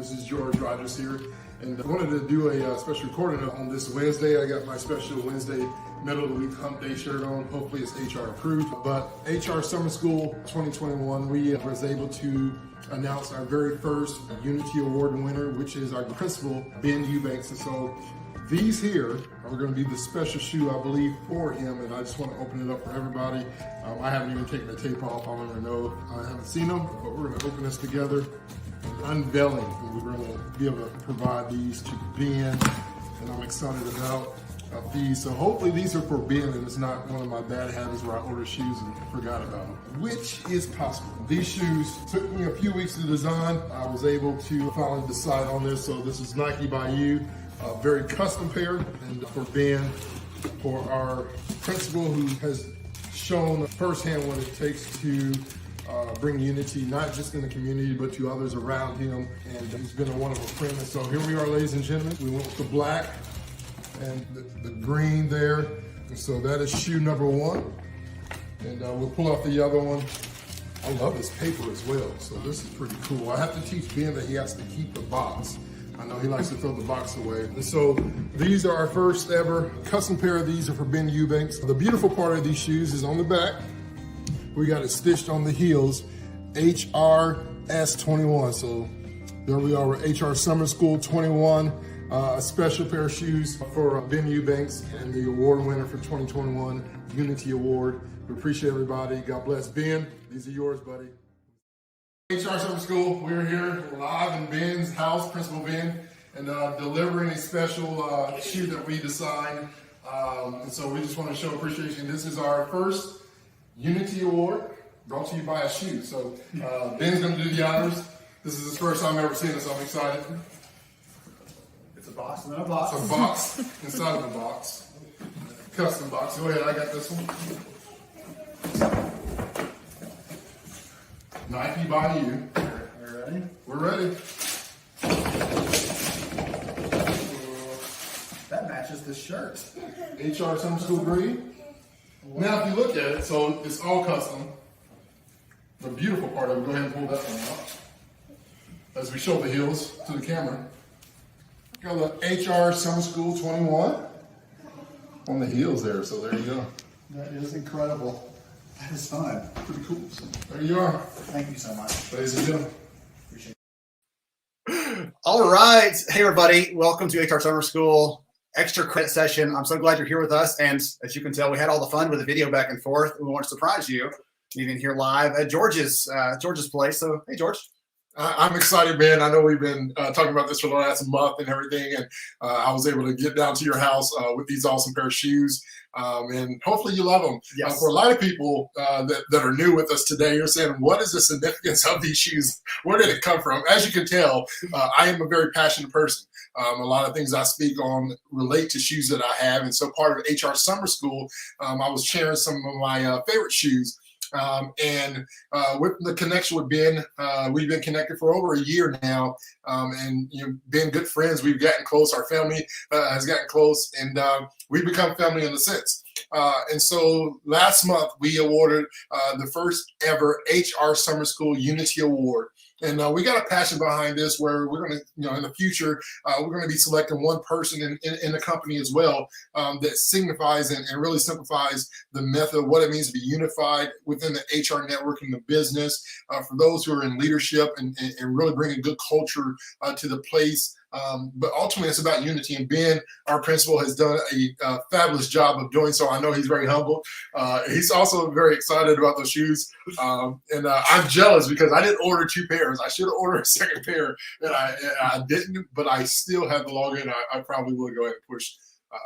This is George Rogers here, and I wanted to do a special recording on this Wednesday. I got my special Wednesday Middle of the Week Hump Day shirt on. Hopefully it's HR approved. But HR Summer School 2021, we was able to announce our very first Unity Award winner, which is our principal, Ben Eubanks. And so these here are going to be the special shoe, I believe, for him, and I just want to open it up for everybody. I haven't even taken the tape off. I don't even know if I haven't seen them, but we're going to open this together. Unveiling, and we're going to be able to provide these to Ben, and I'm excited about these. So hopefully these are for Ben, and it's not one of my bad habits where I order shoes and forgot about them, which is possible. These shoes took me a few weeks to design. I was able to finally decide on this. So this is Nike by You, a very custom pair, and for Ben, for our principal who has shown firsthand what it takes to bring unity, not just in the community, but to others around him. And he's been a wonderful friend. And so here we are, ladies and gentlemen. We went with the black and the green there. And so that is shoe number one. And we'll pull off the other one. I love this paper as well. So this is pretty cool. I have to teach Ben that he has to keep the box. I know he likes to throw the box away. And so these are our first ever custom pair of these are for Ben Eubanks. The beautiful part of these shoes is on the back. We got it stitched on the heels, HRS21. So there we are with HR Summer School 21, a special pair of shoes for Ben Eubanks and the award winner for 2021 Unity Award. We appreciate everybody. God bless. Ben, these are yours, buddy. HR Summer School, we're here live in Ben's house, Principal Ben, and delivering a special shoe that we designed. And so we just want to show appreciation. This is our first Unity Award brought to you by a shoe. So Ben's going to do the honors. This is his first time ever seeing this, so I'm excited. It's a box and then a box. It's a box inside of the box. Custom box. Go ahead, I got this one. Nike by You. Are you ready? We're ready. That matches the shirt. HR Summer School green. Now, if you look at it, so it's all custom. The beautiful part of it, go ahead and pull that one out. As we show the heels to the camera. Got the HR Summer School 21 on the heels there, so there you go. That is incredible. That is fun. Pretty cool. So there you are. Thank you so much. Ladies and gentlemen. Appreciate it. All right. Hey, everybody. Welcome to HR Summer School extra credit session. I'm so glad you're here with us. And as you can tell, we had all the fun with the video back and forth. We want to surprise you, even here live at George's place. So, hey, George. I'm excited, man. I know we've been talking about this for the last month and everything, and I was able to get down to your house with these awesome pair of shoes, and hopefully you love them. Yes. For a lot of people that are new with us today, you're saying, what is the significance of these shoes? Where did it come from? As you can tell, I am a very passionate person. A lot of things I speak on relate to shoes that I have, and so part of HR Summer School, I was sharing some of my favorite shoes. And with the connection with Ben, we've been connected for over a year now, and been good friends. We've gotten close. Our family has gotten close, and we've become family in a sense. And so last month we awarded the first ever HR Summer School Unity Award. And we got a passion behind this where we're going to, in the future, we're going to be selecting one person in the company as well that signifies and really simplifies the method, what it means to be unified within the HR network and the business for those who are in leadership and really bringing good culture to the place. But ultimately, it's about unity. And Ben, our principal, has done a fabulous job of doing so. I know he's very humble. He's also very excited about those shoes. And I'm jealous because I didn't order two pairs. I should have ordered a second pair, and I didn't. But I still have the login. I probably will go ahead and push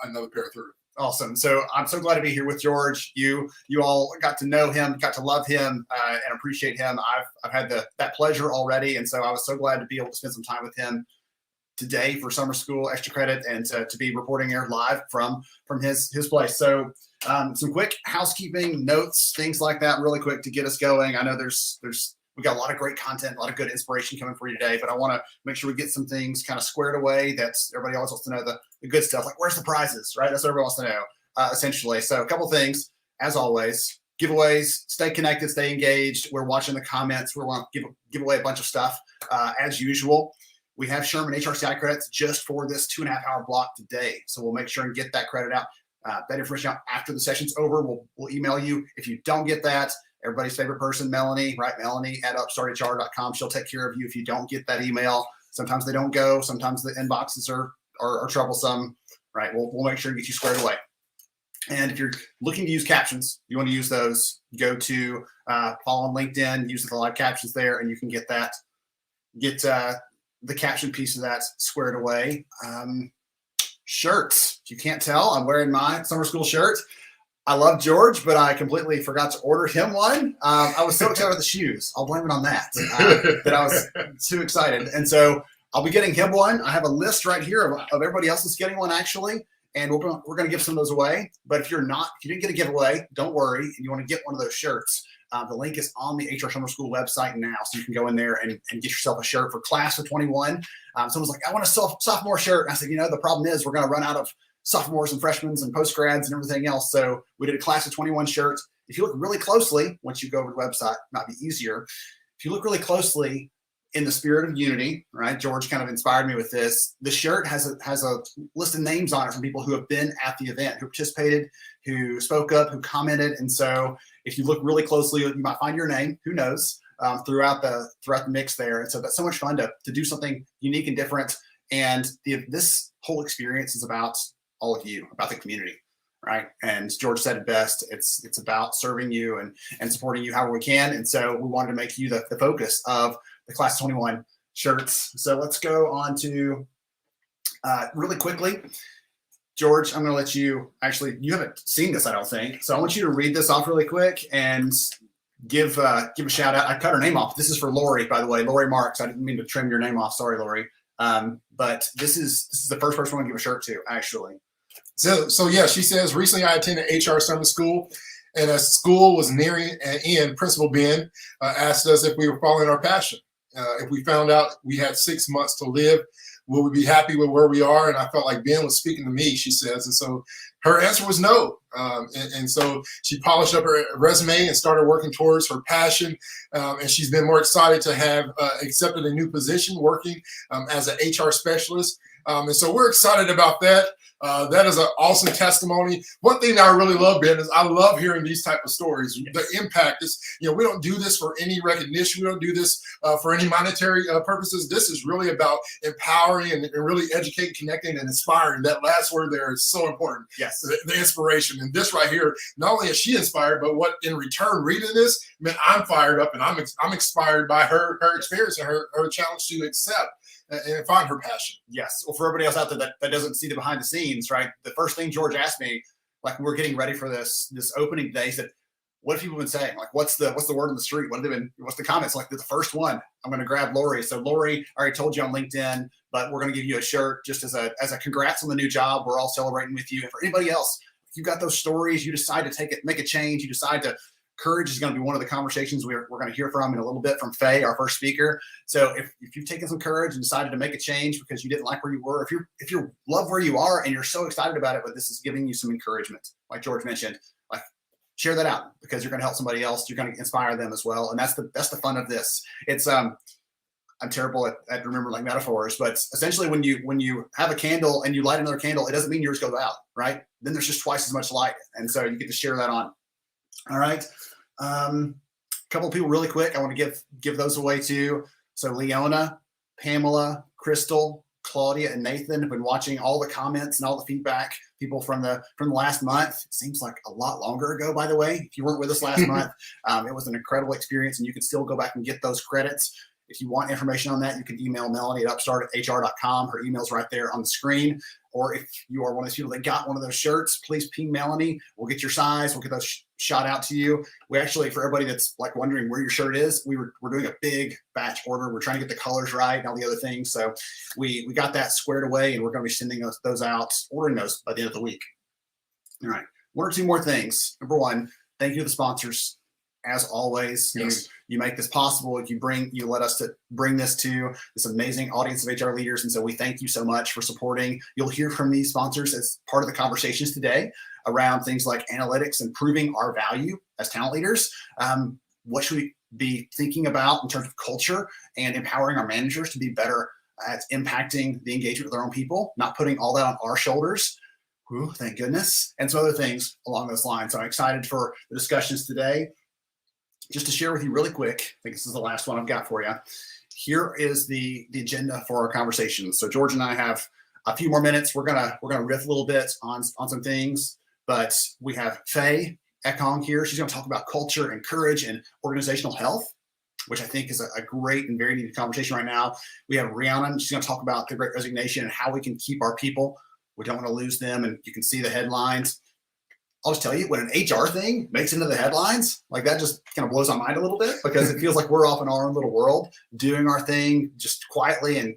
another pair through. Awesome. So I'm so glad to be here with George. You all got to know him, got to love him, and appreciate him. I've had that pleasure already, and so I was so glad to be able to spend some time with him today for summer school extra credit and to be reporting here live from his place. So some quick housekeeping notes, things like that, really quick to get us going. I know we got a lot of great content, a lot of good inspiration coming for you today, but I want to make sure we get some things kind of squared away. That's everybody always wants to know the good stuff, like where's the prizes, right? That's what everyone wants to know, essentially. So a couple things, as always, giveaways, stay connected, stay engaged. We're watching the comments. We want to give away a bunch of stuff as usual. we have SHRM and HRCI credits just for this 2.5-hour block today. So we'll make sure and get that credit out, that information out after the session's over. We'll email you. If you don't get that, everybody's favorite person, Melanie, right? Melanie at upstarthr.com. She'll take care of you if you don't get that email. Sometimes they don't go. Sometimes the inboxes are troublesome, right? We'll make sure to get you squared away. And if you're looking to use captions, you want to use those, go to follow on LinkedIn, use the live captions there, and you can get that, the caption piece of that squared away. Shirts. If you can't tell, I'm wearing my summer school shirt. I love George, but I completely forgot to order him one. I was so excited with the shoes. I'll blame it on that, that I was too excited. And so I'll be getting him one. I have a list right here of everybody else that's getting one, actually. And we're going to give some of those away. But if you didn't get a giveaway, don't worry. And you want to get one of those shirts, the link is on the HR Summer School website now. So you can go in there and get yourself a shirt for class of 21. Someone's like, I want a sophomore shirt. And I said, the problem is we're going to run out of sophomores and freshmen and post-grads and everything else. So we did a class of 21 shirt. If you look really closely, once you go over the website, it might be easier. If you look really closely, in the spirit of unity, right? George kind of inspired me with this. The shirt has a list of names on it from people who have been at the event, who participated, who spoke up, who commented. And so if you look really closely, you might find your name, who knows, throughout the mix there. And so that's so much fun to do something unique and different. And this whole experience is about all of you, about the community, right? And George said it best. It's about serving you and supporting you however we can. And so we wanted to make you the focus of the class 21 shirts. So let's go on to really quickly. George, I'm going to let you, actually, you haven't seen this, I don't think. So I want you to read this off really quick and give a shout out. I cut her name off. This is for Lori, by the way, Lori Marks. I didn't mean to trim your name off. Sorry, Lori. But this is the first person I want to give a shirt to, actually. So yeah, she says, recently I attended HR summer school, and as school was nearing an end, Principal Ben asked us if we were following our passion. If we found out we had 6 months to live, will we be happy with where we are? And I felt like Ben was speaking to me, she says. And so her answer was no. And so she polished up her resume and started working towards her passion. And she's been more excited to have accepted a new position working as an HR specialist. And so we're excited about that. That is an awesome testimony. One thing that I really love, Ben, is I love hearing these type of stories. Yes. The impact is, we don't do this for any recognition. We don't do this for any monetary purposes. This is really about empowering and really educating, connecting, and inspiring. That last word there is so important. Yes. The inspiration. And this right here, not only is she inspired, but what in return reading this, man, I'm fired up and I'm inspired by her experience and her challenge to accept and find her passion. Yes. Well, for everybody else out there that doesn't see the behind the scenes, right? The first thing George asked me, like, we're getting ready for this opening day, he said, what have people been saying? Like, what's the word on the street? What's the comments? Like, the first one, I'm going to grab Lori. So Lori, I already told you on LinkedIn, but we're going to give you a shirt just as a congrats on the new job. We're all celebrating with you. And for anybody else, if you've got those stories, you decide to make a change, you decide to, courage is going to be one of the conversations we're going to hear from in a little bit from Faye, our first speaker. So if you've taken some courage and decided to make a change because you didn't like where you were, if you love where you are and you're so excited about it, but this is giving you some encouragement, like George mentioned, like, share that out because you're going to help somebody else. You're going to inspire them as well. And that's the fun of this. It's I'm terrible at remembering like metaphors, but essentially when you have a candle and you light another candle, it doesn't mean yours goes out, right? Then there's just twice as much light. And so you get to share that on. All right. A couple of people really quick. I want to give those away too. So Leona, Pamela, Crystal, Claudia, and Nathan have been watching all the comments and all the feedback. People from the last month. It seems like a lot longer ago, by the way. If you weren't with us last month, it was an incredible experience, and you can still go back and get those credits. If you want information on that, you can email Melanie at upstart@hr.com. Her email's right there on the screen. Or if you are one of those people that got one of those shirts, please ping Melanie. We'll get your size. We'll get those shot out to you. We actually, for everybody that's like wondering where your shirt is, we're doing a big batch order. We're trying to get the colors right and all the other things. So we got that squared away, and we're going to be sending those out, ordering those by the end of the week. All right. One or two more things. Number one, thank you to the sponsors. As always, yes. You make this possible. You let us to bring this to this amazing audience of HR leaders. And so we thank you so much for supporting. You'll hear from these sponsors as part of the conversations today around things like analytics and proving our value as talent leaders. What should we be thinking about in terms of culture and empowering our managers to be better at impacting the engagement with our own people, not putting all that on our shoulders. Whew, thank goodness. And some other things along those lines. So I'm excited for the discussions today. Just to share with you really quick, I think this is the last one I've got for you. Here is the agenda for our conversation. So George and I have a few more minutes. We're gonna riff a little bit on some things, but we have Faye Ekong here. She's gonna talk about culture and courage and organizational health, which I think is a great and very needed conversation right now. We have Rhiannon. She's gonna talk about the Great Resignation and how we can keep our people. We don't want to lose them, and you can see the headlines. I'll just tell you, when an HR thing makes into the headlines, like that just kind of blows my mind a little bit, because it feels like we're off in our own little world doing our thing just quietly and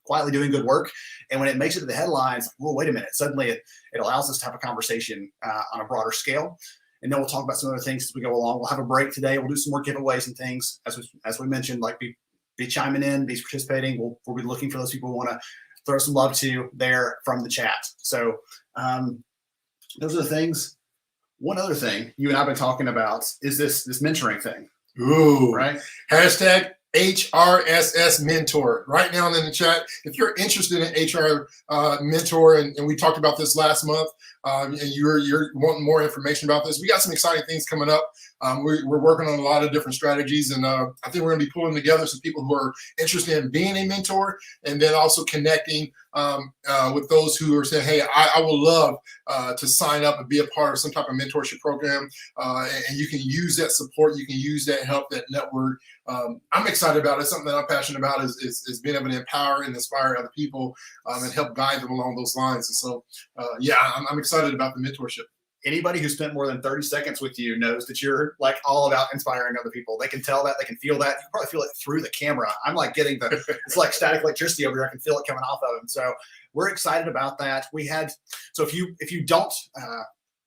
quietly doing good work. And when it makes it to the headlines, well, wait a minute, suddenly it allows us to have a conversation on a broader scale. And then we'll talk about some other things as we go along. We'll have a break today. We'll do some more giveaways and things. As we mentioned, like be chiming in, be participating. We'll be looking for those people who want to throw some love to there from the chat. So those are the things. One other thing you and I've been talking about is this mentoring thing. Ooh, right? Hashtag HRSS mentor right now in the chat. If you're interested in HR mentor, and we talked about this last month, and you're wanting more information about this, we got some exciting things coming up. We're working on a lot of different strategies, and I think we're going to be pulling together some people who are interested in being a mentor, and then also connecting with those who are saying, hey, I would love to sign up and be a part of some type of mentorship program, and you can use that support, you can use that help, that network. I'm excited about it. It's something that I'm passionate about is being able to empower and inspire other people and help guide them along those lines. And so, yeah, I'm excited about the mentorship. Anybody who spent more than 30 seconds with you knows that you're like all about inspiring other people. They can tell that, they can feel that. You can probably feel it through the camera. I'm like getting it's like static electricity over here. I can feel it coming off of them. So we're excited about that. So if you don't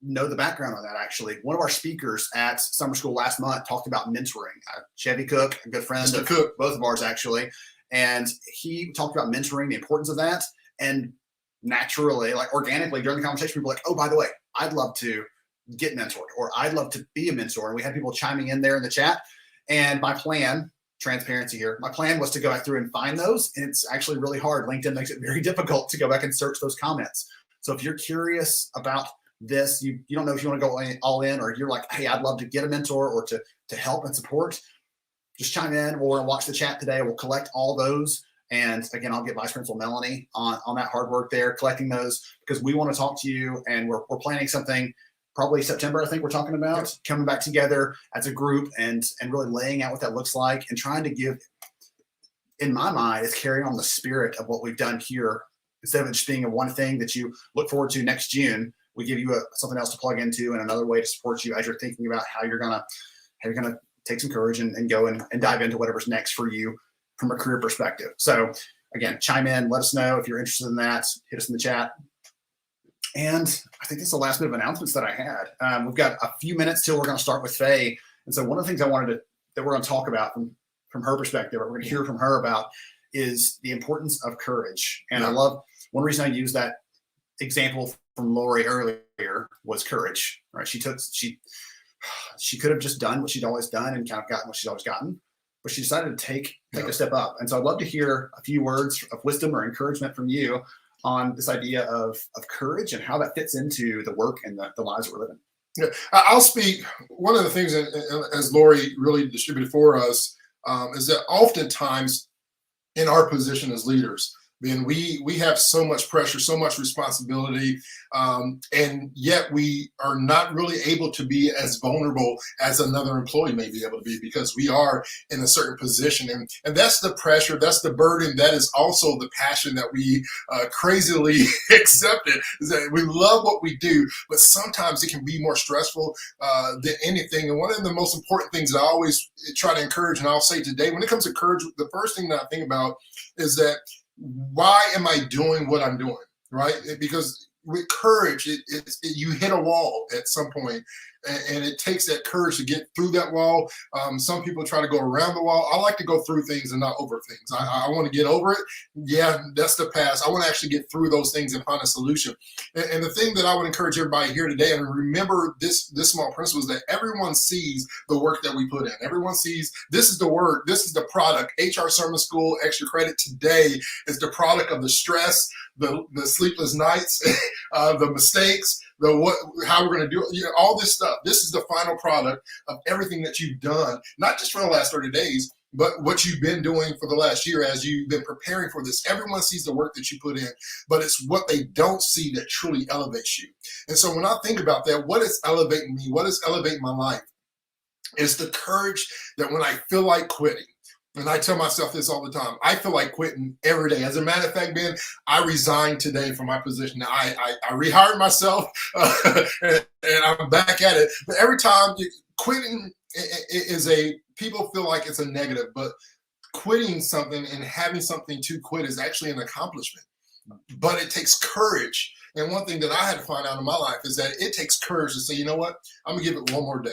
know the background on that, actually, one of our speakers at summer school last month talked about mentoring. Chevy Cook, a good friend of both of ours actually, and he talked about mentoring, the importance of that, and naturally, like organically during the conversation, people were like, oh, by the way, I'd love to get mentored, or I'd love to be a mentor. And we had people chiming in there in the chat. And my plan, transparency here, my plan was to go back through and find those. And it's actually really hard. LinkedIn makes it very difficult to go back and search those comments. So if you're curious about this, you don't know if you want to go all in, or you're like, hey, I'd love to get a mentor or to help and support, just chime in. We're going to watch the chat today. We'll collect all those. And again, I'll get Vice Principal Melanie on that hard work there, collecting those, because we want to talk to you, and we're planning something probably September, I think we're talking about, coming back together as a group and really laying out what that looks like, and trying to give, in my mind, is carrying on the spirit of what we've done here. Instead of it just being a one thing that you look forward to next June, we give you something else to plug into and another way to support you as you're thinking about how you're gonna take some courage and go and dive into whatever's next for you from a career perspective. So again, chime in, let us know if you're interested in that, hit us in the chat. And I think this is the last bit of announcements that I had. We've got a few minutes till we're going to start with Faye. And so one of the things that we're going to talk about from her perspective, or we're going to hear from her about, is the importance of courage. And I love, one reason I use that example from Lori earlier was courage, right? She could have just done what she'd always done and kind of gotten what she's always gotten, but she decided to take a step up. And so I'd love to hear a few words of wisdom or encouragement from you on this idea of courage and how that fits into the work and the lives that we're living. Yeah, I'll speak. One of the things that, as Lori really distributed for us, is that oftentimes in our position as leaders, then we have so much pressure, so much responsibility, and yet we are not really able to be as vulnerable as another employee may be able to be, because we are in a certain position. And that's the pressure, that's the burden, that is also the passion that we crazily accepted, is that we love what we do, but sometimes it can be more stressful than anything. And one of the most important things that I always try to encourage, and I'll say today, when it comes to courage, the first thing that I think about is that, why am I doing what I'm doing, right? Because with courage, you hit a wall at some point. and it takes that courage to get through that wall. Some people try to go around the wall. I like to go through things and not over things. I want to get over it. Yeah, that's the past. I want to actually get through those things and find a solution. And the thing that I would encourage everybody here today, and remember this small principle, is that everyone sees the work that we put in. Everyone sees this is the work, this is the product. HR Summer School Extra Credit today is the product of the stress, the sleepless nights, the mistakes, how we're going to do it, all this stuff. This is the final product of everything that you've done, not just for the last 30 days, but what you've been doing for the last year as you've been preparing for this. Everyone sees the work that you put in, but it's what they don't see that truly elevates you. And so when I think about that, what is elevating me? What is elevating my life? It's the courage that when I feel like quitting, and I tell myself this all the time, I feel like quitting every day. As a matter of fact, Ben, I resigned today from my position. Now, I rehired myself, and I'm back at it. But every time quitting is people feel like it's a negative, but quitting something and having something to quit is actually an accomplishment. But it takes courage. And one thing that I had to find out in my life is that it takes courage to say, you know what, I'm going to give it one more day.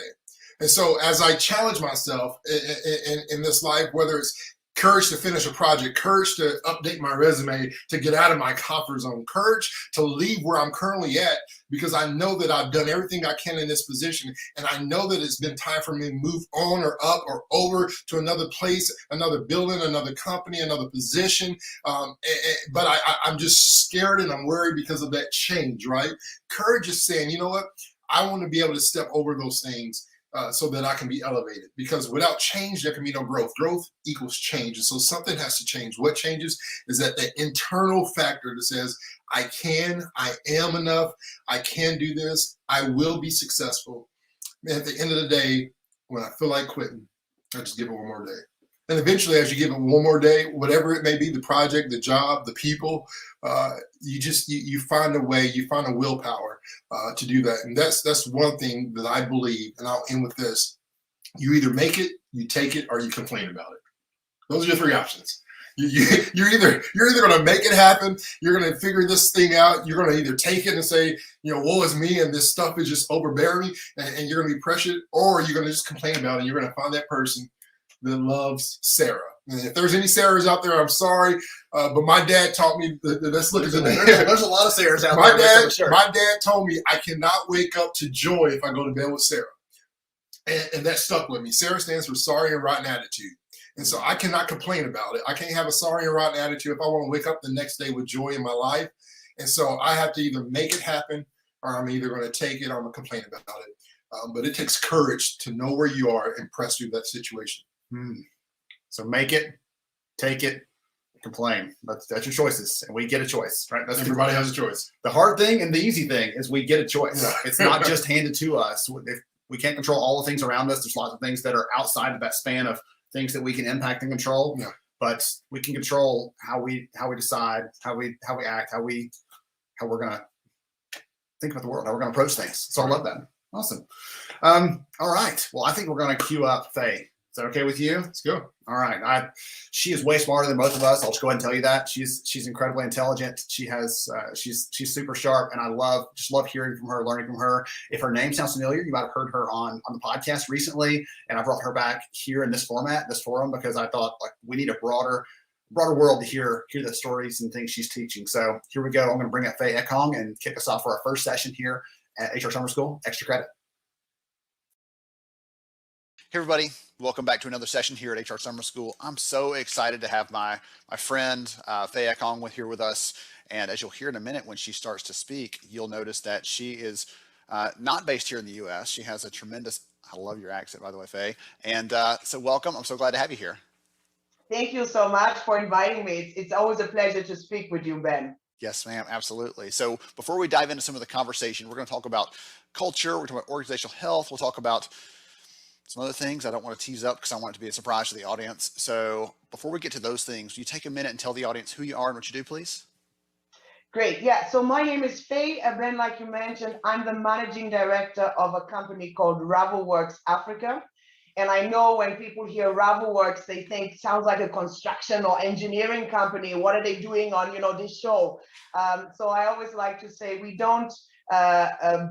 And so as I challenge myself in this life, whether it's courage to finish a project, courage to update my resume, to get out of my comfort zone, courage to leave where I'm currently at, because I know that I've done everything I can in this position. And I know that it's been time for me to move on or up or over to another place, another building, another company, another position. But I'm just scared and I'm worried because of that change, right? Courage is saying, you know what? I want to be able to step over those things so that I can be elevated, because without change, there can be no growth. Growth equals change. And so something has to change. What changes is that internal factor that says, I am enough, I can do this, I will be successful. And at the end of the day, when I feel like quitting, I just give it one more day. And eventually, as you give it one more day, whatever it may be, the project, the job, the people, you find a way, you find a willpower to do that. And that's one thing that I believe, and I'll end with this. You either make it, you take it, or you complain about it. Those are your three options. You're either going to make it happen, you're going to figure this thing out, you're going to either take it and say, woe is me, and this stuff is just overbearing, and you're going to be pressured, or you're going to just complain about it, and you're going to find that person that loves Sarah. And if there's any Sarahs out there, I'm sorry, but my dad taught me. Let's look at the name. There's a lot of Sarahs out there. My dad told me I cannot wake up to joy if I go to bed with Sarah, and that stuck with me. Sarah stands for sorry and rotten attitude, and so I cannot complain about it. I can't have a sorry and rotten attitude if I want to wake up the next day with joy in my life. And so I have to either make it happen, or I'm either going to take it or I'm going to complain about it. But it takes courage to know where you are and press through that situation. So make it, take it, complain. That's your choices, and we get a choice, right? Everybody has a choice. The hard thing and the easy thing is we get a choice. It's not just handed to us. If we can't control all the things around us, there's lots of things that are outside of that span of things that we can impact and control. Yeah. But we can control how we decide, how we act, how we're gonna think about the world, how we're gonna approach things. So I love that. Awesome. All right. Well, I think we're gonna queue up Faye. Is that okay with you? Let's go. All right. She is way smarter than most of us. I'll just go ahead and tell you that. She's incredibly intelligent. She's super sharp, and I love hearing from her, learning from her. If her name sounds familiar, you might have heard her on the podcast recently, and I brought her back here in this format, this forum, because I thought we need a broader world to hear the stories and things she's teaching. So here we go. I'm going to bring up Faye Ekong and kick us off for our first session here at HR Summer School Extra Credit. Hey everybody, welcome back to another session here at HR Summer School. I'm so excited to have my friend Faye Ekong here with us. And as you'll hear in a minute when she starts to speak, you'll notice that she is not based here in the U.S. She has a tremendous, I love your accent by the way, Faye. And so welcome, I'm so glad to have you here. Thank you so much for inviting me. It's always a pleasure to speak with you, Ben. Yes, ma'am, absolutely. So before we dive into some of the conversation, we're going to talk about culture, we're talking about organizational health, we'll talk about some other things I don't want to tease up because I want it to be a surprise to the audience. So before we get to those things, will you take a minute and tell the audience who you are and what you do, please? Great. Yeah. So my name is Faye. Ben, like you mentioned, I'm the managing director of a company called Ravelworks Africa. And I know when people hear Ravelworks, they think sounds like a construction or engineering company. What are they doing on, this show? So I always like to say we don't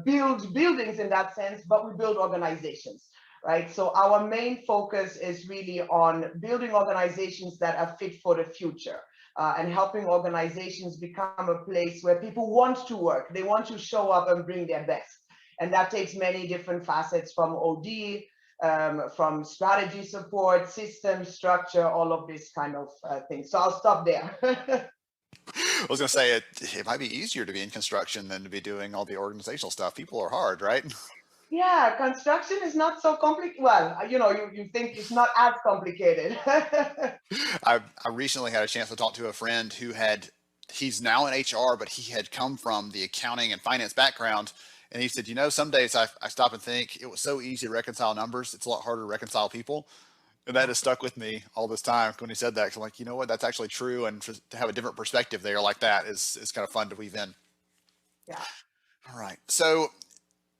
build buildings in that sense, but we build organizations, right? So our main focus is really on building organizations that are fit for the future. And helping organizations become a place where people want to work. They want to show up and bring their best. And that takes many different facets, from OD, from strategy support, system structure, all of this kind of things. So I'll stop there. I was going to say it might be easier to be in construction than to be doing all the organizational stuff. People are hard, right? Yeah, construction is not so complicated. Well, you think it's not as complicated. I recently had a chance to talk to a friend he's now in HR, but he had come from the accounting and finance background. And he said, some days I stop and think it was so easy to reconcile numbers. It's a lot harder to reconcile people. And that has stuck with me all this time when he said that. Cause I'm like, you know what, that's actually true. And to have a different perspective there like that is kind of fun to weave in. Yeah. All right. So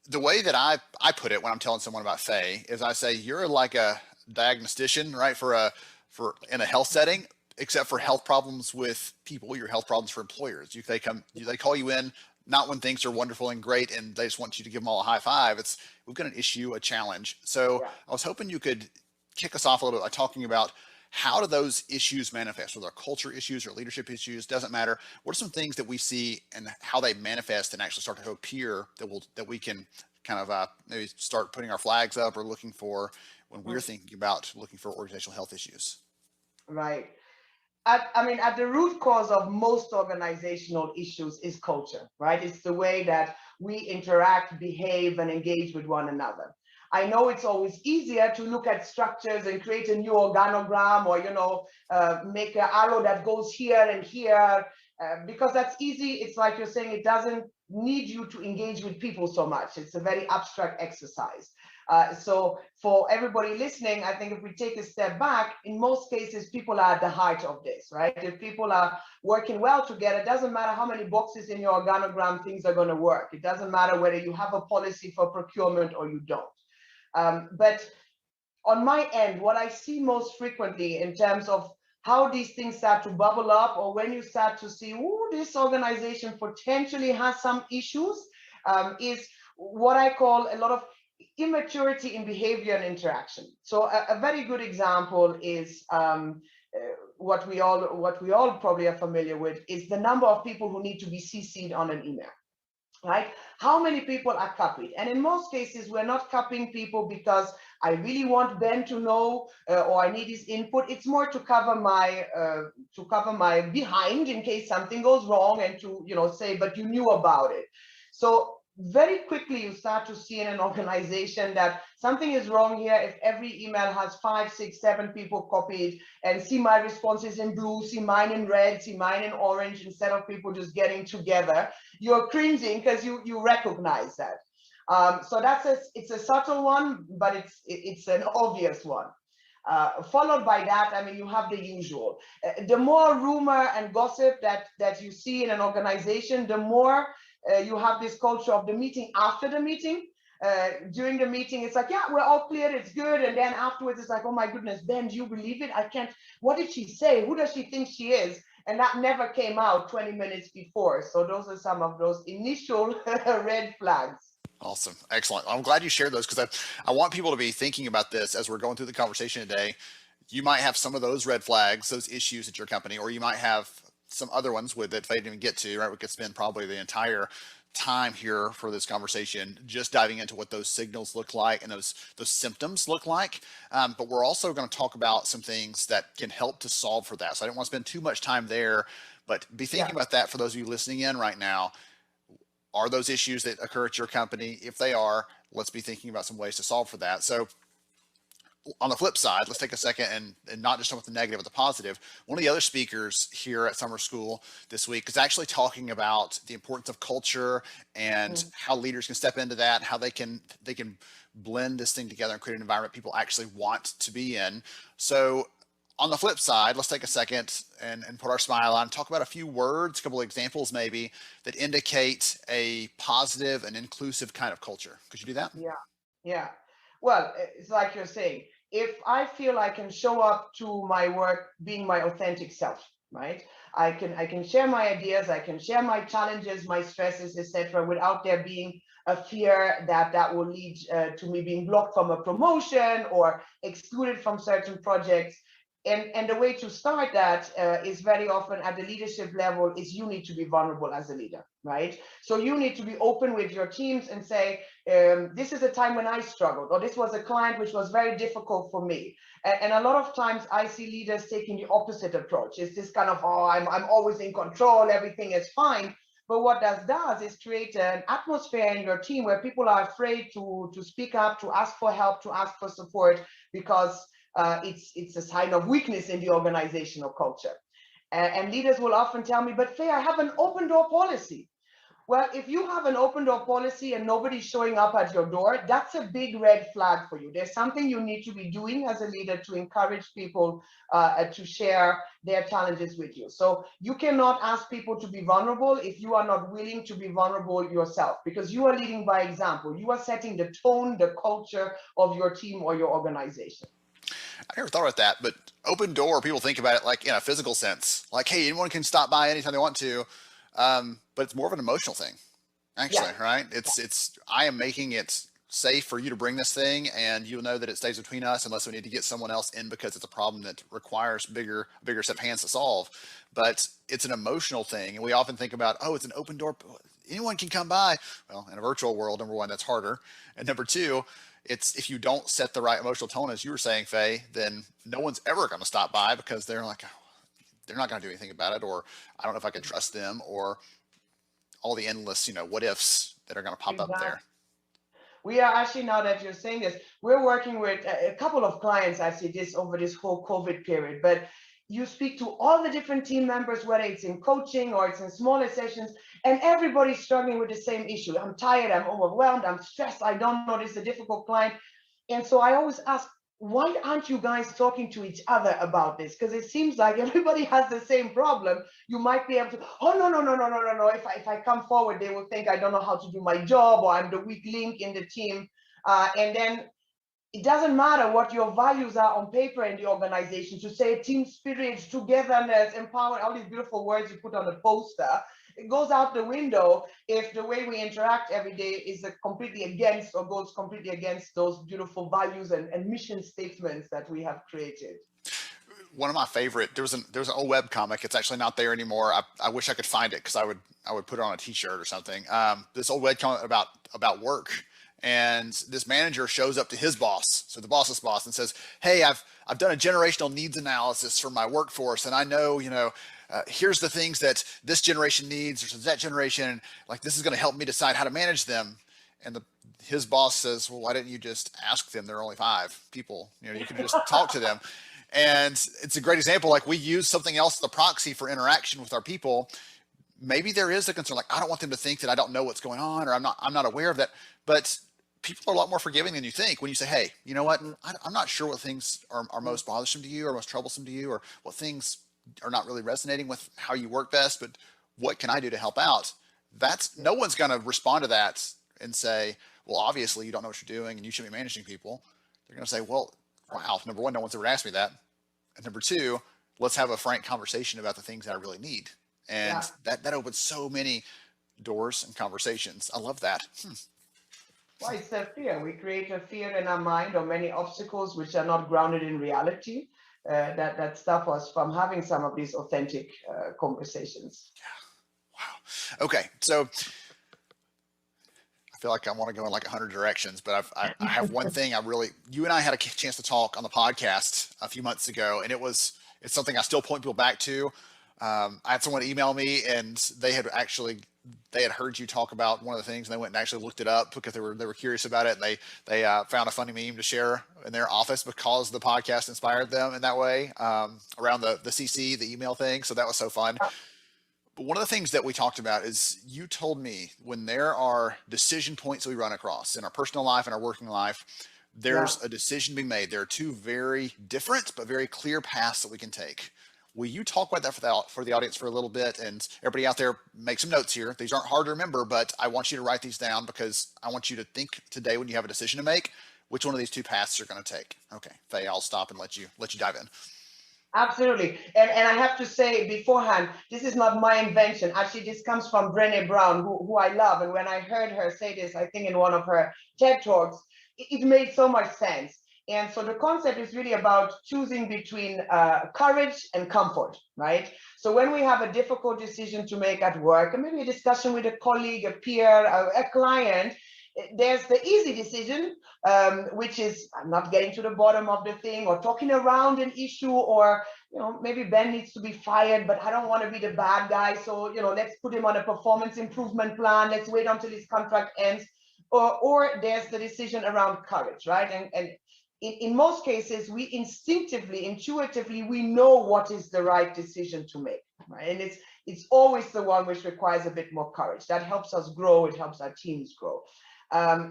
the way that I put it when I'm telling someone about Faye is I say, you're like a diagnostician, right? For in a health setting, except for health problems with people, your health problems for employers. They call you in, not when things are wonderful and great and they just want you to give them all a high five. We've got an issue, a challenge. So yeah. I was hoping you could kick us off a little bit by talking about how do those issues manifest, whether they're culture issues or leadership issues, doesn't matter. What are some things that we see and how they manifest and actually start to appear that we can kind of maybe start putting our flags up or looking for when we're thinking about looking for organizational health issues? Right. At the root cause of most organizational issues is culture, right? It's the way that we interact, behave, and engage with one another. I know it's always easier to look at structures and create a new organogram or, make an arrow that goes here and here, because that's easy. It's like you're saying, it doesn't need you to engage with people so much. It's a very abstract exercise. So for everybody listening, I think if we take a step back, in most cases, people are at the heart of this, right? If people are working well together, it doesn't matter how many boxes in your organogram, things are going to work. It doesn't matter whether you have a policy for procurement or you don't. But on my end, what I see most frequently in terms of how these things start to bubble up, or when you start to see, oh, this organization potentially has some issues, is what I call a lot of immaturity in behavior and interaction. So a very good example is what we all probably are familiar with is the number of people who need to be CC'd on an email. Right? How many people are copied? And in most cases, we're not copying people because I really want Ben to know or I need his input. It's more to cover my behind in case something goes wrong and to say, but you knew about it. So very quickly you start to see in an organization that something is wrong here if every email has 5, 6, 7 people copied, and see my responses in blue, see mine in red, see mine in orange, instead of people just getting together. You're cringing because you recognize that. So it's a subtle one, but it's an obvious one. Followed by that, you have the usual. The more rumor and gossip that you see in an organization, the more you have this culture of the meeting after the meeting. During the meeting, it's like, yeah, we're all clear, it's good. And then afterwards, it's like, oh my goodness, Ben, do you believe it? I can't, what did she say? Who does she think she is? And that never came out 20 minutes before. So those are some of those initial red flags. Awesome. Excellent. I'm glad you shared those because I want people to be thinking about this as we're going through the conversation today. You might have some of those red flags, those issues at your company, or you might have some other ones that they didn't even get to, right? We could spend probably the entire time here for this conversation just diving into what those signals look like and those symptoms look like. But we're also going to talk about some things that can help to solve for that. So I don't want to spend too much time there, but be thinking about that for those of you listening in right now. Are those issues that occur at your company? If they are, let's be thinking about some ways to solve for that. So on the flip side, let's take a second and not just talk about the negative, but the positive. One of the other speakers here at summer school this week is actually talking about the importance of culture and how leaders can step into that, how they can blend this thing together and create an environment people actually want to be in. So on the flip side, let's take a second and put our smile on, talk about a few words, a couple of examples maybe that indicate a positive and inclusive kind of culture. Could you do that? Yeah. Well, it's like you're saying, if I feel I can show up to my work being my authentic self, right? I can share my ideas, I can share my challenges, my stresses, etc., without there being a fear that that will lead to me being blocked from a promotion or excluded from certain projects. And the way to start that is very often at the leadership level is you need to be vulnerable as a leader, right? So you need to be open with your teams and say, this is a time when I struggled, or this was a client which was very difficult for me. And a lot of times I see leaders taking the opposite approach. It's this kind of, oh, I'm always in control, everything is fine. But what that does is create an atmosphere in your team where people are afraid to speak up, to ask for help, to ask for support, because it's a sign of weakness in the organizational culture. And leaders will often tell me, but Faye, I have an open door policy. Well, if you have an open door policy and nobody's showing up at your door, that's a big red flag for you. There's something you need to be doing as a leader to encourage people to share their challenges with you. So you cannot ask people to be vulnerable if you are not willing to be vulnerable yourself, because you are leading by example. You are setting the tone, the culture of your team or your organization. I never thought about that, but open door, people think about it like in a physical sense, like, hey, anyone can stop by anytime they want to. But it's more of an emotional thing, actually, Yeah. right? I am making it safe for you to bring this thing, and you'll know that it stays between us unless we need to get someone else in because it's a problem that requires a bigger set of hands to solve. But it's an emotional thing. And we often think about, oh, it's an open door. Anyone can come by. Well, in a virtual world, number one, that's harder. And number two, it's if you don't set the right emotional tone, as you were saying, Faye, then no one's ever going to stop by because they're like, oh, they're not going to do anything about it, or I don't know if I can trust them, or all the endless, what ifs that are going to pop up there. We are actually, now that you're saying this, we're working with a couple of clients actually over this whole COVID period. But you speak to all the different team members, whether it's in coaching or it's in smaller sessions, and everybody's struggling with the same issue. I'm tired, I'm overwhelmed, I'm stressed, I don't know, this is a difficult client. And so I always ask, why aren't you guys talking to each other about this? Because it seems like everybody has the same problem. You might be able to, oh, no. If I come forward, they will think I don't know how to do my job, or I'm the weak link in the team. And then it doesn't matter what your values are on paper in the organization, to say team spirit, togetherness, empower, all these beautiful words you put on a poster. It goes out the window if the way we interact every day is completely against, or goes completely against, those beautiful values and mission statements that we have created. One of my favorite, there was an old web comic. It's actually not there anymore. I wish I could find it because I would put it on a t-shirt or something. This old web comic about work. And this manager shows up to his boss, so the boss's boss, and says, hey, I've done a generational needs analysis for my workforce, and I know, here's the things that this generation needs or that generation, like this is going to help me decide how to manage them. And his boss says, well, why didn't you just ask them? There are only 5 people. You can just talk to them. And it's a great example. Like, we use something else as a proxy for interaction with our people. Maybe there is a concern, like, I don't want them to think that I don't know what's going on, or I'm not aware of that. But people are a lot more forgiving than you think when you say, hey, you know what? I'm not sure what things are most bothersome to you or most troublesome to you, or what things are not really resonating with how you work best, but what can I do to help out? No one's going to respond to that and say, well, obviously you don't know what you're doing and you should be managing people. They're going to say, well, wow, number one, no one's ever asked me that. And number two, let's have a frank conversation about the things that I really need. And that opens so many doors and conversations. I love that. Well, it's a fear. We create a fear in our mind, or many obstacles which are not grounded in reality, that stop us from having some of these authentic conversations. Yeah. Wow. Okay. So I feel like I want to go in like 100 directions, but I have one thing you and I had a chance to talk on the podcast a few months ago, and it's something I still point people back to. I had someone email me, and they had heard you talk about one of the things, and they went and actually looked it up because they were curious about it. And they found a funny meme to share in their office because the podcast inspired them in that way, around the CC, the email thing. So that was so fun. But one of the things that we talked about is, you told me, when there are decision points that we run across in our personal life and our working life, there's a decision being made. There are 2 very different but very clear paths that we can take. Will you talk about that for the audience for a little bit? And everybody out there, make some notes here. These aren't hard to remember, but I want you to write these down, because I want you to think today, when you have a decision to make, which one of these 2 paths you're going to take. Okay, Faye, I'll stop and let you dive in. Absolutely. And I have to say beforehand, this is not my invention. Actually, this comes from Brené Brown, who I love. And when I heard her say this, I think in one of her TED Talks, it made so much sense. And so the concept is really about choosing between courage and comfort, right? So when we have a difficult decision to make at work, and maybe a discussion with a colleague, a peer, a client, there's the easy decision, which is I'm not getting to the bottom of the thing, or talking around an issue, or maybe Ben needs to be fired, but I don't want to be the bad guy, so let's put him on a performance improvement plan. Let's wait until his contract ends. Or there's the decision around courage, right? And in most cases, we instinctively, intuitively, we know what is the right decision to make, right? And it's always the one which requires a bit more courage. That helps us grow. It helps our teams grow.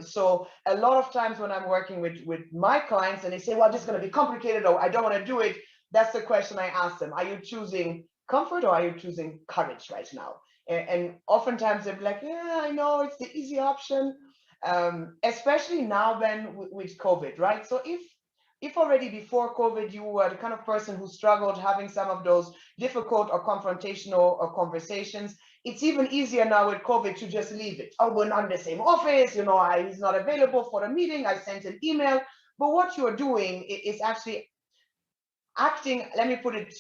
So a lot of times when I'm working with my clients and they say, well, this is going to be complicated, or I don't want to do it, that's the question I ask them. Are you choosing comfort, or are you choosing courage right now? And oftentimes they're like, yeah, I know it's the easy option, especially now then with COVID, right? So if already before COVID you were the kind of person who struggled having some of those difficult or confrontational conversations, it's even easier now with COVID to just leave it. Oh, we're not in the same office, he's not available for a meeting, I sent an email. But what you're doing is actually acting, let me put it,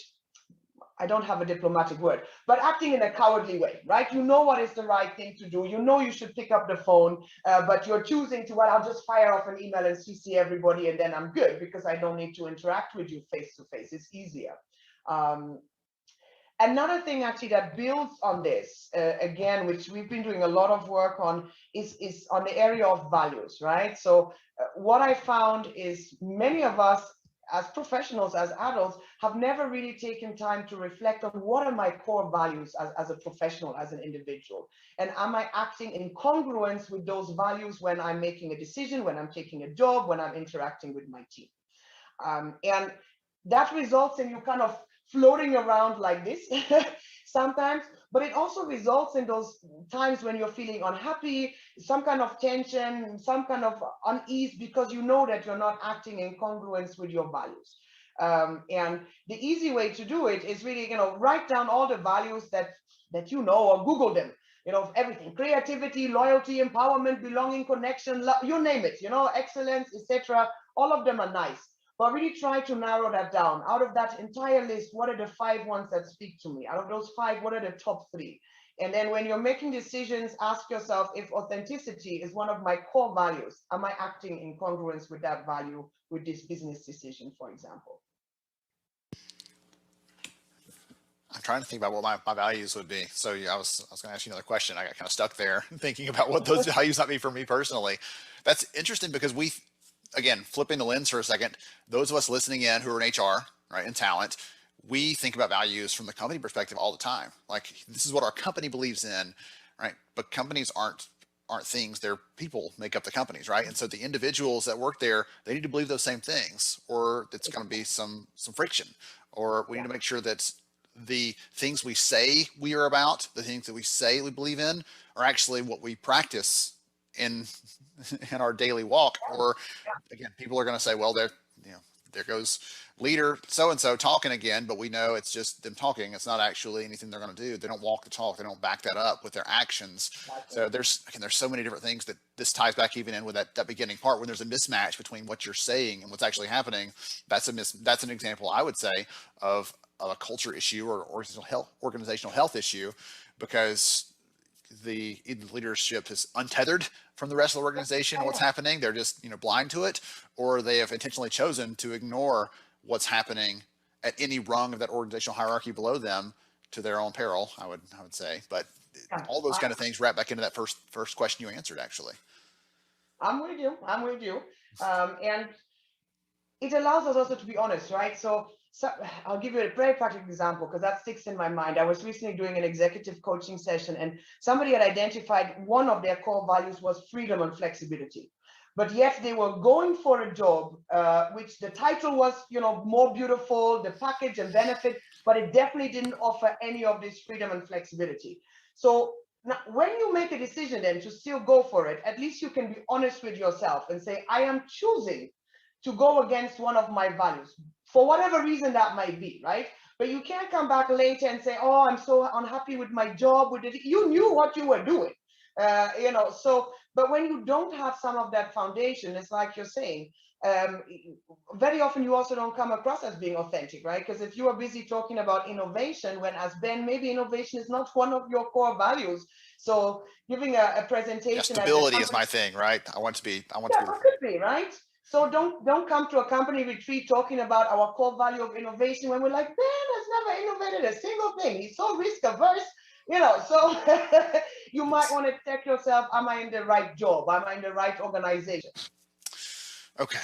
I don't have a diplomatic word, but acting in a cowardly way, right? You know what is the right thing to do. You know you should pick up the phone, but you're choosing to, well, I'll just fire off an email and CC everybody, and then I'm good because I don't need to interact with you face to face. It's easier. Another thing actually that builds on this, again, which we've been doing a lot of work on, is on the area of values, right? So what I found is many of us as professionals, as adults, have never really taken time to reflect on what are my core values as a professional, as an individual. And am I acting in congruence with those values when I'm making a decision, when I'm taking a job, when I'm interacting with my team? And that results in you kind of floating around like this sometimes, but it also results in those times when you're feeling unhappy, some kind of tension, some kind of unease, because you know that you're not acting in congruence with your values. And the easy way to do it is really, write down all the values that or Google them, everything: creativity, loyalty, empowerment, belonging, connection, you name it, excellence, etc. All of them are nice. But really try to narrow that down. Out of that entire list, what are the 5 ones that speak to me? Out of those 5, what are the top 3? And then when you're making decisions, ask yourself, if authenticity is one of my core values, am I acting in congruence with that value with this business decision, for example? I'm trying to think about what my values would be. So I was going to ask you another question. I got kind of stuck there thinking about what those values might be for me personally. That's interesting because again, flipping the lens for a second, those of us listening in who are in HR, right, and talent, we think about values from the company perspective all the time. Like, this is what our company believes in, right? But companies aren't things. They're people make up the companies, right? And so the individuals that work there, they need to believe those same things, or it's going to be some friction, or we need to make sure that the things we say we are about, the things that we say we believe in, are actually what we practice in our daily walk. Or again, people are going to say, well, there goes leader so and so talking again, but we know it's just them talking. It's not actually anything they're going to do. They don't walk the talk. They don't back that up with their actions. So there's so many different things that this ties back even in with that beginning part, when there's a mismatch between what you're saying and what's actually happening. That's an example, I would say, of a culture issue or organizational health issue, because the leadership is untethered from the rest of the organization and what's happening. They're just blind to it, or they have intentionally chosen to ignore what's happening at any rung of that organizational hierarchy below them, to their own peril, I would say. But all those kind of things wrap back into that first question you answered, actually. I'm with you. And it allows us also to be honest, right? So I'll give you a very practical example, because that sticks in my mind. I was recently doing an executive coaching session, and somebody had identified one of their core values was freedom and flexibility. But yet they were going for a job, which the title was, more beautiful, the package and benefit, but it definitely didn't offer any of this freedom and flexibility. So now, when you make a decision then to still go for it, at least you can be honest with yourself and say, I am choosing to go against one of my values. for whatever reason that might be, right? But you can't come back later and say, oh, I'm so unhappy with my job. You knew what you were doing, so, but when you don't have some of that foundation, it's like you're saying, very often you also don't come across as being authentic, right? Because if you are busy talking about innovation, when as Ben, maybe innovation is not one of your core values. So giving a presentation, stability is my thing, right? I want to be. that could be, right? So don't come to a company retreat talking about our core value of innovation when we're like, Ben has never innovated a single thing. He's so risk averse, so you might want to check yourself, am I in the right job? Am I in the right organization? Okay.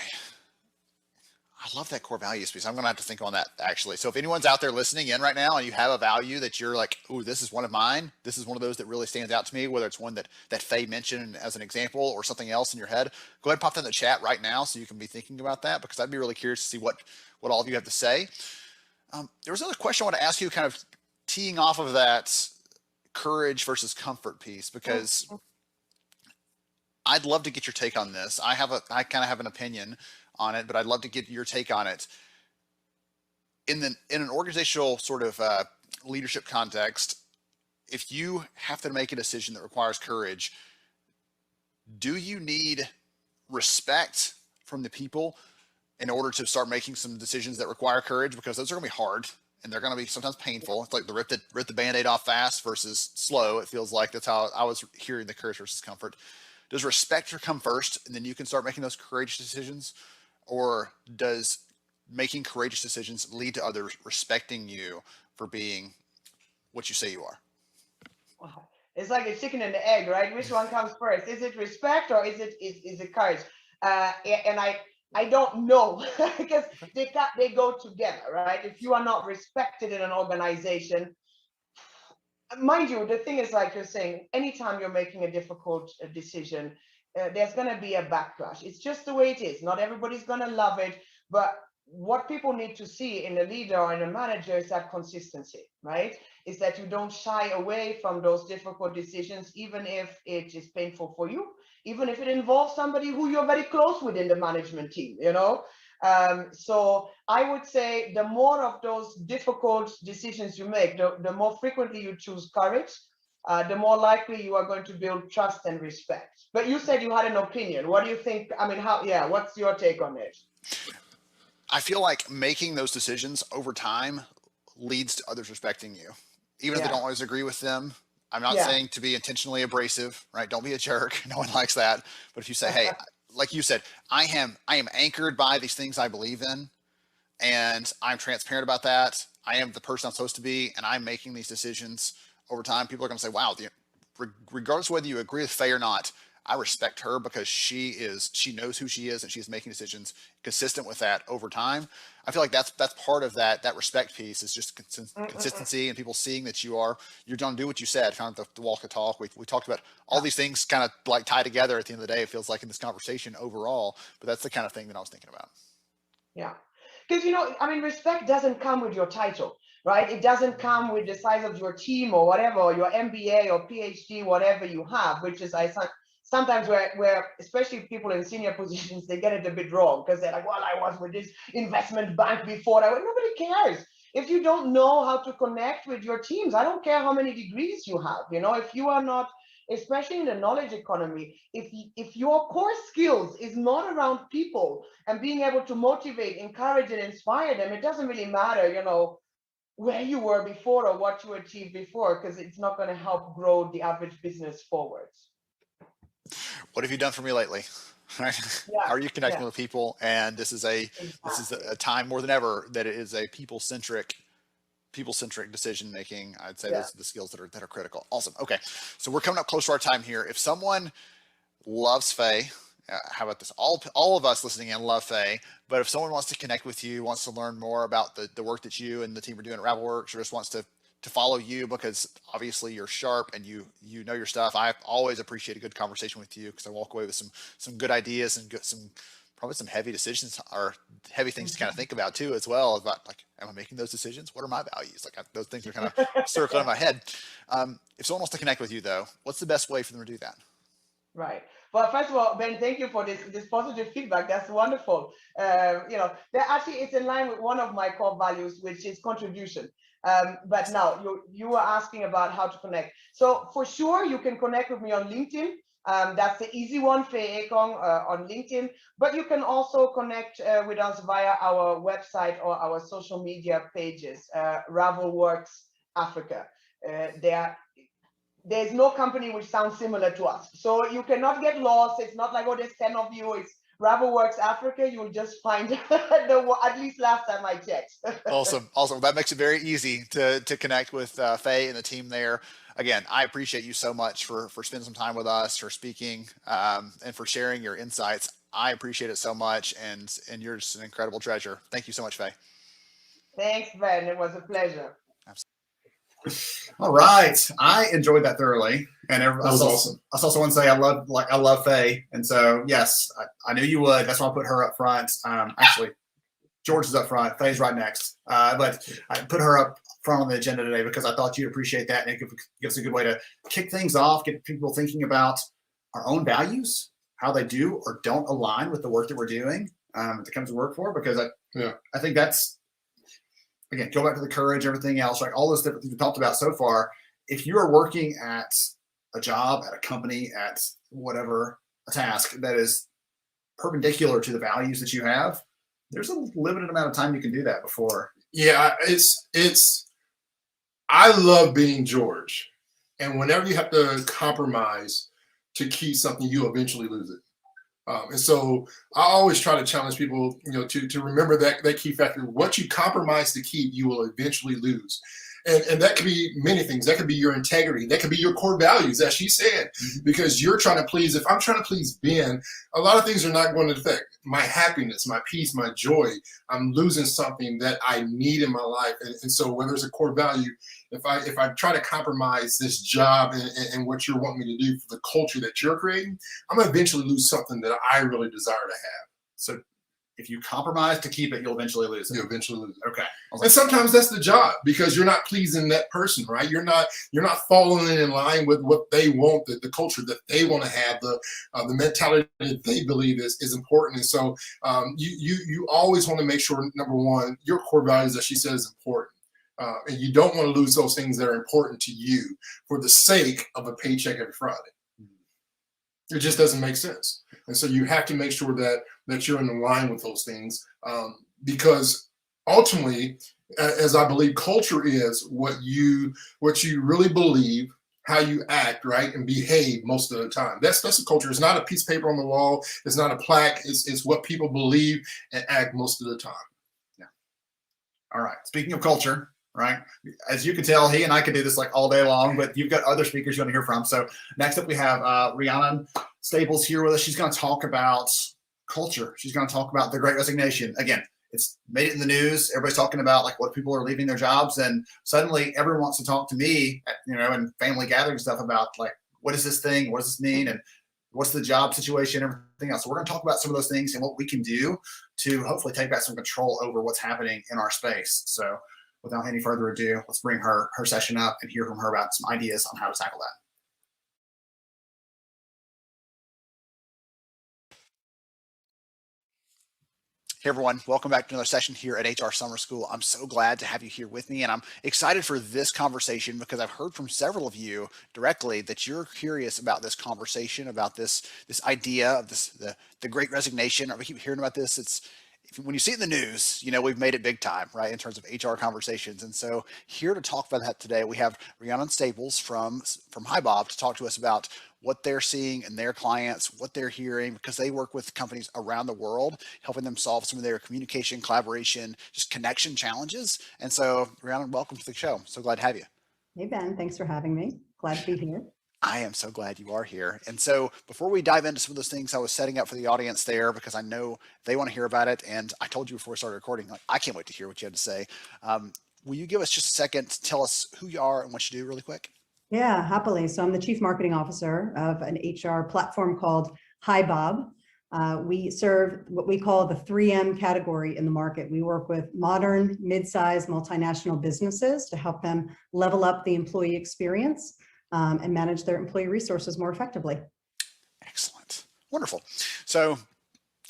I love that core values piece. I'm going to have to think on that actually. So if anyone's out there listening in right now and you have a value that you're like, oh, this is one of mine. This is one of those that really stands out to me, whether it's one that Faye mentioned as an example or something else in your head, go ahead and pop that in the chat right now so you can be thinking about that, because I'd be really curious to see what all of you have to say. There was another question I want to ask you, kind of teeing off of that courage versus comfort piece, because I'd love to get your take on this. I kind of have an opinion on it, but I'd love to get your take on it. In an organizational sort of leadership context, if you have to make a decision that requires courage, do you need respect from the people in order to start making some decisions that require courage? Because those are going to be hard and they're going to be sometimes painful. It's like the rip the Band-Aid off fast versus slow. It feels like that's how I was hearing the courage versus comfort. Does respect come first and then you can start making those courageous decisions? Or does making courageous decisions lead to others respecting you for being what you say you are? Wow. It's like a chicken and the egg, right? Which one comes first? Is it respect or is it courage? And I don't know because they go together, right? If you are not respected in an organization, mind you, the thing is, like you're saying, anytime you're making a difficult decision, there's going to be a backlash. It's just the way it is. Not everybody's going to love it, but what people need to see in a leader or in a manager is that consistency, right? Is that you don't shy away from those difficult decisions, even if it is painful for you, even if it involves somebody who you're very close with in the management team, So I would say the more of those difficult decisions you make, the more frequently you choose courage, the more likely you are going to build trust and respect. But you said you had an opinion. What do you think? I mean, what's your take on it? I feel like making those decisions over time leads to others respecting you, even if they don't always agree with them. I'm not saying to be intentionally abrasive, right? Don't be a jerk. No one likes that. But if you say, hey, like you said, I am anchored by these things I believe in, and I'm transparent about that. I am the person I'm supposed to be, and I'm making these decisions over time. People are going to say, wow, regardless of whether you agree with Faye or not, I respect her because she knows who she is and she's making decisions consistent with that over time. I feel like that's part of that respect piece is just consistency and people seeing that you're going to do what you said, kind of the walk the talk. We talked about all these things kind of like tie together at the end of the day. It feels like in this conversation overall, but that's the kind of thing that I was thinking about. Yeah. Because, respect doesn't come with your title, right? It doesn't come with the size of your team or whatever, or your MBA or PhD, whatever you have, which is sometimes where especially people in senior positions, they get it a bit wrong because they're like, well, I was with this investment bank before. Nobody cares. If you don't know how to connect with your teams, I don't care how many degrees you have. If you are not, especially in the knowledge economy, if your core skills is not around people and being able to motivate, encourage, and inspire them, it doesn't really matter, where you were before or what you achieved before, because it's not going to help grow the average business forwards. What have you done for me lately? Right? Yeah, How are you connecting with people? And this is a time more than ever that it is a people-centric decision making. I'd say those are the skills that are critical. Awesome. Okay. So we're coming up close to our time here. If someone loves Faye, how about this? All of us listening in love Faye, but if someone wants to connect with you, wants to learn more about the work that you and the team are doing at Ravelworks, or just wants to follow you because obviously you're sharp and you know your stuff. I always appreciate a good conversation with you because I walk away with some good ideas and probably some heavy decisions or heavy things to kind of think about too, as well, about like, am I making those decisions? What are my values? Like those things are kind of circling in my head. If someone wants to connect with you though, what's the best way for them to do that? Right. Well, first of all, Ben, thank you for this positive feedback. That's wonderful. That actually it's in line with one of my core values, which is contribution. But now you were asking about how to connect. So for sure, you can connect with me on LinkedIn. That's the easy one, Faye Ekong on LinkedIn. But you can also connect with us via our website or our social media pages, Ravelworks Africa. There's no company which sounds similar to us. So you cannot get lost. It's not like, oh, there's 10 of you. It's Ravelworks Africa. You'll just find at least last time I checked. Awesome. That makes it very easy to connect with Faye and the team there. Again, I appreciate you so much for spending some time with us, for speaking, and for sharing your insights. I appreciate it so much, and you're just an incredible treasure. Thank you so much, Faye. Thanks, Ben. It was a pleasure. All right, I enjoyed that thoroughly, and That was awesome. I saw someone say I love Faye, and so yes, I knew you would. That's why I put her up front. Actually, George is up front. Faye's right next, but I put her up front on the agenda today because I thought you'd appreciate that, and it gives a good way to kick things off, get people thinking about our own values, how they do or don't align with the work that we're doing to come to work for. Because I think that's, again, go back to the courage, everything else, like all those different things we talked about so far. If you are working at a job, at a company, at whatever, a task that is perpendicular to the values that you have, there's a limited amount of time you can do that before. Yeah, I love being George. And whenever you have to compromise to keep something, you eventually lose it. And so I always try to challenge people, to remember that key factor. What you compromise to keep, you will eventually lose. And that could be many things. That could be your integrity. That could be your core values, as she said, because you're trying to please. If I'm trying to please Ben, a lot of things are not going to affect my happiness, my peace, my joy. I'm losing something that I need in my life. And so whether it's a core value, if I try to compromise this job and what you're wanting me to do for the culture that you're creating, I'm going to eventually lose something that I really desire to have. So if you compromise to keep it, you'll eventually lose it. You'll eventually lose it. Okay. And sometimes that's the job, because you're not pleasing that person, right? You're not falling in line with what they want, the culture that they want to have, the mentality that they believe is important. And so you always want to make sure, number one, your core values, as she said, is important. And you don't want to lose those things that are important to you for the sake of a paycheck every Friday. It just doesn't make sense. And so you have to make sure that you're in line with those things, because ultimately, as I believe, culture is what you really believe, how you act, right, and behave most of the time. That's a culture. It's not a piece of paper on the wall. It's not a plaque. It's what people believe and act most of the time. Yeah. All right. Speaking of culture, right? As you can tell, he and I could do this like all day long, but you've got other speakers you want to hear from. So next up, we have Rhiannon Staples here with us. She's going to talk about culture. She's going to talk about the Great Resignation. Again, it's made it in the news. Everybody's talking about like what people are leaving their jobs, and suddenly everyone wants to talk to me, and family gathering stuff about like, what is this thing? What does this mean? And what's the job situation, everything else. So we're going to talk about some of those things and what we can do to hopefully take back some control over what's happening in our space. So without any further ado, let's bring her session up and hear from her about some ideas on how to tackle that. Hey everyone, welcome back to another session here at HR Summer School. I'm so glad to have you here with me, and I'm excited for this conversation because I've heard from several of you directly that you're curious about this conversation, about this idea of the Great Resignation. We keep hearing about this. When you see it in the news, we've made it big time, right, in terms of HR conversations. And so here to talk about that today, we have Rhiannon Staples from HiBob to talk to us about what they're seeing in their clients, what they're hearing, because they work with companies around the world, helping them solve some of their communication, collaboration, just connection challenges. And so, Rhiannon, welcome to the show. So glad to have you. Hey, Ben, thanks for having me. Glad to be here. I am so glad you are here. And so before we dive into some of those things I was setting up for the audience there, because I know they want to hear about it. And I told you before we started recording, like, I can't wait to hear what you had to say. Will you give us just a second to tell us who you are and what you do really quick? Yeah, happily. So I'm the Chief Marketing Officer of an HR platform called HiBob. We serve what we call the 3M category in the market. We work with modern, mid-sized, multinational businesses to help them level up the employee experience and manage their employee resources more effectively. Excellent. Wonderful. So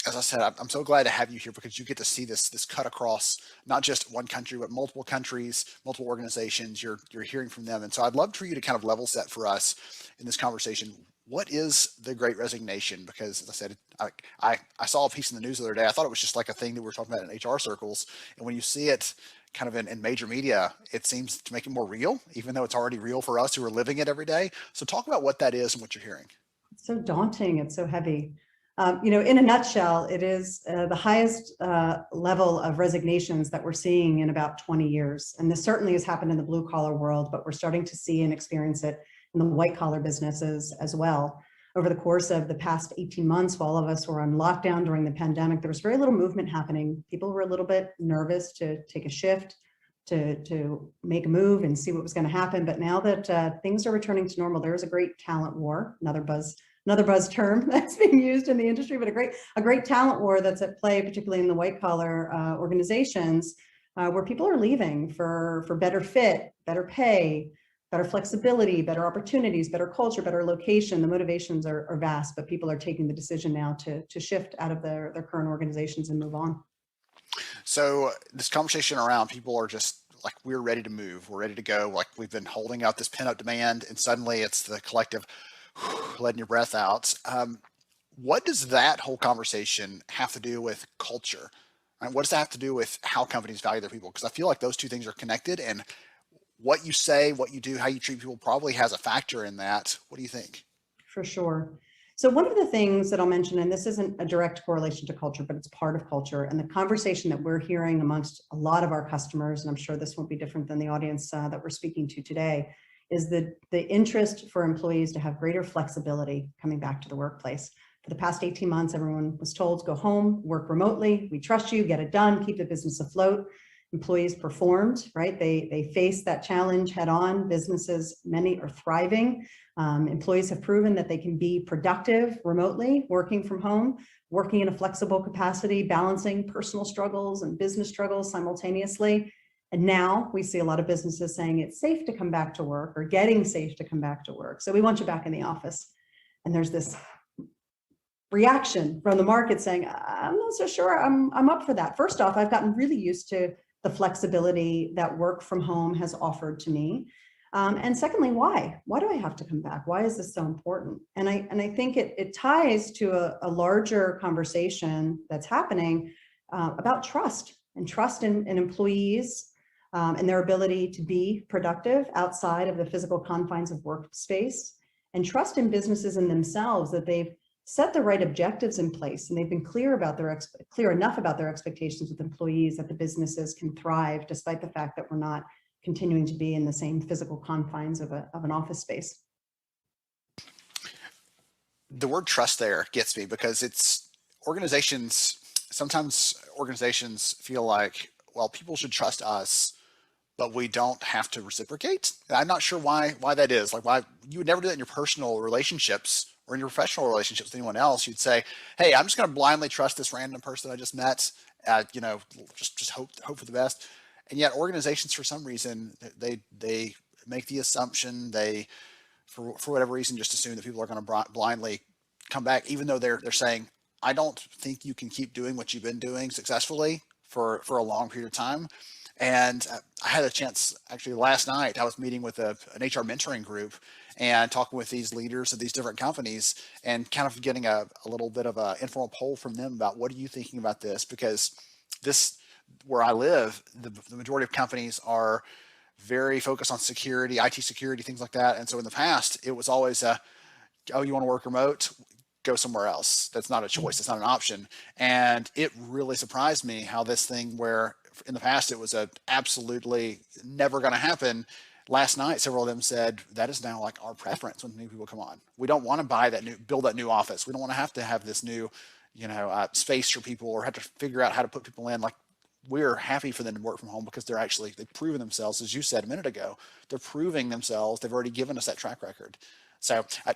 as I said, I'm so glad to have you here because you get to see this cut across not just one country, but multiple countries, multiple organizations. You're hearing from them. And so I'd love for you to kind of level set for us in this conversation. What is the Great Resignation? Because as I said, I saw a piece in the news the other day. I thought it was just like a thing that we were talking about in HR circles. And when you see it kind of in major media, it seems to make it more real, even though it's already real for us who are living it every day. So talk about what that is and what you're hearing. It's so daunting. It's so heavy. In a nutshell, it is the highest level of resignations that we're seeing in about 20 years. And this certainly has happened in the blue collar world, but we're starting to see and experience it in the white collar businesses as well. Over the course of the past 18 months, while all of us were on lockdown during the pandemic, there was very little movement happening. People were a little bit nervous to take a shift, to make a move and see what was going to happen. But now that things are returning to normal, there is a great talent war, another buzz term that's being used in the industry, but a great talent war that's at play, particularly in the white collar organizations, where people are leaving for better fit, better pay, better flexibility, better opportunities, better culture, better location. The motivations are vast, but people are taking the decision now to shift out of their current organizations and move on. So this conversation around people are just like, we're ready to move. We're ready to go. Like we've been holding out this pent up demand and suddenly it's the collective letting your breath out. What does that whole conversation have to do with culture? Right? What does that have to do with how companies value their people? Because I feel like those two things are connected, and what you say, what you do, how you treat people probably has a factor in that. What do you think? For sure. So one of the things that I'll mention, and this isn't a direct correlation to culture, but it's part of culture, and the conversation that we're hearing amongst a lot of our customers, and I'm sure this won't be different than the audience that we're speaking to today, is the interest for employees to have greater flexibility coming back to the workplace. For the past 18 months, everyone was told, go home, work remotely, we trust you, get it done, keep the business afloat. Employees performed, right? They faced that challenge head on. Businesses, many are thriving. Employees have proven that they can be productive remotely, working from home, working in a flexible capacity, balancing personal struggles and business struggles simultaneously. And now we see a lot of businesses saying it's safe to come back to work or getting safe to come back to work. So we want you back in the office. And there's this reaction from the market saying, I'm not so sure I'm up for that. First off, I've gotten really used to the flexibility that work from home has offered to me. And secondly, why? Why do I have to come back? Why is this so important? And I think it ties to a larger conversation that's happening about trust and trust in employees and their ability to be productive outside of the physical confines of workspace, and trust in businesses in themselves that they've set the right objectives in place and they've been clear enough about their expectations with employees that the businesses can thrive despite the fact that we're not continuing to be in the same physical confines of an office space. The word trust there gets me because sometimes organizations feel like, well, people should trust us, but we don't have to reciprocate. And I'm not sure why that is. Like, why you would never do that in your personal relationships or in your professional relationships with anyone else. You'd say, hey, I'm just going to blindly trust this random person I just met, just hope for the best. And yet organizations, for some reason, they make the assumption, for whatever reason, just assume that people are going to blindly come back, even though they're saying, I don't think you can keep doing what you've been doing successfully for a long period of time. And I had a chance, actually last night, I was meeting with an HR mentoring group and talking with these leaders of these different companies and kind of getting a little bit of an informal poll from them about what are you thinking about this? Because where I live, the majority of companies are very focused on security, IT security, things like that. And so in the past, it was always oh, you want to work remote? Go somewhere else. That's not a choice. It's not an option. And it really surprised me how this thing where in the past it was absolutely never going to happen. Last night, several of them said that is now like our preference when new people come on. We don't want to build that new office. We don't want to have this new, space for people or have to figure out how to put people in. Like, we're happy for them to work from home because they've proven themselves, as you said a minute ago, they're proving themselves. They've already given us that track record. So I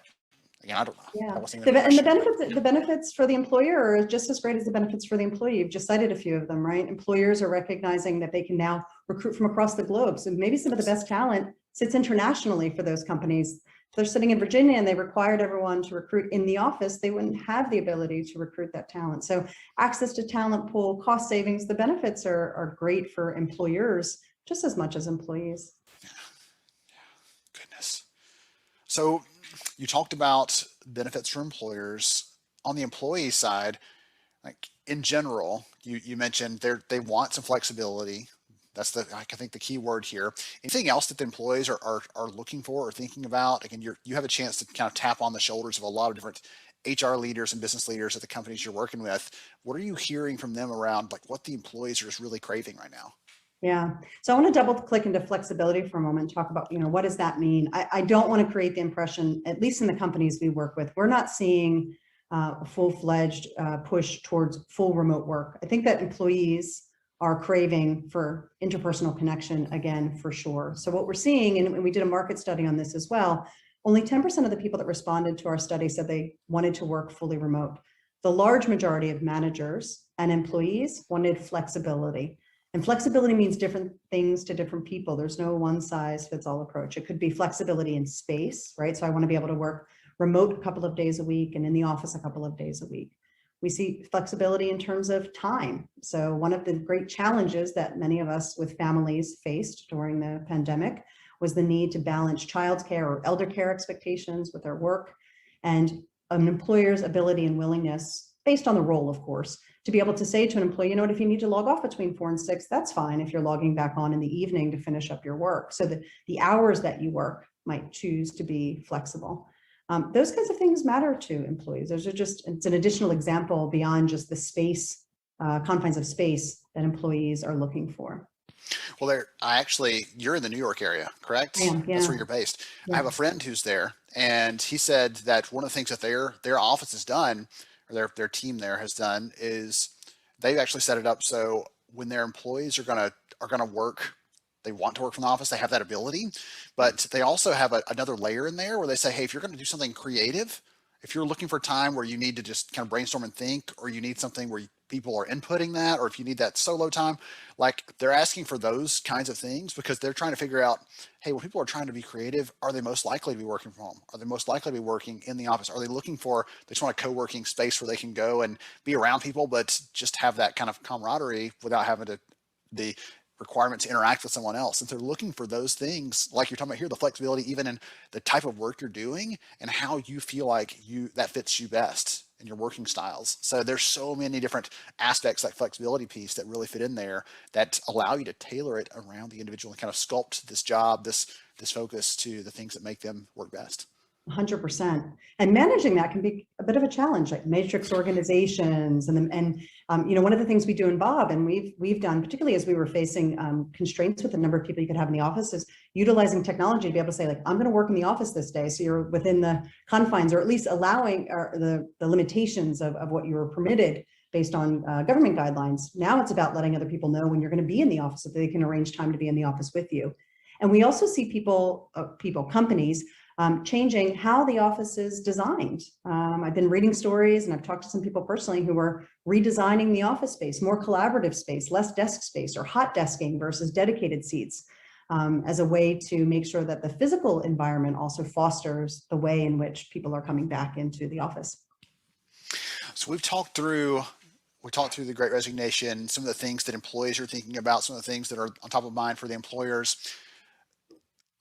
don't know. Yeah, the benefits for the employer are just as great as the benefits for the employee. You've just cited a few of them, right? Employers are recognizing that they can now recruit from across the globe. So maybe some of the best talent sits internationally for those companies. If they're sitting in Virginia and they required everyone to recruit in the office, they wouldn't have the ability to recruit that talent. So access to talent pool, cost savings, the benefits are great for employers just as much as employees. Goodness. So you talked about benefits for employers. On the employee side, like in general, you mentioned they want some flexibility. That's I think the key word here. Anything else that the employees are looking for or thinking about? Again, you have a chance to kind of tap on the shoulders of a lot of different HR leaders and business leaders at the companies you're working with. What are you hearing from them around like what the employees are just really craving right now? Yeah. So I want to double click into flexibility for a moment and talk about, what does that mean? I don't want to create the impression, at least in the companies we work with, we're not seeing a full-fledged push towards full remote work. I think that employees are craving for interpersonal connection again, for sure. So what we're seeing, and we did a market study on this as well, only 10% of the people that responded to our study said they wanted to work fully remote. The large majority of managers and employees wanted flexibility. And flexibility means different things to different people. There's no one size fits all approach. It could be flexibility in space, right? So I want to be able to work remote a couple of days a week and in the office a couple of days a week. We see flexibility in terms of time. So one of the great challenges that many of us with families faced during the pandemic was the need to balance childcare or elder care expectations with their work, and an employer's ability and willingness, based on the role, of course, to be able to say to an employee, if you need to log off between 4 and 6, that's fine if you're logging back on in the evening to finish up your work. So that the hours that you work might choose to be flexible. Those kinds of things matter to employees. Those are it's an additional example beyond just the space, confines of space that employees are looking for. Well, you're in the New York area, correct? I am, yeah. That's where you're based. Yeah. I have a friend who's there, and he said that one of the things that their office has done, or their team there has done, is they've actually set it up so when their employees are gonna work, they want to work from the office, they have that ability, but they also have another layer in there where they say, hey, if you're going to do something creative, if you're looking for time where you need to just kind of brainstorm and think, or you need something where people are inputting that, or if you need that solo time, like they're asking for those kinds of things because they're trying to figure out, hey, when people are trying to be creative, are they most likely to be working from home? Are they most likely to be working in the office? Are they looking for, they just want a co-working space where they can go and be around people, but just have that kind of camaraderie without having the requirement to interact with someone else. And they're looking for those things, like you're talking about here, the flexibility, even in the type of work you're doing and how you feel like that fits you best in your working styles. So there's so many different aspects, like flexibility piece, that really fit in there that allow you to tailor it around the individual and kind of sculpt this job, this focus to the things that make them work best. 100%. And managing that can be a bit of a challenge, like matrix organizations. And one of the things we do in Bob, and we've done, particularly as we were facing constraints with the number of people you could have in the office, is utilizing technology to be able to say, like, I'm going to work in the office this day. So you're within the confines, or at least allowing the limitations of what you were permitted based on government guidelines. Now it's about letting other people know when you're going to be in the office so that they can arrange time to be in the office with you. And we also see companies, changing how the office is designed. I've been reading stories and I've talked to some people personally who are redesigning the office space, more collaborative space, less desk space, or hot desking versus dedicated seats, as a way to make sure that the physical environment also fosters the way in which people are coming back into the office. So we talked through the Great Resignation, some of the things that employees are thinking about, some of the things that are on top of mind for the employers.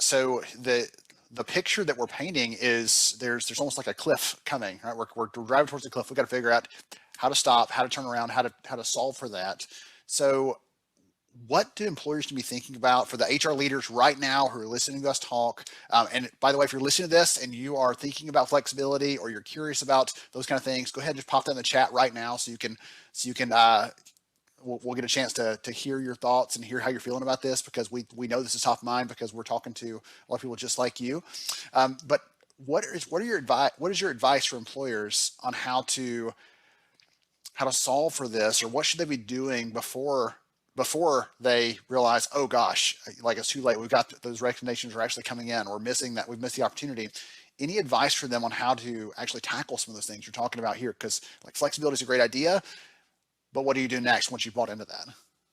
So the picture that we're painting is there's almost like a cliff coming, right? We're driving towards the cliff. We've got to figure out how to stop, how to turn around, how to solve for that. So what do employers need to be thinking about for the HR leaders right now who are listening to us talk? And by the way, if you're listening to this and you are thinking about flexibility or you're curious about those kind of things, go ahead and just pop that in the chat right now so you can we'll get a chance to hear your thoughts and hear how you're feeling about this, because we know this is top of mind because we're talking to a lot of people just like you. But what is your advice for employers on how to solve for this, or what should they be doing before they realize, oh gosh, like it's too late. We've got those recommendations are actually coming in. We've missed the opportunity. Any advice for them on how to actually tackle some of those things you're talking about here? Because like flexibility is a great idea, but what do you do next once you've bought into that?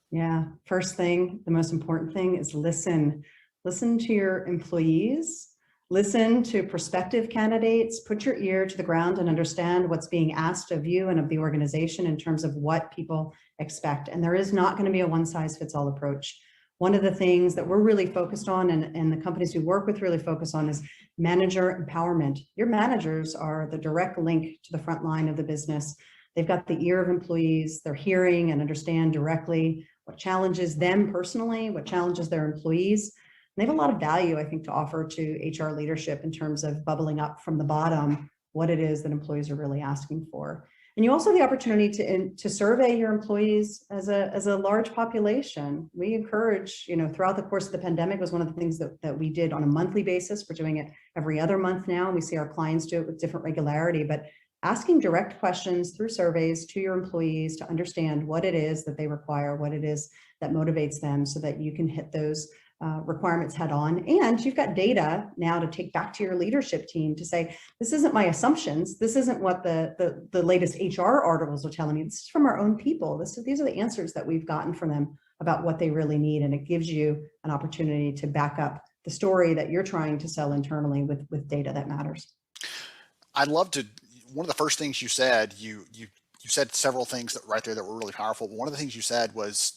Yeah. First thing, the most important thing is listen. Listen to your employees. Listen to prospective candidates, put your ear to the ground and understand what's being asked of you and of the organization in terms of what people expect. And there is not going to be a one-size-fits-all approach. One of the things that we're really focused on and the companies we work with really focus on is manager empowerment. Your managers are the direct link to the front line of the business. They've got the ear of employees. They're hearing and understand directly what challenges them personally, what challenges their employees. They have a lot of value, I think, to offer to HR leadership in terms of bubbling up from the bottom what it is that employees are really asking for. And you also have the opportunity to survey your employees as a large population. We encourage, throughout the course of the pandemic was one of the things that we did on a monthly basis. We're doing it every other month now. And we see our clients do it with different regularity, but asking direct questions through surveys to your employees to understand what it is that they require, what it is that motivates them so that you can hit those requirements head on. And you've got data now to take back to your leadership team to say, this isn't my assumptions. This isn't what the latest HR articles are telling me. This is from our own people. These are the answers that we've gotten from them about what they really need. And it gives you an opportunity to back up the story that you're trying to sell internally with data that matters. I'd love to, one of the first things you said, you said several things right there that were really powerful. One of the things you said was,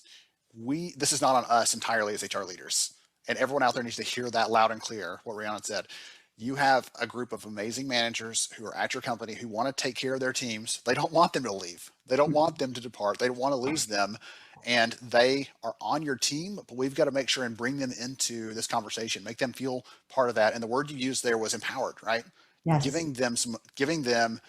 this is not on us entirely as HR leaders, and everyone out there needs to hear that loud and clear. What Rhiannon said, you have a group of amazing managers who are at your company who want to take care of their teams. They don't want them to leave. They don't want them to depart. They don't want to lose them. And they are on your team, but we've got to make sure and bring them into this conversation, make them feel part of that. And the word you used there was empowered, right? Yes. Giving them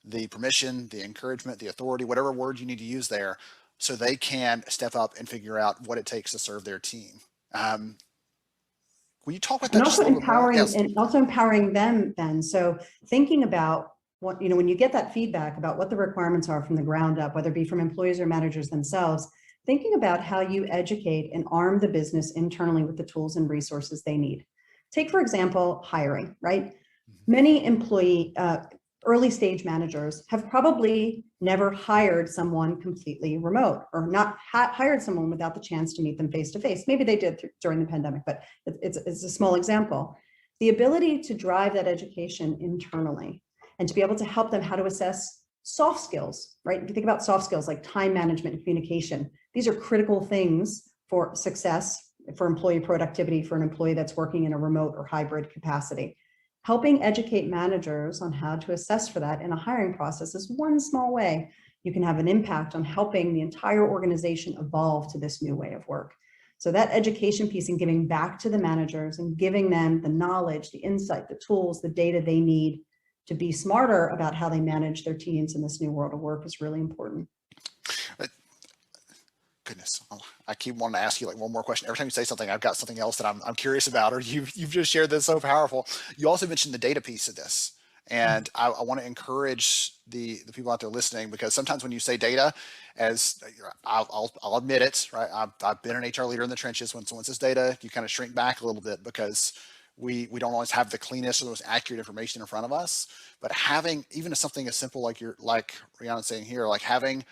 the permission, the encouragement, the authority, whatever word you need to use there, so they can step up and figure out what it takes to serve their team. Will you talk about that? And also just a little empowering, bit more? Yes. and also empowering them then. So thinking about what, when you get that feedback about what the requirements are from the ground up, whether it be from employees or managers themselves, thinking about how you educate and arm the business internally with the tools and resources they need. Take, for example, hiring, right? Many early stage managers have probably never hired someone completely remote or not hired someone without the chance to meet them face to face. Maybe they did during the pandemic, but it's a small example. The ability to drive that education internally and to be able to help them how to assess soft skills, right? If you think about soft skills like time management and communication, these are critical things for success, for employee productivity, for an employee that's working in a remote or hybrid capacity. Helping educate managers on how to assess for that in a hiring process is one small way you can have an impact on helping the entire organization evolve to this new way of work. So that education piece and giving back to the managers and giving them the knowledge, the insight, the tools, the data they need to be smarter about how they manage their teams in this new world of work is really important. Goodness, I keep wanting to ask you like one more question. Every time you say something, I've got something else that I'm curious about, or you've just shared this so powerful. You also mentioned the data piece of this. And I want to encourage the people out there listening, because sometimes when you say data, as I'll admit it, right? I've been an HR leader in the trenches. When someone says data, you kind of shrink back a little bit because we don't always have the cleanest or the most accurate information in front of us. But having even something as simple like Rhiannon's saying here, like having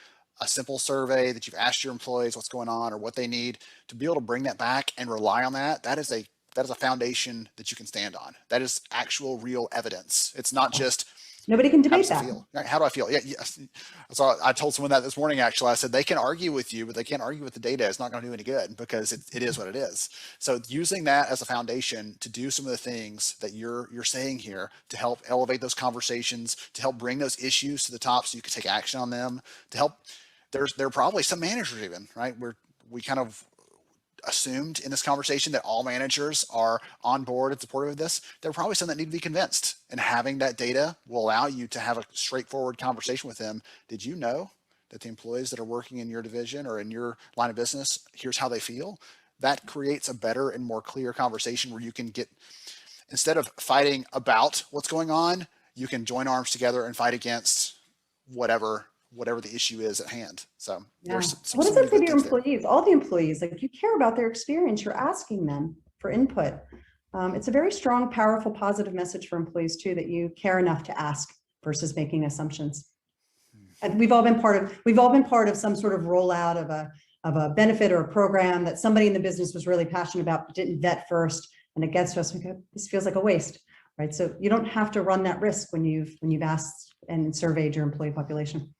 a simple survey that you've asked your employees what's going on or what they need, to be able to bring that back and rely on that, that is a foundation that you can stand on. That is actual real evidence. It's not just nobody can debate that. How do I feel? Yeah. So I told someone that this morning, actually. I said, they can argue with you, but they can't argue with the data. It's not going to do any good because it is what it is. So using that as a foundation to do some of the things that you're saying here to help elevate those conversations, to help bring those issues to the top so you can take action on them, to help. There are probably some managers even, right? We kind of assumed in this conversation that all managers are on board and supportive of this. There are probably some that need to be convinced, and having that data will allow you to have a straightforward conversation with them. Did you know that the employees that are working in your division or in your line of business, here's how they feel? That creates a better and more clear conversation where you can get, instead of fighting about what's going on, you can join arms together and fight against whatever the issue is at hand. So there's what does that say to your employees? All the employees, like, you care about their experience. You're asking them for input. It's a very strong, powerful, positive message for employees too, that you care enough to ask versus making assumptions. And we've all been part of some sort of rollout of a benefit or a program that somebody in the business was really passionate about, but didn't vet first. And it gets to us, we go, this feels like a waste. right? So you don't have to run that risk when you've asked and surveyed your employee population.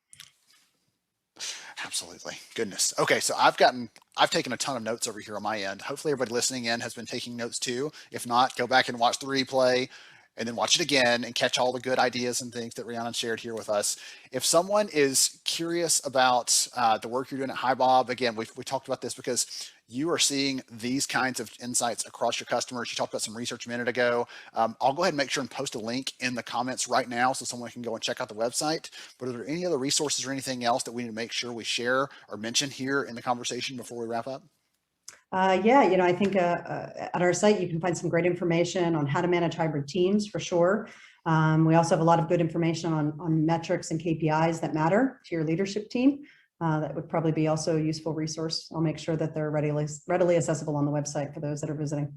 Absolutely. Goodness. Okay. So I've taken a ton of notes over here on my end. Hopefully everybody listening in has been taking notes too. If not, go back and watch the replay and then watch it again and catch all the good ideas and things that Rhiannon shared here with us. If someone is curious about the work you're doing at HiBob, again, we talked about this because you are seeing these kinds of insights across your customers. You talked about some research a minute ago. I'll go ahead and make sure and post a link in the comments right now so someone can go and check out the website. But are there any other resources or anything else that we need to make sure we share or mention here in the conversation before we wrap up? Yeah, I think at our site, you can find some great information on how to manage hybrid teams for sure. We also have a lot of good information on metrics and KPIs that matter to your leadership team. That would probably be also a useful resource. I'll make sure that they're readily accessible on the website for those that are visiting.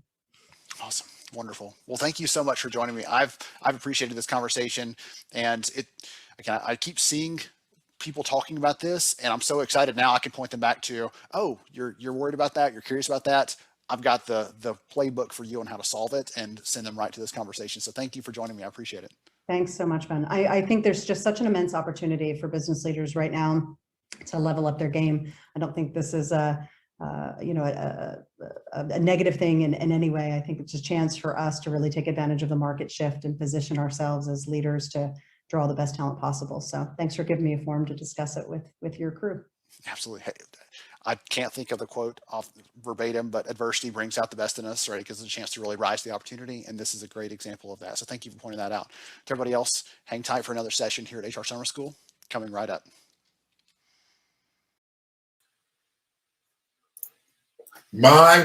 Awesome. Wonderful. Well, thank you so much for joining me. I've appreciated this conversation, and I keep seeing people talking about this, and I'm so excited now I can point them back to, oh, you're worried about that, you're curious about that. I've got the playbook for you on how to solve it and send them right to this conversation. So thank you for joining me. I appreciate it. Thanks so much, Ben. I think there's just such an immense opportunity for business leaders right now to level up their game. I don't think this is a negative thing in any way. I think it's a chance for us to really take advantage of the market shift and position ourselves as leaders to draw the best talent possible. So thanks for giving me a forum to discuss it with your crew. Absolutely. Hey, I can't think of the quote off verbatim, but adversity brings out the best in us, right? It gives us a chance to really rise to the opportunity. And this is a great example of that. So thank you for pointing that out. To everybody else, hang tight for another session here at HR Summer School, coming right up. My.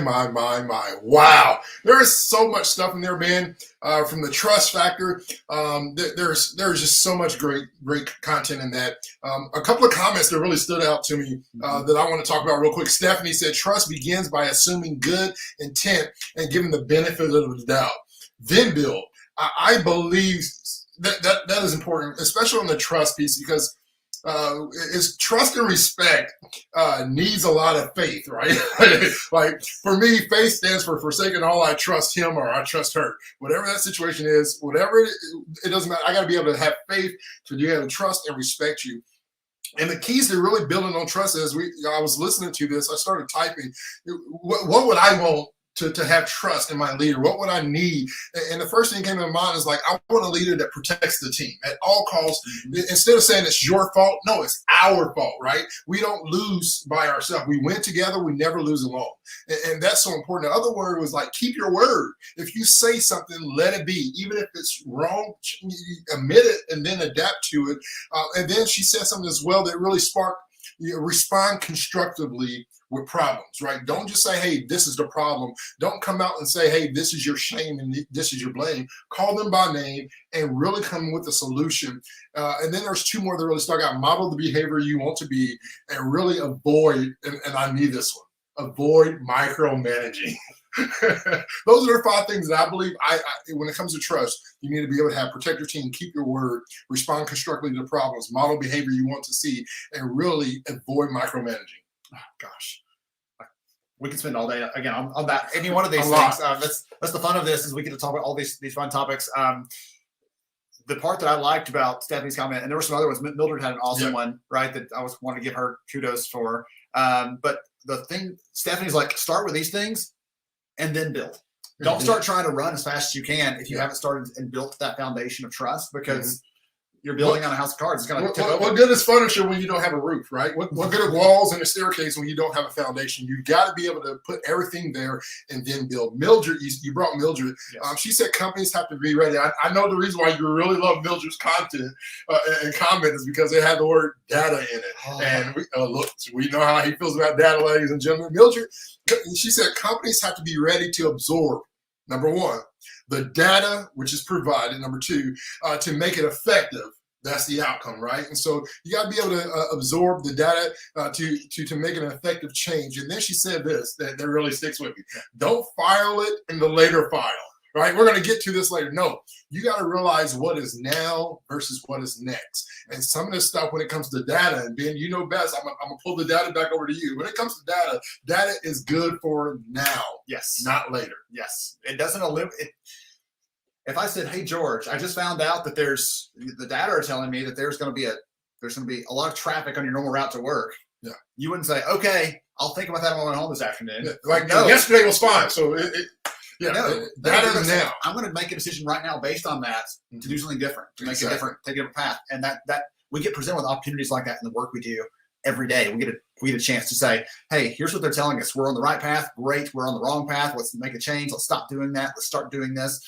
Wow. There is so much stuff in there, Ben, from the trust factor. There's just so much great content in that. A couple of comments that really stood out to me that I want to talk about real quick. Stephanie said, trust begins by assuming good intent and giving the benefit of the doubt. Then build. I believe that is important, especially on the trust piece, because is trust and respect needs a lot of faith, right? Like for me, faith stands for forsaking all. I trust him or I trust her. Whatever that situation is, whatever it doesn't matter. I got to be able to have faith to be able to trust and respect you. And the keys to really building on trust is I was listening to this. I started typing. What would I want to have trust in my leader? What would I need? And the first thing that came to mind is like, I want a leader that protects the team at all costs. Instead of saying it's your fault, no, it's our fault, right? We don't lose by ourselves. We win together. We never lose alone. And that's so important. The other word was like, keep your word. If you say something, let it be. Even if it's wrong, admit it and then adapt to it. And then she said something as well that really sparked, respond constructively with problems, right? Don't just say, hey, this is the problem. Don't come out and say, hey, this is your shame and this is your blame. Call them by name and really come with a solution. And then there's two more that really stuck out. Model the behavior you want to be and really avoid, and I need this one, avoid micromanaging. Those are the 5 things that I believe when it comes to trust, you need to be able to have: protect your team, keep your word, respond constructively to problems, model behavior you want to see, and really avoid micromanaging. Oh, gosh, we could spend all day again on that. Any one of these things. That's the fun of this, is we get to talk about all these fun topics. The part that I liked about Stephanie's comment, and there were some other ones. Mildred had an awesome one, right? That I wanted to give her kudos for. But the thing, Stephanie's like, start with these things and then build. Don't start trying to run as fast as you can if you haven't started and built that foundation of trust, because you're building on a house of cards. It's going to tip over. What good is furniture when you don't have a roof, right? What good are walls and a staircase when you don't have a foundation? You got to be able to put everything there and then build. Mildred, you brought Mildred. Yes. She said companies have to be ready. I know the reason why you really love Mildred's content and comment is because it had the word data in it. Oh. And we know how he feels about data, ladies and gentlemen. Mildred, she said companies have to be ready to absorb, number one, the data which is provided, number two, to make it effective. That's the outcome, right? And so you got to be able to absorb the data to make an effective change. And then she said this that really sticks with me: don't file it in the later file, right? We're going to get to this later. No, you got to realize what is now versus what is next. And some of this stuff, when it comes to data, and Ben, you know best, I'm gonna pull the data back over to you. When it comes to data is good for now, yes, not later. Yes, it doesn't eliminate. if I said, "Hey George, I just found out that the data are telling me that there's going to be a lot of traffic on your normal route to work," Yeah. you wouldn't say, "Okay, I'll think about that on my way home this afternoon." Yeah, like No. yesterday was fine. So yeah, No, that they're gonna is say, now. I'm going to make a decision right now based on that to do something different, to make Exactly. take a different path. And that we get presented with opportunities like that in the work we do every day. We get a chance to say, "Hey, here's what they're telling us. We're on the right path. Great. We're on the wrong path. Let's make a change. Let's stop doing that. Let's start doing this."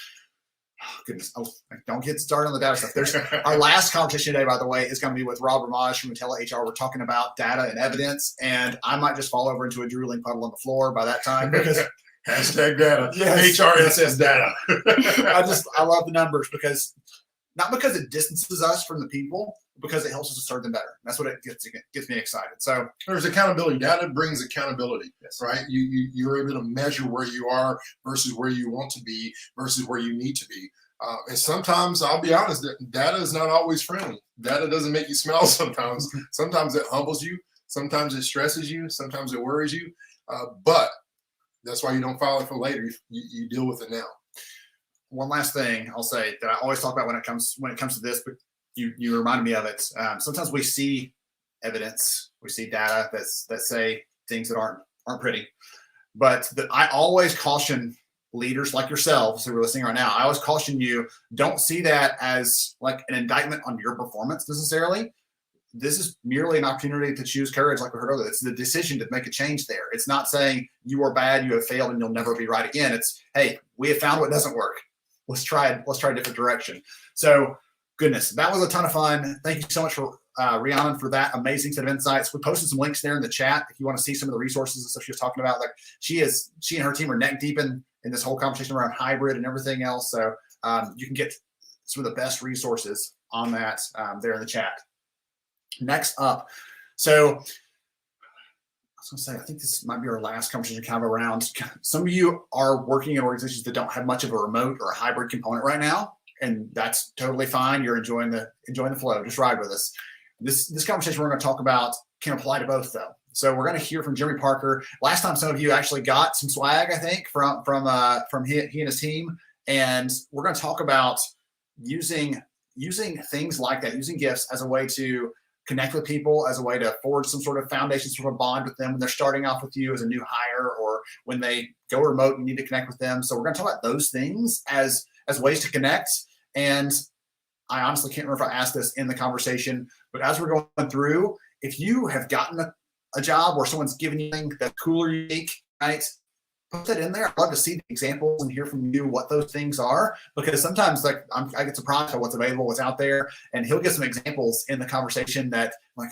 Oh, goodness. Oh, don't get started on the data stuff. There's our last conversation today, by the way, is going to be with Rob Ramaj from IntelliHR. We're talking about data and evidence, and I might just fall over into a drooling puddle on the floor by that time because Hashtag data. Yes. HRSS data. I love the numbers not because it distances us from the people, because it helps us to serve them better. That's what it gets me excited. So There's accountability. Data brings accountability, right? You're able to measure where you are versus where you want to be versus where you need to be. And sometimes, I'll be honest, data is not always friendly. Data doesn't make you smile sometimes. Sometimes it humbles you. Sometimes it stresses you. Sometimes it worries you. But that's why you don't file it for later. You deal with it now. one last thing I'll say that I always talk about when it comes to this, but you reminded me of it. Sometimes we see evidence, we see data that say things that aren't pretty, but I always caution leaders like yourselves who are listening right now. I always caution you, don't see that as like an indictment on your performance necessarily. This is merely an opportunity to choose courage, like we heard earlier. It's the decision to make a change there. It's not saying you are bad, you have failed, and you'll never be right again. It's, hey, we have found what doesn't work. Let's try a different direction. So, goodness, that was a ton of fun. Thank you so much for Rhiannon for that amazing set of insights. We posted some links there in the chat if you want to see some of the resources and stuff she was talking about. Like she and her team are neck deep in this whole conversation around hybrid and everything else. So you can get some of the best resources on that there in the chat. Next up, so I was going to say, I think this might be our last conversation kind of around. Some of you are working in organizations that don't have much of a remote or a hybrid component right now, and that's totally fine. You're enjoying the flow. Just ride with us. This conversation we're going to talk about can apply to both, though. So we're going to hear from Jeremy Parker. Last time, some of you actually got some swag, I think, from he and his team, and we're going to talk about using things like that, using gifts as a way to connect with people, as a way to forge some sort of foundation, sort of bond with them when they're starting off with you as a new hire, or when they go remote and need to connect with them. So we're going to talk about those things as ways to connect. And I honestly can't remember if I asked this in the conversation, but as we're going through, if you have gotten a job or someone's given you something that's cool or unique, right? Put that in there. I'd love to see the examples and hear from you what those things are, because sometimes like I get surprised at what's available, what's out there, and he'll get some examples in the conversation that like,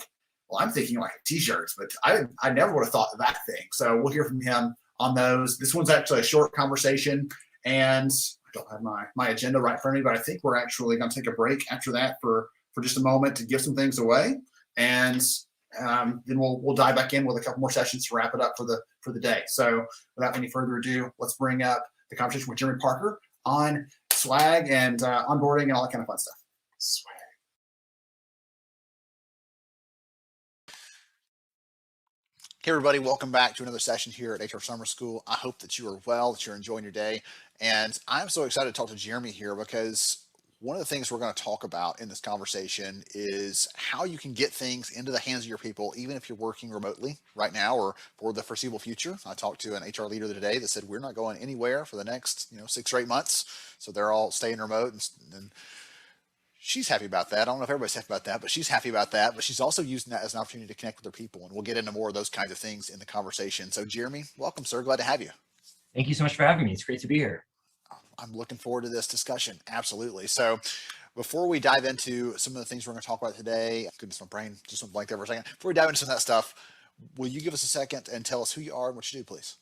well, I'm thinking like t-shirts, but I never would have thought of that thing. So we'll hear from him on those. This one's actually a short conversation, and I don't have my agenda right in front of me, but I think we're actually going to take a break after that for just a moment to give some things away, and then we'll dive back in with a couple more sessions to wrap it up for the day. So without any further ado, let's bring up the conversation with Jeremy Parker on swag and onboarding and all that kind of fun stuff. Swag. Hey everybody, welcome back to another session here at HR Summer School. I hope that you are well, that you're enjoying your day. And I'm so excited to talk to Jeremy here because one of the things we're going to talk about in this conversation is how you can get things into the hands of your people, even if you're working remotely right now or for the foreseeable future. I talked to an HR leader today that said we're not going anywhere for the next 6 or 8 months. So they're all staying remote, and she's happy about that. I don't know if everybody's happy about that, but she's happy about that. But she's also using that as an opportunity to connect with her people. And we'll get into more of those kinds of things in the conversation. So Jeremy, welcome, sir. Glad to have you. Thank you so much for having me. It's great to be here. I'm looking forward to this discussion. Absolutely. So before we dive into some of the things we're going to talk about today, goodness, my brain just went blank there for a second. Before we dive into some of that stuff, will you give us a second and tell us who you are and what you do, please?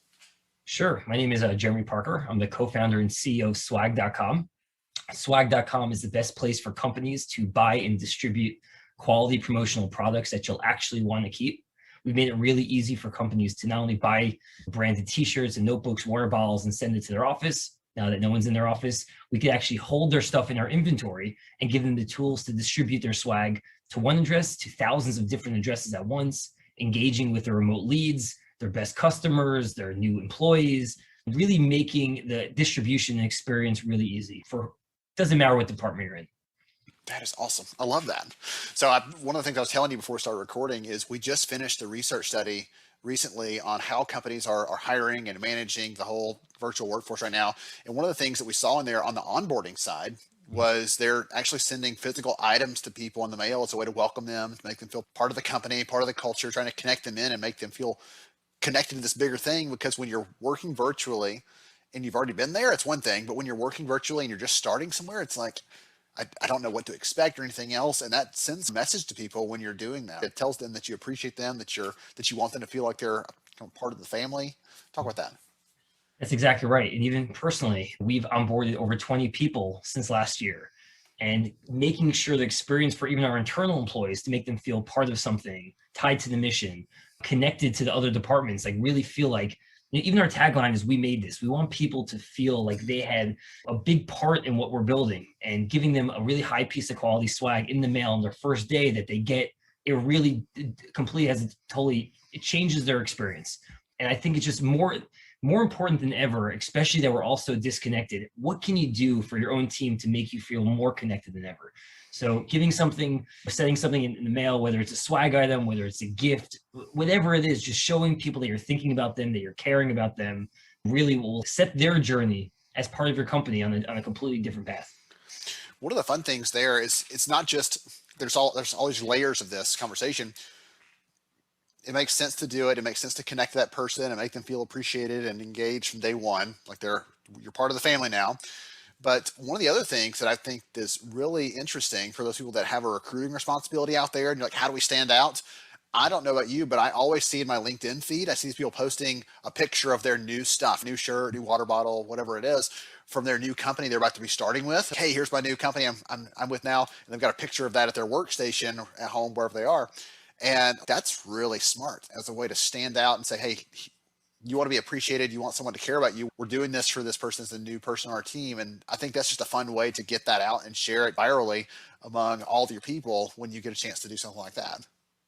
Sure. My name is Jeremy Parker. I'm the co-founder and CEO of swag.com. Swag.com is the best place for companies to buy and distribute quality promotional products that you'll actually want to keep. We've made it really easy for companies to not only buy branded t-shirts and notebooks, water bottles, and send it to their office. Now that no one's in their office, we could actually hold their stuff in our inventory and give them the tools to distribute their swag to one address, to thousands of different addresses at once, engaging with their remote leads, their best customers, their new employees, really making the distribution experience really easy. For Doesn't matter what department you're in. That is awesome. I love that. So one of the things I was telling you before we started recording is we just finished the research study recently on how companies are hiring and managing the whole virtual workforce right now. And one of the things that we saw in there on the onboarding side was they're actually sending physical items to people in the mail as a way to welcome them, to make them feel part of the company, part of the culture, trying to connect them in and make them feel connected to this bigger thing. Because when you're working virtually and you've already been there, it's one thing, but when you're working virtually and you're just starting somewhere, it's like, I don't know what to expect or anything else. And that sends a message to people when you're doing that. It tells them that you appreciate them, that you want them to feel like they're part of the family. Talk about that. That's exactly right. And even personally, we've onboarded over 20 people since last year, and making sure the experience for even our internal employees, to make them feel part of something, tied to the mission, connected to the other departments, like really feel like, even our tagline is, we made this. We want people to feel like they had a big part in what we're building, and giving them a really high piece of quality swag in the mail on their first day that they get. It really completely it changes their experience. And I think it's just more important than ever, especially that we're also disconnected. What can you do for your own team to make you feel more connected than ever? So giving something, setting something in the mail, whether it's a swag item, whether it's a gift, whatever it is, just showing people that you're thinking about them, that you're caring about them, really will set their journey as part of your company on a completely different path. One of the fun things there is it's not just, there's all these layers of this conversation. It makes sense to do it. It makes sense to connect to that person and make them feel appreciated and engaged from day one, like you're part of the family now. But one of the other things that I think is really interesting for those people that have a recruiting responsibility out there, and you're like, how do we stand out? I don't know about you, but I always see in my LinkedIn feed, I see these people posting a picture of their new stuff, new shirt, new water bottle, whatever it is, from their new company they're about to be starting with. Hey, here's my new company I'm with now. And they've got a picture of that at their workstation or at home, wherever they are. And that's really smart as a way to stand out and say, hey, you want to be appreciated. You want someone to care about you. We're doing this for this person as a new person on our team. And I think that's just a fun way to get that out and share it virally among all of your people when you get a chance to do something like that.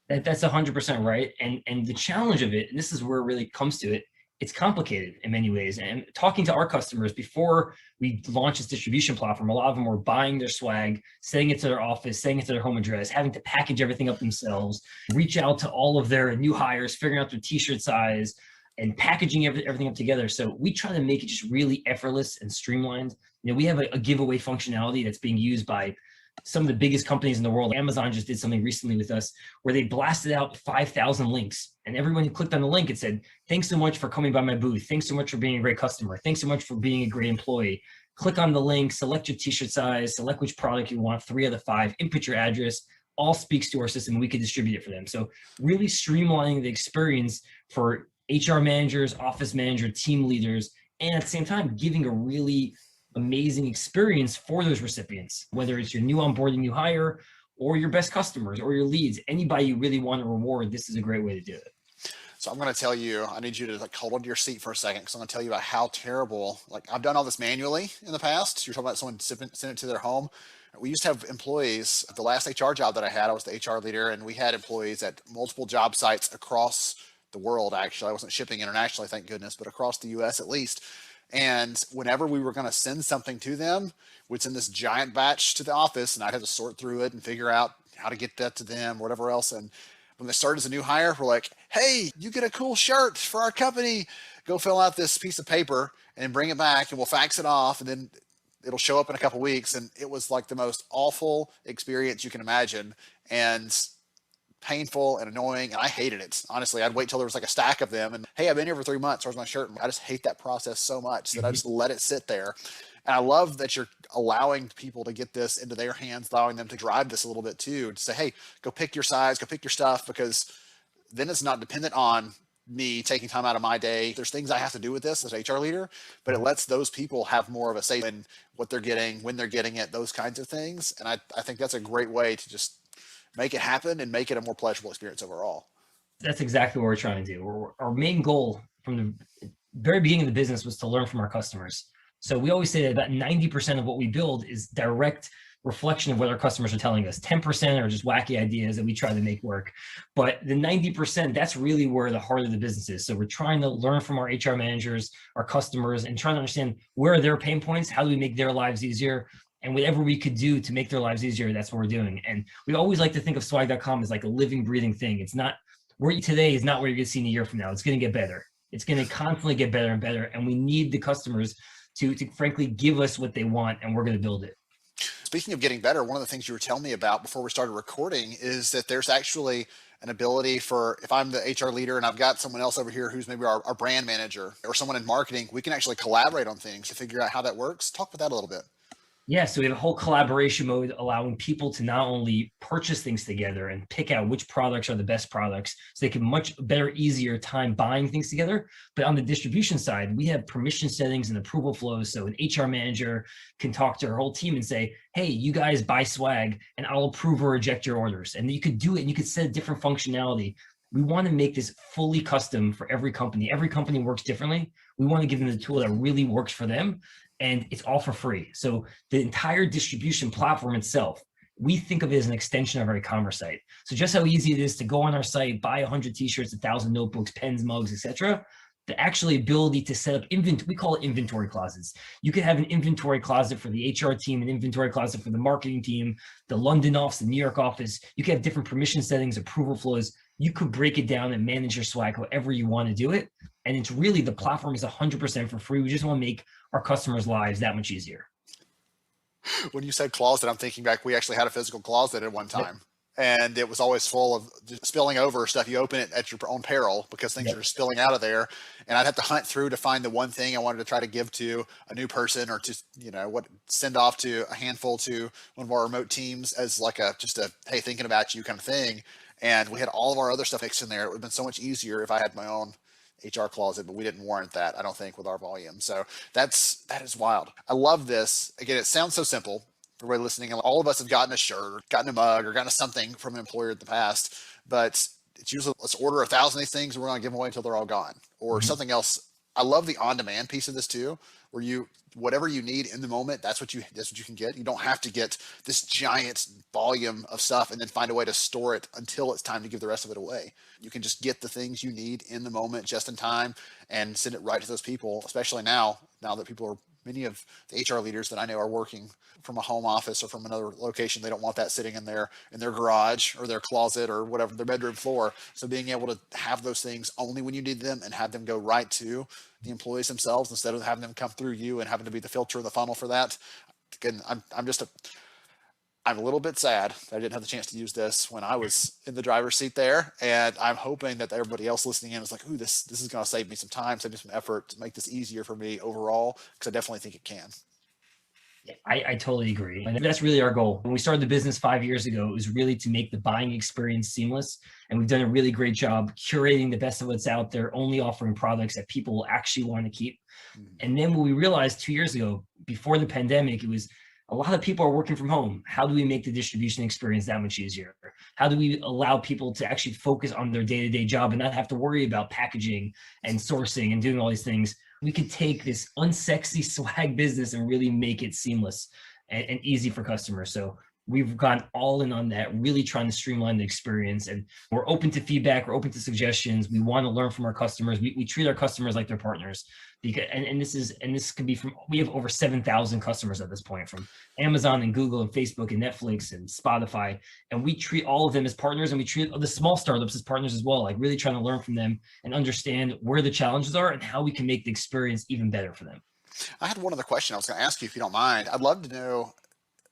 That's 100% right. And the challenge of it, and this is where it really comes to it, it's complicated in many ways. And talking to our customers before we launched this distribution platform, a lot of them were buying their swag, sending it to their office, sending it to their home address, having to package everything up themselves, reach out to all of their new hires, figuring out their t-shirt size, and packaging everything up together. So we try to make it just really effortless and streamlined. We have a giveaway functionality that's being used by some of the biggest companies in the world. Amazon just did something recently with us where they blasted out 5,000 links, and everyone who clicked on the link, it said, thanks so much for coming by my booth. Thanks so much for being a great customer. Thanks so much for being a great employee. Click on the link, select your t-shirt size, select which product you want, 3 out of 5, input your address, all speaks to our system, and we can distribute it for them. So really streamlining the experience for HR managers, office manager, team leaders, and at the same time, giving a really amazing experience for those recipients, whether it's your new onboarding, new hire, or your best customers or your leads. Anybody you really want to reward, this is a great way to do it. So I'm going to tell you, I need you to hold on to your seat for a second, because I'm going to tell you about how terrible, I've done all this manually in the past. You're talking about someone send it to their home. We used to have employees. The last HR job that I had, I was the HR leader, and we had employees at multiple job sites across the world. Actually, I wasn't shipping internationally, thank goodness, but across the US at least. And whenever we were going to send something to them, we'd send this giant batch to the office, and I'd have to sort through it and figure out how to get that to them, whatever else. And when they started as a new hire, we're like, hey, you get a cool shirt for our company. Go fill out this piece of paper and bring it back, and we'll fax it off, and then it'll show up in a couple weeks. And it was like the most awful experience you can imagine, and painful and annoying, and I hated it. Honestly, I'd wait till there was like a stack of them, and hey, I've been here for 3 months, where's my shirt? I just hate that process so much that I just let it sit there. And I love that you're allowing people to get this into their hands, allowing them to drive this a little bit too, to say, hey, go pick your size, go pick your stuff, because then it's not dependent on me taking time out of my day. There's things I have to do with this as HR leader, but it lets those people have more of a say in what they're getting, when they're getting it, those kinds of things. And I think that's a great way to just make it happen and make it a more pleasurable experience overall. That's exactly what we're trying to do. Our main goal from the very beginning of the business was to learn from our customers. So we always say that about 90% of what we build is direct reflection of what our customers are telling us. 10% are just wacky ideas that we try to make work. But the 90%, that's really where the heart of the business is. So we're trying to learn from our HR managers, our customers, and trying to understand where are their pain points, how do we make their lives easier, And whatever we could do to make their lives easier, that's what we're doing. And we always like to think of swag.com as like a living, breathing thing. It's not where you today is not where you're going to see in a year from now. It's going to get better. It's going to constantly get better and better. And we need the customers to frankly give us what they want, and we're going to build it. Speaking of getting better, one of the things you were telling me about before we started recording is that there's actually an ability for, if I'm the HR leader and I've got someone else over here who's maybe our brand manager or someone in marketing, we can actually collaborate on things to figure out how that works. Talk about that a little bit. Yeah, so we have a whole collaboration mode allowing people to not only purchase things together and pick out which products are the best products so they can much better, easier time buying things together. But on the distribution side, we have permission settings and approval flows. So an HR manager can talk to her whole team and say, hey, you guys buy swag and I'll approve or reject your orders. And you could do it and you could set a different functionality. We want to make this fully custom for every company. Every company works differently. We want to give them the tool that really works for them. And it's all for free. So the entire distribution platform itself, we think of it as an extension of our e-commerce site. So just how easy it is to go on our site, buy 100 t-shirts, 1,000 notebooks, pens, mugs, etc. The actual ability to set up we call it inventory closets. You could have an inventory closet for the HR team, an inventory closet for the marketing team, the London office, the New York office. You could have different permission settings, approval flows. You could break it down and manage your swag however you want to do it. And it's really, the platform is 100% for free. We just want to make our customers' lives that much easier. When you said closet, I'm thinking back, we actually had a physical closet at one time. Yep. And it was always full of just spilling over stuff. You open it at your own peril because things are spilling out of there. And I'd have to hunt through to find the one thing I wanted to try to give to a new person or to, send off to a handful to one of our remote teams as like just a, hey, thinking about you kind of thing. And we had all of our other stuff mixed in there. It would have been so much easier if I had my own HR closet, but we didn't warrant that, I don't think, with our volume. So that is wild. I love this. Again, it sounds so simple for everybody listening. All of us have gotten a shirt, or gotten a mug, or gotten something from an employer in the past, but it's usually, let's order 1,000 of these things and we're going to give them away until they're all gone, or something else. I love the on-demand piece of this too, where whatever you need in the moment, that's what you can get. You don't have to get this giant volume of stuff and then find a way to store it until it's time to give the rest of it away. You can just get the things you need in the moment, just in time, and send it right to those people, especially now that many of the HR leaders that I know are working from a home office or from another location. They don't want that sitting in their garage or their closet or whatever, their bedroom floor. So being able to have those things only when you need them and have them go right to the employees themselves instead of having them come through you and having to be the filter in the funnel for that. Again, I'm a little bit sad that I didn't have the chance to use this when I was in the driver's seat there. And I'm hoping that everybody else listening in is like, ooh, this is going to save me some time, save me some effort to make this easier for me overall, because I definitely think it can. Yeah, I totally agree. And that's really our goal. When we started the business 5 years ago, it was really to make the buying experience seamless. And we've done a really great job curating the best of what's out there, only offering products that people will actually want to keep. And then what we realized 2 years ago, before the pandemic, it was a lot of people are working from home. How do we make the distribution experience that much easier? How do we allow people to actually focus on their day-to-day job and not have to worry about packaging and sourcing and doing all these things? We could take this unsexy swag business and really make it seamless and easy for customers. So we've gone all in on that, really trying to streamline the experience. And we're open to feedback. We're open to suggestions. We want to learn from our customers. We treat our customers like their partners. This can be from, we have over 7,000 customers at this point, from Amazon and Google and Facebook and Netflix and Spotify. And we treat all of them as partners, and we treat the small startups as partners as well, like really trying to learn from them and understand where the challenges are and how we can make the experience even better for them. I had one other question I was going to ask you, if you don't mind. I'd love to know,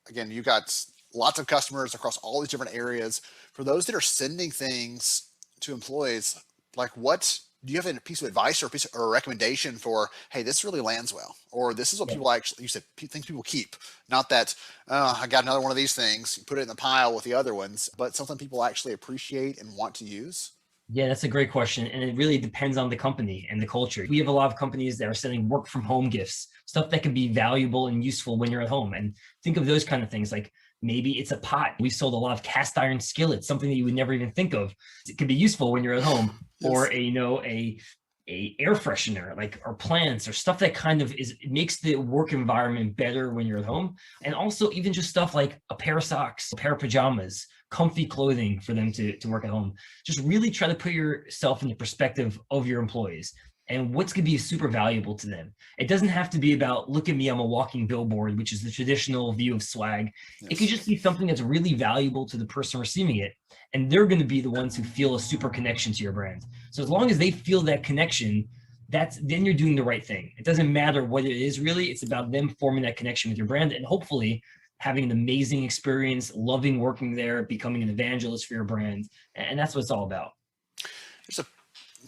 again, you got lots of customers across all these different areas. For those that are sending things to employees, like do you have a piece of advice or a recommendation for, hey, this really lands well, or this is what people actually, you said, things people keep, not that, I got another one of these things, you put it in the pile with the other ones, but something people actually appreciate and want to use? Yeah, that's a great question. And it really depends on the company and the culture. We have a lot of companies that are sending work from home gifts, stuff that can be valuable and useful when you're at home. And think of those kind of things, like maybe it's a pot. We've sold a lot of cast iron skillets, something that you would never even think of. It could be useful when you're at home. Yes. Or a air freshener, or plants, or stuff that kind of makes the work environment better when you're at home. And also even just stuff like a pair of socks, a pair of pajamas, comfy clothing for them to work at home. Just really try to put yourself in the perspective of your employees. and what's going to be super valuable to them. It doesn't have to be about, look at me, I'm a walking billboard, which is the traditional view of swag. Yes. It could just be something that's really valuable to the person receiving it. And they're going to be the ones who feel a super connection to your brand. So as long as they feel that connection, then you're doing the right thing. It doesn't matter what it is really. It's about them forming that connection with your brand and hopefully having an amazing experience, loving working there, becoming an evangelist for your brand. And that's what it's all about.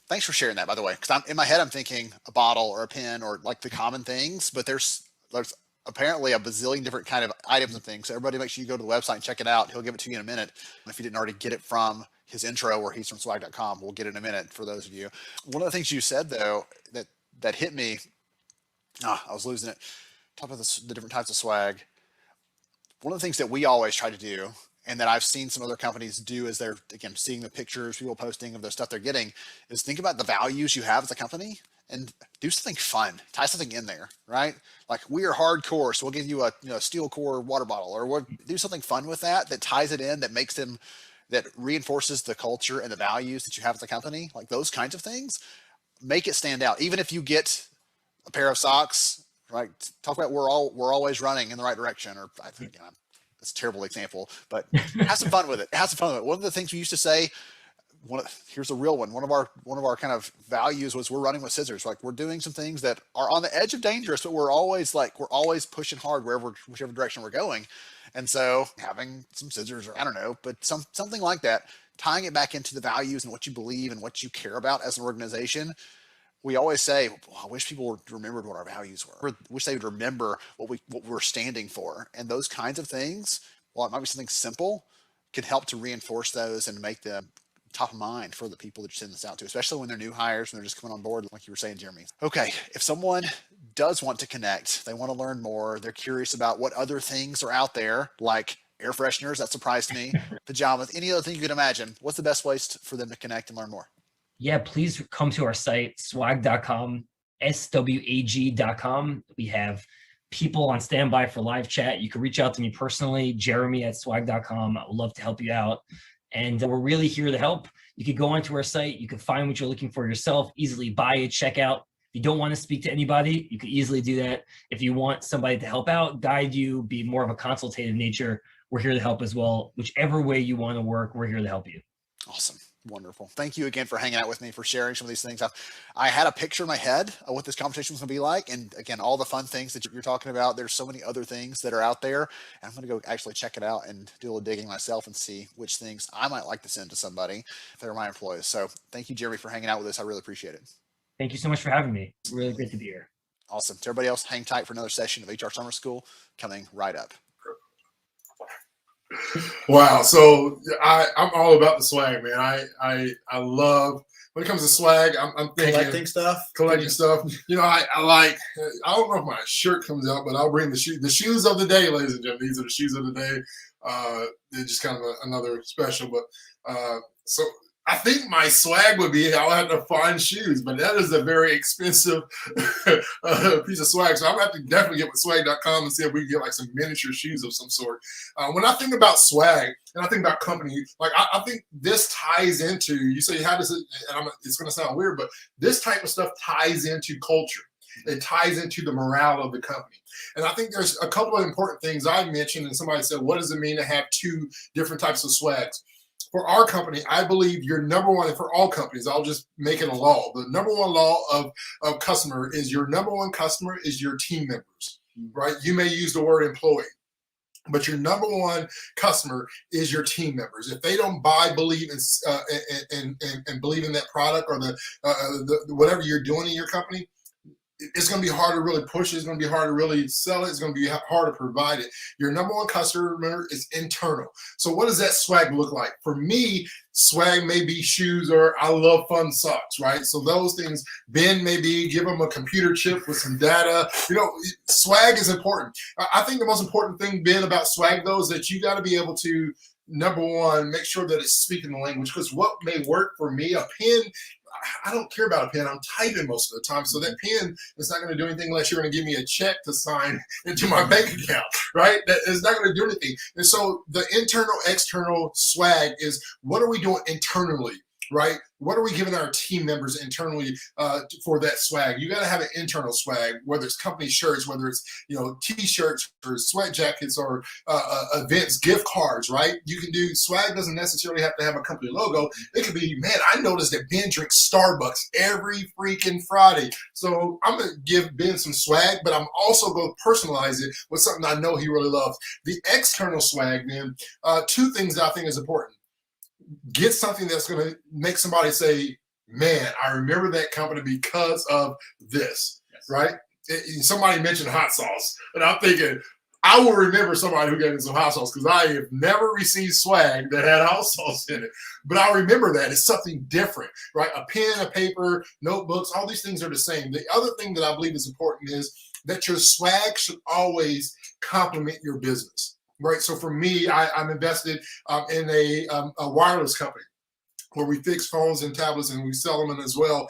Thanks for sharing that, by the way, because in my head, I'm thinking a bottle or a pen or like the common things, but there's apparently a bazillion different kind of items and things. So everybody make sure you go to the website and check it out. He'll give it to you in a minute. If you didn't already get it from his intro where he's from swag.com, we'll get it in a minute for those of you. One of the things you said though, that hit me, I was losing it. Talk about the different types of swag. One of the things that we always try to do, and that I've seen some other companies do as they're, again, seeing the pictures, people posting of the stuff they're getting, is think about the values you have as a company and do something fun, tie something in there, right? Like, we are hardcore, so we'll give you a steel core water bottle, or we'll do something fun with that ties it in, that reinforces the culture and the values that you have as a company. Like, those kinds of things make it stand out. Even if you get a pair of socks, right? Talk about we're always running in the right direction, or I think, that's a terrible example, but have some fun with it. Have some fun with it. One of the things we used to say, here's a real one. One of our kind of values was we're running with scissors. Like, we're doing some things that are on the edge of dangerous, but we're always pushing hard whichever direction we're going. And so having some scissors, or I don't know, but something like that, tying it back into the values and what you believe and what you care about as an organization. We always say, I wish people remembered what our values were. I wish they would remember what we're standing for. And those kinds of things, while it might be something simple, can help to reinforce those and make them top of mind for the people that you're sending this out to, especially when they're new hires, when they're just coming on board, like you were saying, Jeremy. Okay, if someone does want to connect, they want to learn more, they're curious about what other things are out there, like air fresheners, that surprised me, pajamas, any other thing you could imagine, what's the best place for them to connect and learn more? Yeah, please come to our site, swag.com, swag.com. We have people on standby for live chat. You can reach out to me personally, Jeremy at swag.com. I would love to help you out. And we're really here to help. You can go onto our site. You can find what you're looking for yourself, easily buy it, check out. If you don't want to speak to anybody, you can easily do that. If you want somebody to help out, guide you, be more of a consultative nature, we're here to help as well. Whichever way you want to work, we're here to help you. Awesome. Wonderful. Thank you again for hanging out with me, for sharing some of these things. I had a picture in my head of what this conversation was going to be like. And again, all the fun things that you're talking about, there's so many other things that are out there. And I'm going to go actually check it out and do a little digging myself and see which things I might like to send to somebody if they're my employees. So thank you, Jeremy, for hanging out with us. I really appreciate it. Thank you so much for having me. Really great to be here. Awesome. To everybody else, hang tight for another session of HR Summer School coming right up. Wow. So I'm all about the swag, man. I love, when it comes to swag, I'm thinking collecting stuff. I don't know if my shirt comes out, but I'll bring the shoes of the day, ladies and gentlemen. These are the shoes of the day. They're just kind of another special, but so I think my swag would be I'll have to find shoes, but that is a very expensive piece of swag. So I'm going to have to definitely get with swag.com and see if we can get like some miniature shoes of some sort. When I think about swag and I think about company, like I think this ties into, you say how does it, and it's going to sound weird, but this type of stuff ties into culture. It ties into the morale of the company. And I think there's a couple of important things I mentioned, and somebody said, what does it mean to have two different types of swags? For our company, I believe your number one, and for all companies, I'll just make it a law. The number one law of customer is your number one customer is your team members, right? You may use the word employee, but your number one customer is your team members. If they don't believe and believe in that product or the whatever you're doing in your company, it's going to be hard to really push it. It's going to be hard to really sell it. It's going to be hard to provide it. Your number one customer is internal. So what does that swag look like? For me, swag may be shoes, or I love fun socks, right? So those things, Ben, maybe give them a computer chip with some data. Swag is important. I think the most important thing, Ben, about swag, though, is that you got to be able to, number one, make sure that it's speaking the language. Because what may work for me, a pen, I don't care about a pen. I'm typing most of the time. So that pen is not going to do anything unless you're going to give me a check to sign into my bank account, right? That is not going to do anything. And so the internal, external swag is, what are we doing internally? right? What are we giving our team members internally for that swag? You got to have an internal swag, whether it's company shirts, whether it's, t-shirts or sweat jackets or events, gift cards, right? You can do swag. Doesn't necessarily have to have a company logo. It could be, man, I noticed that Ben drinks Starbucks every freaking Friday. So I'm going to give Ben some swag, but I'm also going to personalize it with something I know he really loves. The external swag, then, two things that I think is important. Get something that's going to make somebody say, man, I remember that company because of this, right? Somebody mentioned hot sauce, and I'm thinking, I will remember somebody who gave me some hot sauce because I have never received swag that had hot sauce in it. But I remember that. It's something different, right? A pen, a paper, notebooks, all these things are the same. The other thing that I believe is important is that your swag should always complement your business. Right. So for me, I'm invested in a wireless company where we fix phones and tablets and we sell them as well.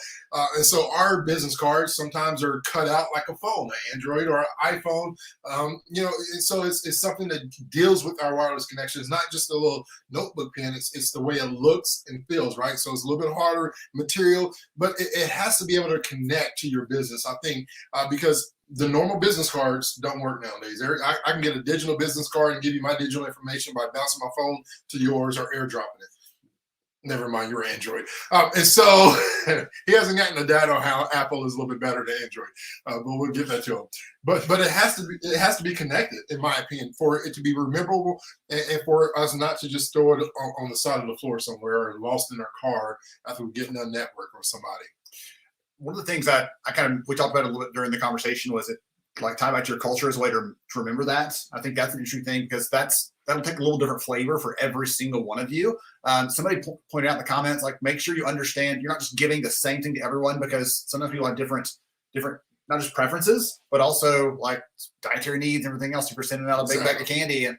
And so our business cards sometimes are cut out like a phone, an Android or an iPhone. And so it's something that deals with our wireless connection. It's not just a little notebook pen. It's the way it looks and feels, right? So it's a little bit harder material, but it has to be able to connect to your business, I think, because the normal business cards don't work nowadays. I can get a digital business card and give you my digital information by bouncing my phone to yours or airdropping it. Never mind, you're Android. And so he hasn't gotten the data on how Apple is a little bit better than Android, but we'll get that to him. But it has to be connected, in my opinion, for it to be rememberable and for us not to just throw it on the side of the floor somewhere or lost in our car after we get in a network or somebody. One of the things that we talked about a little bit during the conversation was it like time about your culture as a way to remember that. I think that's an interesting thing because that'll take a little different flavor for every single one of you. Somebody pointed out in the comments, like, make sure you understand you're not just giving the same thing to everyone because sometimes people have different, not just preferences, but also like dietary needs and everything else. If you're sending out a big bag of candy and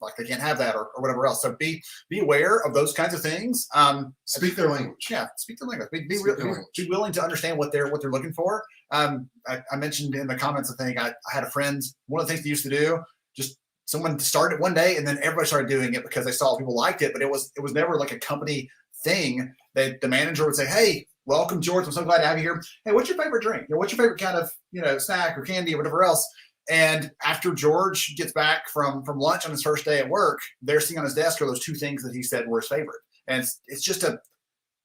like they can't have that or whatever else. So be aware of those kinds of things. Speak their language. Yeah, speak their language. Be willing to understand what they're looking for. I mentioned in the comments, I think I had a friend, one of the things they used to do, just someone started one day and then everybody started doing it because they saw people liked it, but it was never like a company thing that the manager would say, hey, welcome, George. I'm so glad to have you here. Hey, what's your favorite drink? What's your favorite kind of, snack or candy or whatever else? And after George gets back from lunch on his first day at work, they're seeing on his desk are those two things that he said were his favorite. And it's just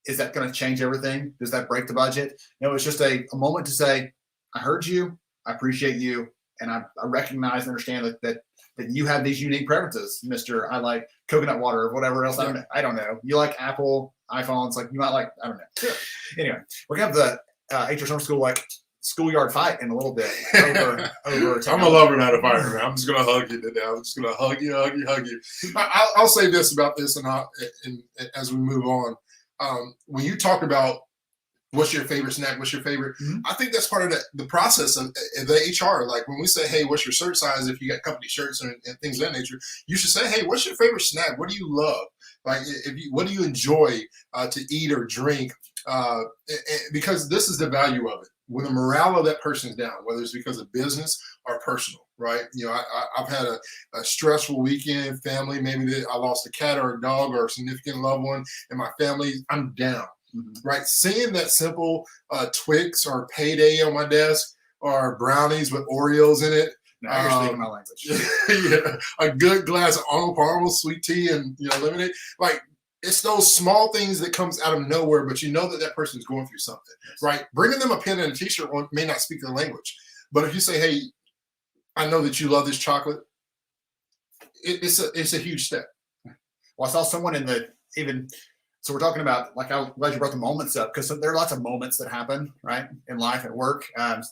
is that going to change everything? Does that break the budget? No, it's just a moment to say, I heard you, I appreciate you, and I recognize and understand that you have these unique preferences, Mr. I like coconut water or whatever else. Yeah. I don't know. You like Apple, iPhones, like you might like, I don't know. Yeah. Anyway, we're going to have the HR Summer School schoolyard fight in a little bit over I'm a lover, not a fighter, man. I'm just gonna hug you today. I'm just gonna hug you. I'll say this about this, and as we move on, when you talk about what's your favorite snack, what's your favorite, I think that's part of the process of the HR. Like when we say, hey, what's your shirt size? If you got company shirts and things of that nature, you should say, hey, what's your favorite snack? What do you love? Like, what do you enjoy to eat or drink? Because this is the value of it. When the morale of that person is down, whether it's because of business or personal, right? I've had a stressful weekend, family, maybe I lost a cat or a dog or a significant loved one in my family, I'm down, right? Seeing that simple Twix or Payday on my desk or brownies with Oreos in it. Now you're speaking my language. Yeah, a good glass of Arnold Palmer sweet tea and lemonade, like, it's those small things that comes out of nowhere, but you know that person is going through something, right? Bringing them a pen and a t-shirt may not speak their language, but if you say, hey, I know that you love this chocolate, it's a huge step. Well, I saw someone so we're talking about, like, I'm glad you brought the moments up because there are lots of moments that happen, right, in life, at work.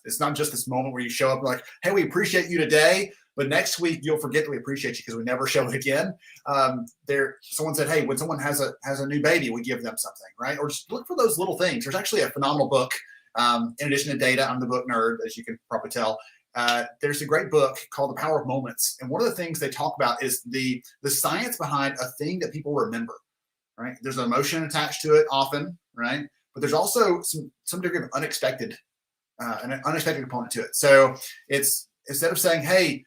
It's not just this moment where you show up like, hey, we appreciate you today, but next week you'll forget that we appreciate you because we never show it again. Someone said, hey, when someone has a new baby, we give them something, right? Or just look for those little things. There's actually a phenomenal book. In addition to data, I'm the book nerd, as you can probably tell. There's a great book called The Power of Moments. And one of the things they talk about is the science behind a thing that people remember, right? There's an emotion attached to it often, right? But there's also some degree of an unexpected component to it. So it's, instead of saying, hey,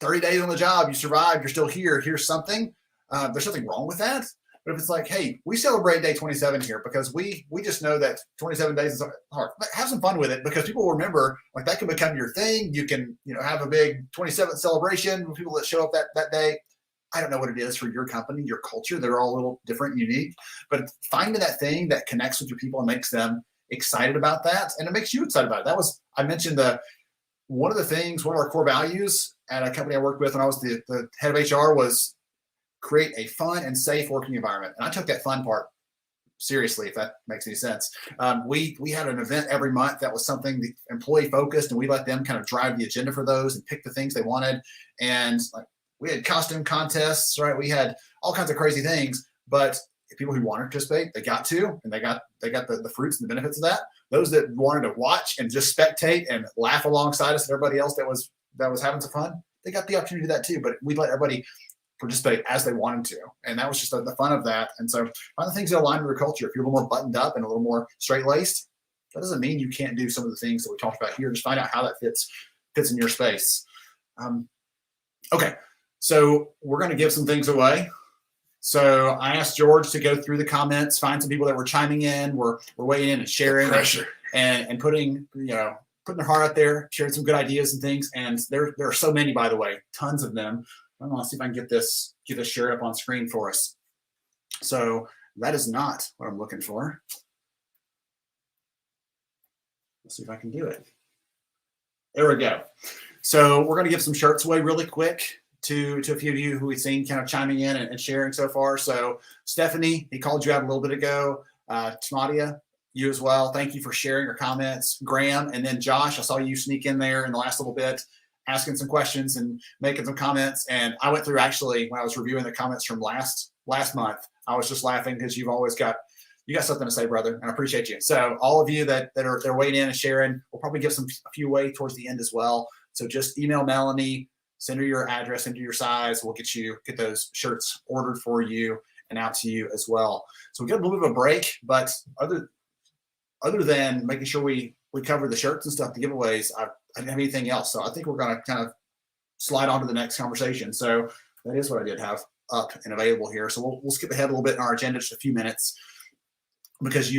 30 days on the job, you survived, you're still here, here's something. There's something wrong with that. But if it's like, hey, we celebrate day 27 here because we just know that 27 days is hard. But have some fun with it, because people will remember, like, that can become your thing. You can, have a big 27th celebration with people that show up that day. I don't know what it is for your company, your culture. They're all a little different, unique, but finding that thing that connects with your people and makes them excited about that. And it makes you excited about it. I mentioned one of our core values at a company I worked with when I was the head of HR was create a fun and safe working environment. And I took that fun part seriously, if that makes any sense. We had an event every month that was something employee focused, and we let them kind of drive the agenda for those and pick the things they wanted. And like, we had costume contests, right? We had all kinds of crazy things, but people who wanted to participate, they got to, and they got the fruits and the benefits of that. Those that wanted to watch and just spectate and laugh alongside us and everybody else that was having some fun, they got the opportunity to do that too. But we let everybody participate as they wanted to. And that was just the fun of that. And so find the things that align with your culture. If you're a little more buttoned up and a little more straight-laced, that doesn't mean you can't do some of the things that we talked about here. Just find out how that fits in your space. Okay, so we're going to give some things away. So I asked George to go through the comments, find some people that were chiming in, we're weighing in and sharing and putting their heart out there, sharing some good ideas and things. And there are so many, by the way, tons of them. I want to see if I can get this shared up on screen for us. So that is not what I'm looking for. Let's see if I can do it. There we go. So we're going to give some shirts away really quick to a few of you who we've seen kind of chiming in and sharing so far. So Stephanie, he called you out a little bit ago. Tamadia, you as well. Thank you for sharing your comments. Graham, and then Josh, I saw you sneak in there in the last little bit, asking some questions and making some comments. And I went through, actually, when I was reviewing the comments from last month, I was just laughing because you got something to say, brother, and I appreciate you. So all of you that are weighing in and sharing, we'll probably give a few away towards the end as well. So just email Melanie, send her your address, send her your size. We'll get those shirts ordered for you and out to you as well. So we got a little bit of a break, but other than making sure we cover the shirts and stuff, the giveaways, I didn't have anything else. So I think we're going to kind of slide on to the next conversation. So that is what I did have up and available here. So we'll skip ahead a little bit in our agenda, just a few minutes, because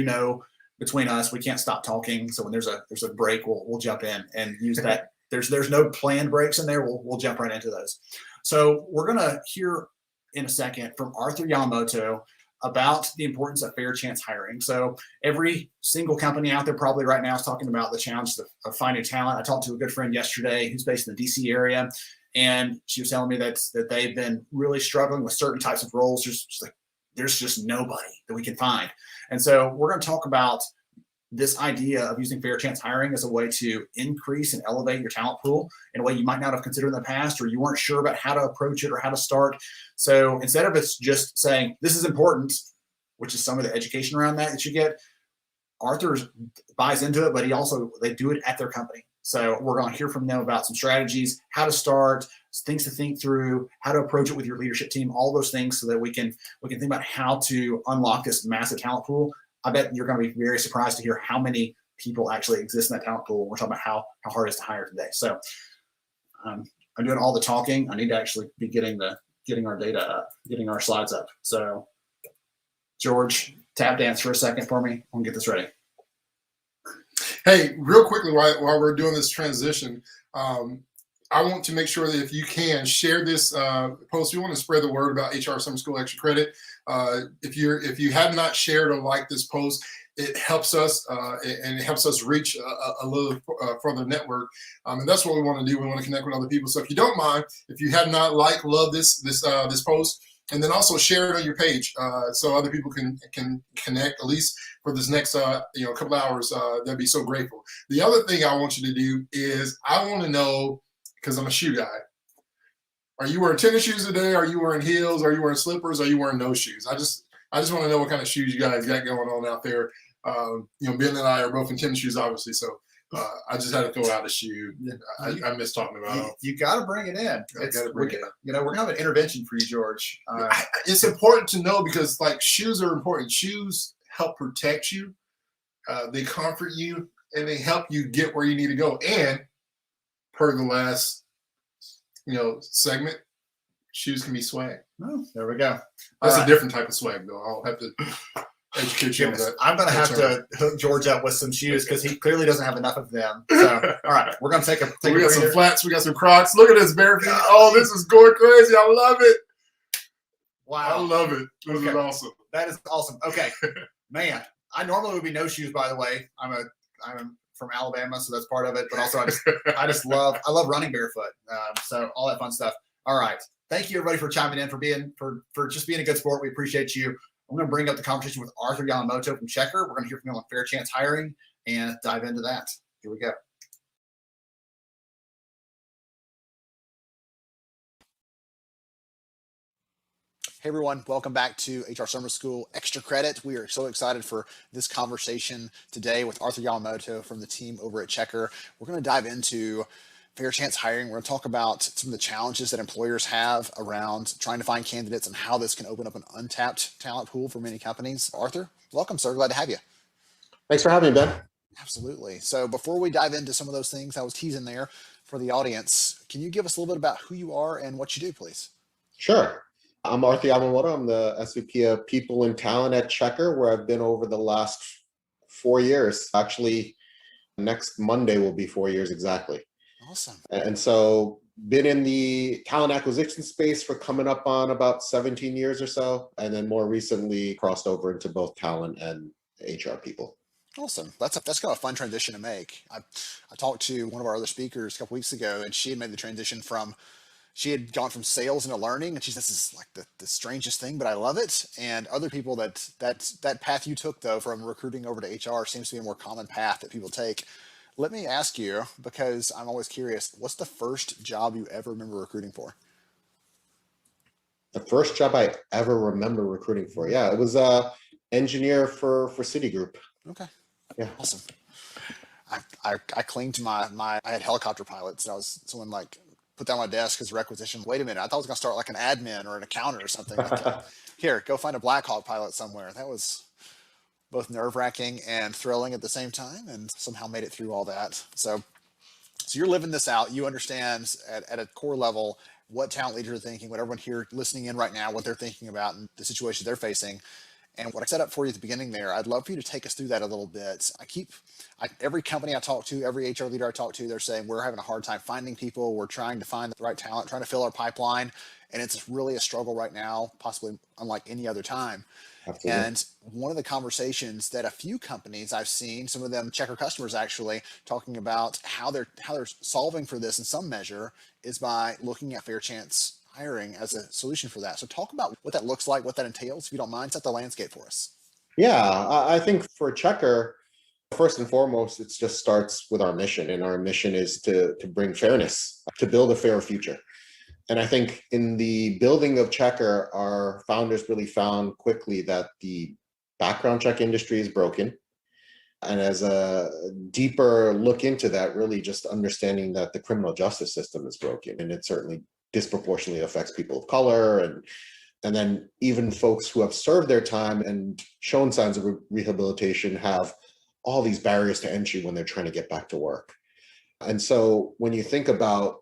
between us, we can't stop talking. So when there's a break, we'll jump in and use that. There's no planned breaks in there. We'll jump right into those. So we're going to hear in a second from Arthur Yamamoto about the importance of fair chance hiring. So every single company out there probably right now is talking about the challenge of finding talent. I talked to a good friend yesterday who's based in the DC area, and she was telling me that they've been really struggling with certain types of roles. There's just nobody that we can find. And so we're going to talk about this idea of using fair chance hiring as a way to increase and elevate your talent pool in a way you might not have considered in the past, or you weren't sure about how to approach it or how to start. So instead of it's just saying this is important, which is some of the education around that you get, Arthur buys into it, but they do it at their company. So we're going to hear from them about some strategies, how to start, things to think through, how to approach it with your leadership team, all those things, so that we can think about how to unlock this massive talent pool. I bet you're going to be very surprised to hear how many people actually exist in that talent pool. We're talking about how hard it is to hire today. So I'm doing all the talking. I need to actually be getting our data up, getting our slides up. So George, tap dance for a second for me. I'm gonna get this ready. Hey, real quickly, while we're doing this transition, I want to make sure that if you can share this post, we want to spread the word about HR Summer School Extra Credit. If you have not shared or liked this post, it helps us and it helps us reach a little further network. And that's what we want to do. We want to connect with other people. So if you don't mind, if you have not loved this post, and then also share it on your page so other people can connect, at least for this next couple hours. That'd be so grateful. The other thing I want you to do is I want to know, because I'm a shoe guy, are you wearing tennis shoes today? Are you wearing heels? Are you wearing slippers? Are you wearing no shoes? I just want to know what kind of shoes you guys got going on out there. Ben and I are both in tennis shoes, obviously. So I just had to throw out a shoe. I miss talking about them. You got to bring it in. We're gonna have an intervention for you, George. It's important to know, because shoes are important. Shoes help protect you. They comfort you, and they help you get where you need to go. And per the last segment, shoes can be swag. Oh, there we go. All That's right. a different type of swag, though. I'll have to educate you on Goodness, that. I'm going to have to hook George up with some shoes because he clearly doesn't have enough of them. So, all right, we're going to take a We got some breather. flats. We got some Crocs. Look at this bare feet. Oh, this is going crazy. I love it. I Wow, love it. This is Okay. awesome. that is awesome. Okay, man, I normally would be no shoes. By the way, I'm from Alabama, so that's part of it. But also, I love running barefoot. So all that fun stuff. All right, thank you everybody for chiming in, for just being a good sport. We appreciate you. I'm going to bring up the conversation with Arthur Yamamoto from Checker. We're going to hear from him on Fair Chance Hiring and dive into that. Here we go. Hey everyone, welcome back to HR Summer School Extra Credit. We are so excited for this conversation today with Arthur Yamamoto from the team over at Checker. We're going to dive into Fair Chance Hiring. We're going to talk about some of the challenges that employers have around trying to find candidates and how this can open up an untapped talent pool for many companies. Arthur, welcome, sir. Glad to have you. Thanks for having me, Ben. Absolutely. So before we dive into some of those things I was teasing there for the audience, can you give us a little bit about who you are and what you do, please? Sure. I'm Arthur Yamamoto. I'm the SVP of People and Talent at Checker, where I've been over the last 4 years. Actually, next Monday will be 4 years exactly. Awesome. And so been in the talent acquisition space for coming up on about 17 years or so. And then more recently crossed over into both talent and HR people. Awesome. That's kind of a fun transition to make. I talked to one of our other speakers a couple weeks ago, and she had made the transition she had gone from sales into learning, and she said, this is like the strangest thing, but I love it. And other people that path you took, though, from recruiting over to HR seems to be a more common path that people take. Let me ask you, because I'm always curious, what's the first job you ever remember recruiting for? The first job I ever remember recruiting for, yeah, it was engineer for Citigroup. Okay. Yeah. Awesome. I cling to I had helicopter pilots, and someone like put down my desk as requisition. Wait a minute, I thought I was gonna start like an admin or an accountant or something. Like, here, go find a Black Hawk pilot somewhere. That was both nerve-wracking and thrilling at the same time, and somehow made it through all that. So you're living this out. You understand at a core level what talent leaders are thinking, what everyone here listening in right now, what they're thinking about and the situations they're facing. And what I set up for you at the beginning there, I'd love for you to take us through that a little bit. Every company I talk to, every HR leader I talk to, they're saying we're having a hard time finding people. We're trying to find the right talent, trying to fill our pipeline. And it's really a struggle right now, possibly unlike any other time. Absolutely. And one of the conversations that a few companies I've seen, some of them Checker customers actually, talking about how they're solving for this in some measure is by looking at Fair Chance Hiring as a solution for that. So talk about what that looks like, what that entails, if you don't mind, set the landscape for us. Yeah, I think for Checker, first and foremost, it just starts with our mission. And our mission is to bring fairness, to build a fair future. And I think in the building of Checker, our founders really found quickly that the background check industry is broken. And as a deeper look into that, really just understanding that the criminal justice system is broken, and it certainly disproportionately affects people of color, and then even folks who have served their time and shown signs of rehabilitation have all these barriers to entry when they're trying to get back to work. And so when you think about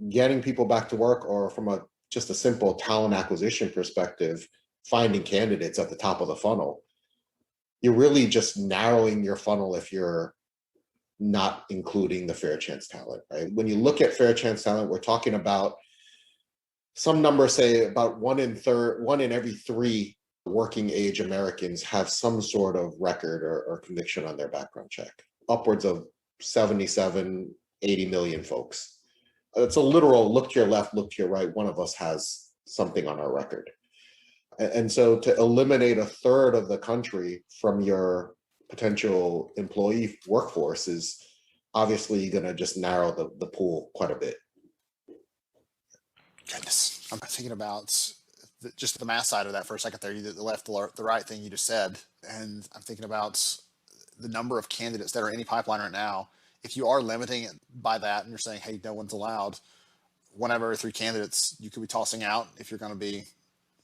getting people back to work, or from just a simple talent acquisition perspective, finding candidates at the top of the funnel, you're really just narrowing your funnel if you're not including the fair chance talent, right? When you look at fair chance talent, we're talking about some numbers say about one in every three working age Americans have some sort of record or conviction on their background check. Upwards of 77, 80 million folks. It's a literal look to your left, look to your right. One of us has something on our record. And so to eliminate a third of the country from your potential employee workforce is obviously going to just narrow the pool quite a bit. Goodness. I'm thinking about just the math side of that for a second there. You did the left, the right thing you just said. And I'm thinking about the number of candidates that are in any pipeline right now. If you are limiting it by that and you're saying, hey, no one's allowed, 1 out of every 3 candidates you could be tossing out if you're going to be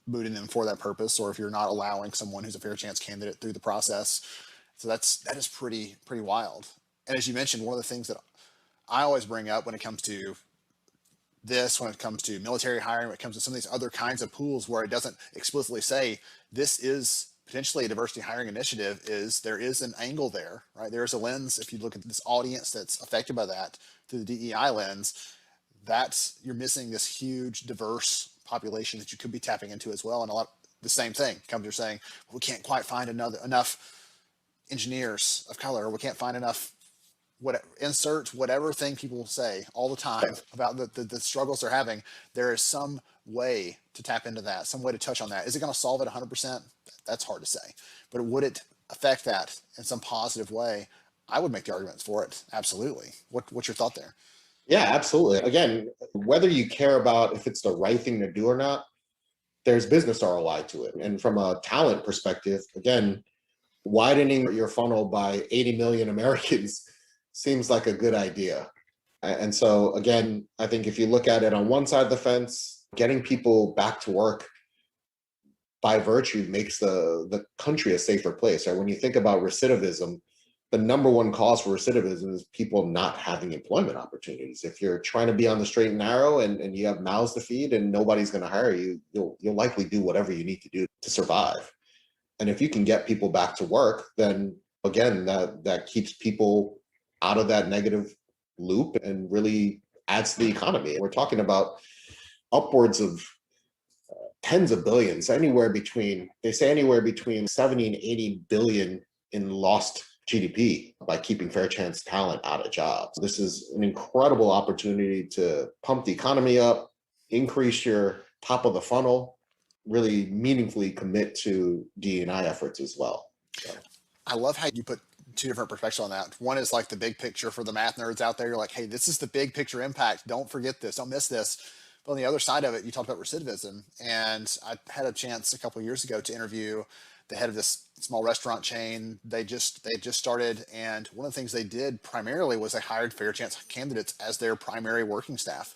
booting them for that purpose, or if you're not allowing someone who's a fair chance candidate through the process. So that is pretty wild. And as you mentioned, one of the things that I always bring up when it comes to this, when it comes to military hiring, when it comes to some of these other kinds of pools where it doesn't explicitly say this is potentially a diversity hiring initiative, is there is an angle there, right? There is a lens. If you look at this audience that's affected by that through the DEI lens, that's, you're missing this huge diverse population that you could be tapping into as well. And a lot, the same thing, companies are saying, we can't quite find enough engineers of color, or we can't find enough, insert whatever thing people say all the time about the struggles they're having. There is some way to tap into that, some way to touch on that. Is it going to solve it 100%? That's hard to say, but would it affect that in some positive way? I would make the arguments for it. Absolutely. What's your thought there? Yeah, absolutely. Again, whether you care about if it's the right thing to do or not, there's business ROI to it. And from a talent perspective, again, widening your funnel by 80 million Americans seems like a good idea. And so again, I think if you look at it on one side of the fence, getting people back to work by virtue makes the country a safer place. Right? When you think about recidivism, the number one cause for recidivism is people not having employment opportunities. If you're trying to be on the straight and narrow and you have mouths to feed and nobody's going to hire you, you'll likely do whatever you need to do to survive. And if you can get people back to work, then again, that keeps people out of that negative loop and really adds to the economy. We're talking about upwards of tens of billions, they say anywhere between 70 and 80 billion in lost GDP by keeping fair chance talent out of jobs. This is an incredible opportunity to pump the economy up, increase your top of the funnel, really meaningfully commit to D&I efforts as well. So. I love how you put two different perspectives on that. One is like the big picture for the math nerds out there. You're like, hey, this is the big picture impact. Don't forget this. Don't miss this. But on the other side of it, you talked about recidivism. And I had a chance a couple of years ago to interview the head of this small restaurant chain. They just started. And one of the things they did primarily was they hired fair chance candidates as their primary working staff.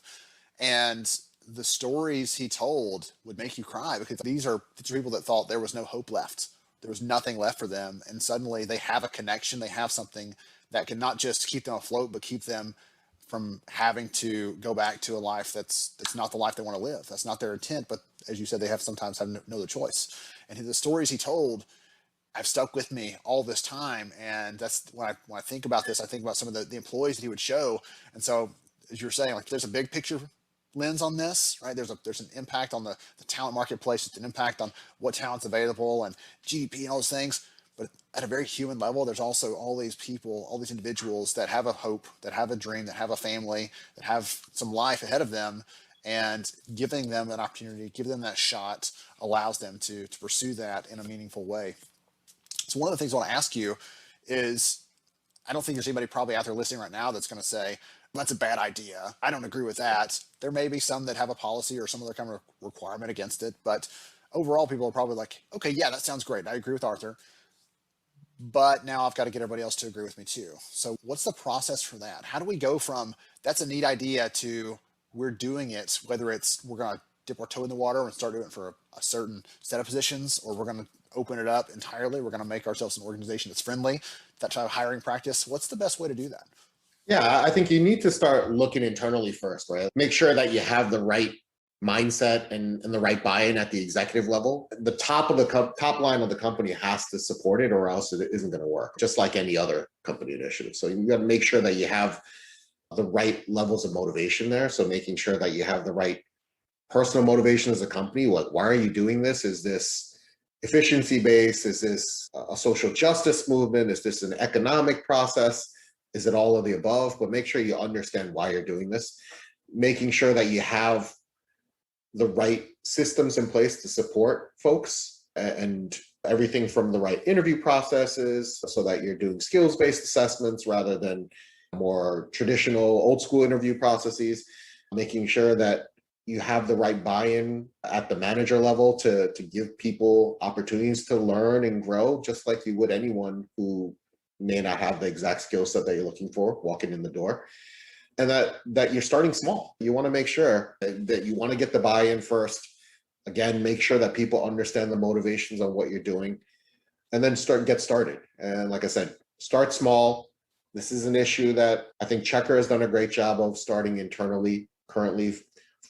And the stories he told would make you cry, because these are people that thought there was no hope left. There was nothing left for them. And suddenly they have a connection. They have something that can not just keep them afloat, but keep them from having to go back to a life that's not the life they want to live. That's not their intent. But as you said, they sometimes have no other choice. And the stories he told have stuck with me all this time. And that's when I think about this, I think about some of the employees that he would show. And so, as you're saying, like, there's a big picture lens on this, right? There's an impact on the talent marketplace. It's an impact on what talent's available and GDP and all those things. But at a very human level, there's also all these people, all these individuals that have a hope, that have a dream, that have a family, that have some life ahead of them. And giving them an opportunity, giving them that shot allows them to pursue that in a meaningful way. So one of the things I want to ask you is, I don't think there's anybody probably out there listening right now that's going to say, that's a bad idea. I don't agree with that. There may be some that have a policy or some other kind of requirement against it, but overall people are probably like, okay, yeah, that sounds great. I agree with Arthur, but now I've got to get everybody else to agree with me too. So what's the process for that? How do we go from that's a neat idea to we're doing it, whether it's we're going to dip our toe in the water and start doing it for a certain set of positions, or we're going to open it up entirely. We're going to make ourselves an organization that's friendly, that type of hiring practice. What's the best way to do that? Yeah, I think you need to start looking internally first, right? Make sure that you have the right mindset and the right buy-in at the executive level. The top line of the company has to support it, or else it isn't going to work, just like any other company initiative. So you got to make sure that you have the right levels of motivation there. So making sure that you have the right personal motivation as a company. Like, why are you doing this? Is this efficiency based? Is this a social justice movement? Is this an economic process? Is it all of the above? But make sure you understand why you're doing this. Making sure that you have the right systems in place to support folks, and everything from the right interview processes so that you're doing skills-based assessments rather than more traditional old school interview processes. Making sure that you have the right buy-in at the manager level to give people opportunities to learn and grow, just like you would anyone who may not have the exact skill set that you're looking for walking in the door. And that you're starting small. You want to make sure that you want to get the buy-in first. Again, make sure that people understand the motivations on what you're doing, and then get started. And like I said, start small. This is an issue that I think Checker has done a great job of starting internally currently.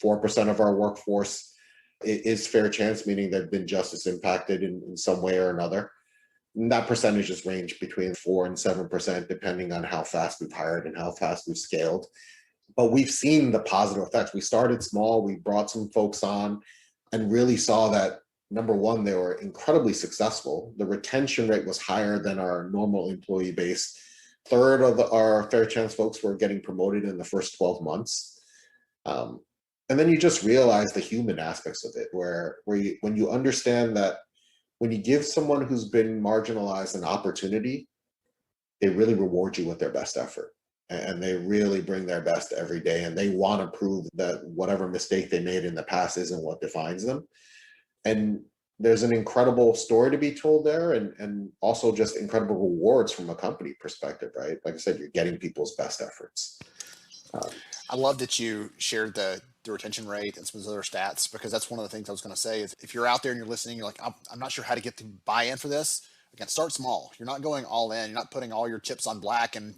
4% of our workforce is fair chance, meaning they've been justice impacted in some way or another. And that percentages range between 4 and 7%, depending on how fast we've hired and how fast we've scaled. But we've seen the positive effects. We started small, we brought some folks on and really saw that, number one, they were incredibly successful. The retention rate was higher than our normal employee base. Third of our fair chance folks were getting promoted in the first 12 months. And then you just realize the human aspects of it, when you understand that when you give someone who's been marginalized an opportunity, they really reward you with their best effort. And they really bring their best every day. And they want to prove that whatever mistake they made in the past isn't what defines them. And there's an incredible story to be told there, and also just incredible rewards from a company perspective, right? Like I said, you're getting people's best efforts. I love that you shared the retention rate and some of those other stats, because that's one of the things I was going to say is if you're out there and you're listening, you're like, I'm not sure how to get the buy-in for this. Again, start small. You're not going all in. You're not putting all your chips on black and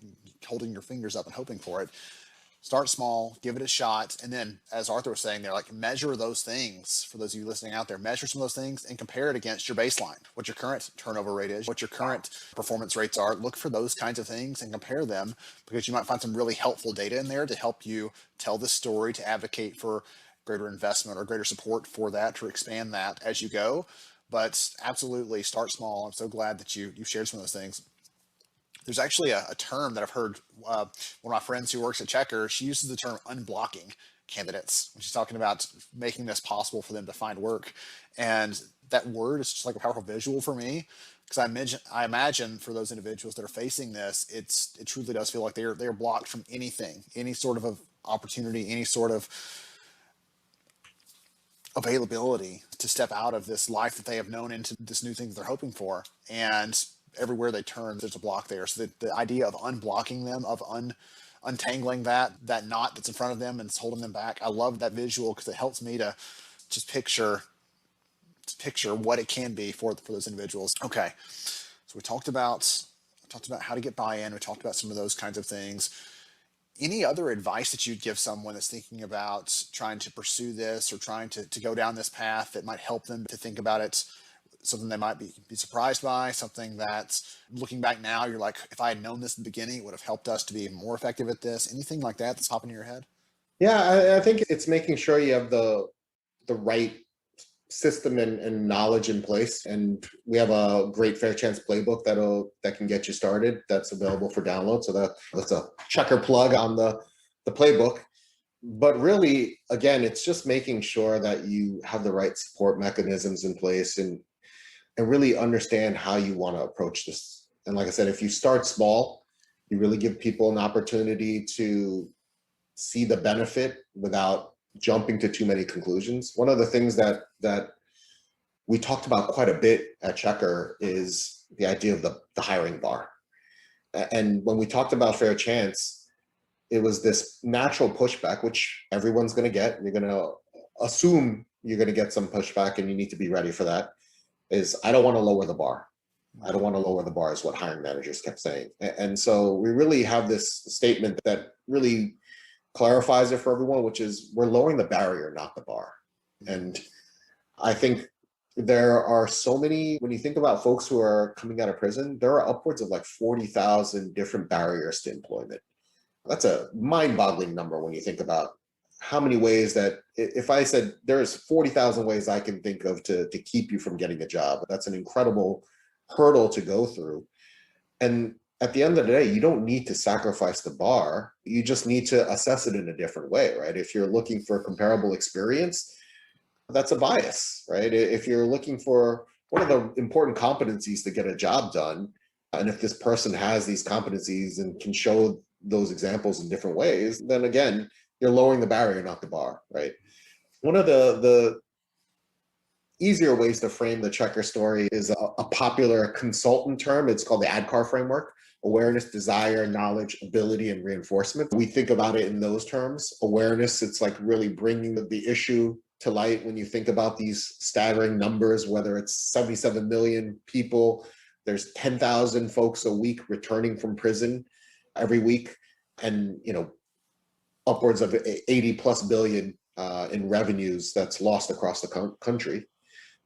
holding your fingers up and hoping for it. Start small, give it a shot. And then, as Arthur was saying there, like measure those things. For those of you listening out there, measure some of those things and compare it against your baseline, what your current turnover rate is, what your current performance rates are. Look for those kinds of things and compare them, because you might find some really helpful data in there to help you tell this story, to advocate for greater investment or greater support for that, to expand that as you go. But absolutely start small. I'm so glad that you shared some of those things. There's actually a term that I've heard, one of my friends who works at Checker, she uses the term unblocking candidates when she's talking about making this possible for them to find work. And that word is just like a powerful visual for me, because I imagine for those individuals that are facing this, it truly does feel like they're blocked from anything, any sort of opportunity, any sort of availability to step out of this life that they have known into this new thing that they're hoping for. And everywhere they turn, there's a block there. So the idea of unblocking them, of untangling that knot that's in front of them and it's holding them back. I love that visual, because it helps me to just picture what it can be for those individuals. Okay, so we talked about how to get buy-in. We talked about some of those kinds of things. Any other advice that you'd give someone that's thinking about trying to pursue this or trying to go down this path that might help them to think about it? Something they might be surprised by, something that looking back now, you're like, if I had known this in the beginning, it would have helped us to be more effective at this. Anything like that that's popping in your head? Yeah, I think it's making sure you have the right system and knowledge in place. And we have a great fair chance playbook that can get you started. That's available for download. So that's a Checker plug on the playbook. But really, again, it's just making sure that you have the right support mechanisms in place and really understand how you want to approach this. And like I said, if you start small, you really give people an opportunity to see the benefit without jumping to too many conclusions. One of the things that we talked about quite a bit at Checker is the idea of the hiring bar. And when we talked about fair chance, it was this natural pushback, which everyone's going to get. You're going to assume you're going to get some pushback, and you need to be ready for that. Is I don't want to lower the bar. I don't want to lower the bar is what hiring managers kept saying. And so we really have this statement that really clarifies it for everyone, which is we're lowering the barrier, not the bar. And I think there are so many, when you think about folks who are coming out of prison, there are upwards of like 40,000 different barriers to employment. That's a mind-boggling number when you think about how many ways that, if I said there's 40,000 ways I can think of to keep you from getting a job, that's an incredible hurdle to go through. And at the end of the day, you don't need to sacrifice the bar. You just need to assess it in a different way, right? If you're looking for a comparable experience, that's a bias, right? If you're looking for what are the important competencies to get a job done, and if this person has these competencies and can show those examples in different ways, then again, you're lowering the barrier, not the bar, right? One of the easier ways to frame the Checker story is a popular consultant term. It's called the ADKAR framework: awareness, desire, knowledge, ability, and reinforcement. We think about it in those terms. Awareness, it's like really bringing the issue to light when you think about these staggering numbers, whether it's 77 million people, there's 10,000 folks a week returning from prison every week, and upwards of 80+ billion in revenues that's lost across the country.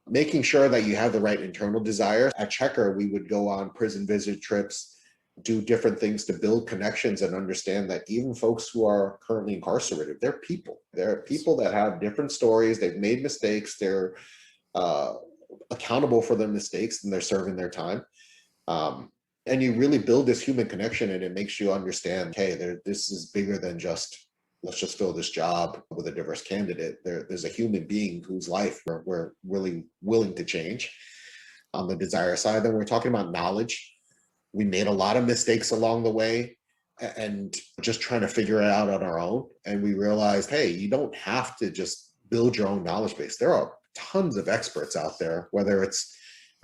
Making sure that you have the right internal desire. At Checker, we would go on prison visit trips, do different things to build connections and understand that even folks who are currently incarcerated, they're people. They're people that have different stories. They've made mistakes. They're accountable for their mistakes, and they're serving their time. And you really build this human connection, and it makes you understand, hey, this is bigger than just, let's just fill this job with a diverse candidate. There's a human being whose life we're really willing to change. On the desire side, then we're talking about knowledge. We made a lot of mistakes along the way and just trying to figure it out on our own. And we realized, hey, you don't have to just build your own knowledge base. There are tons of experts out there, whether it's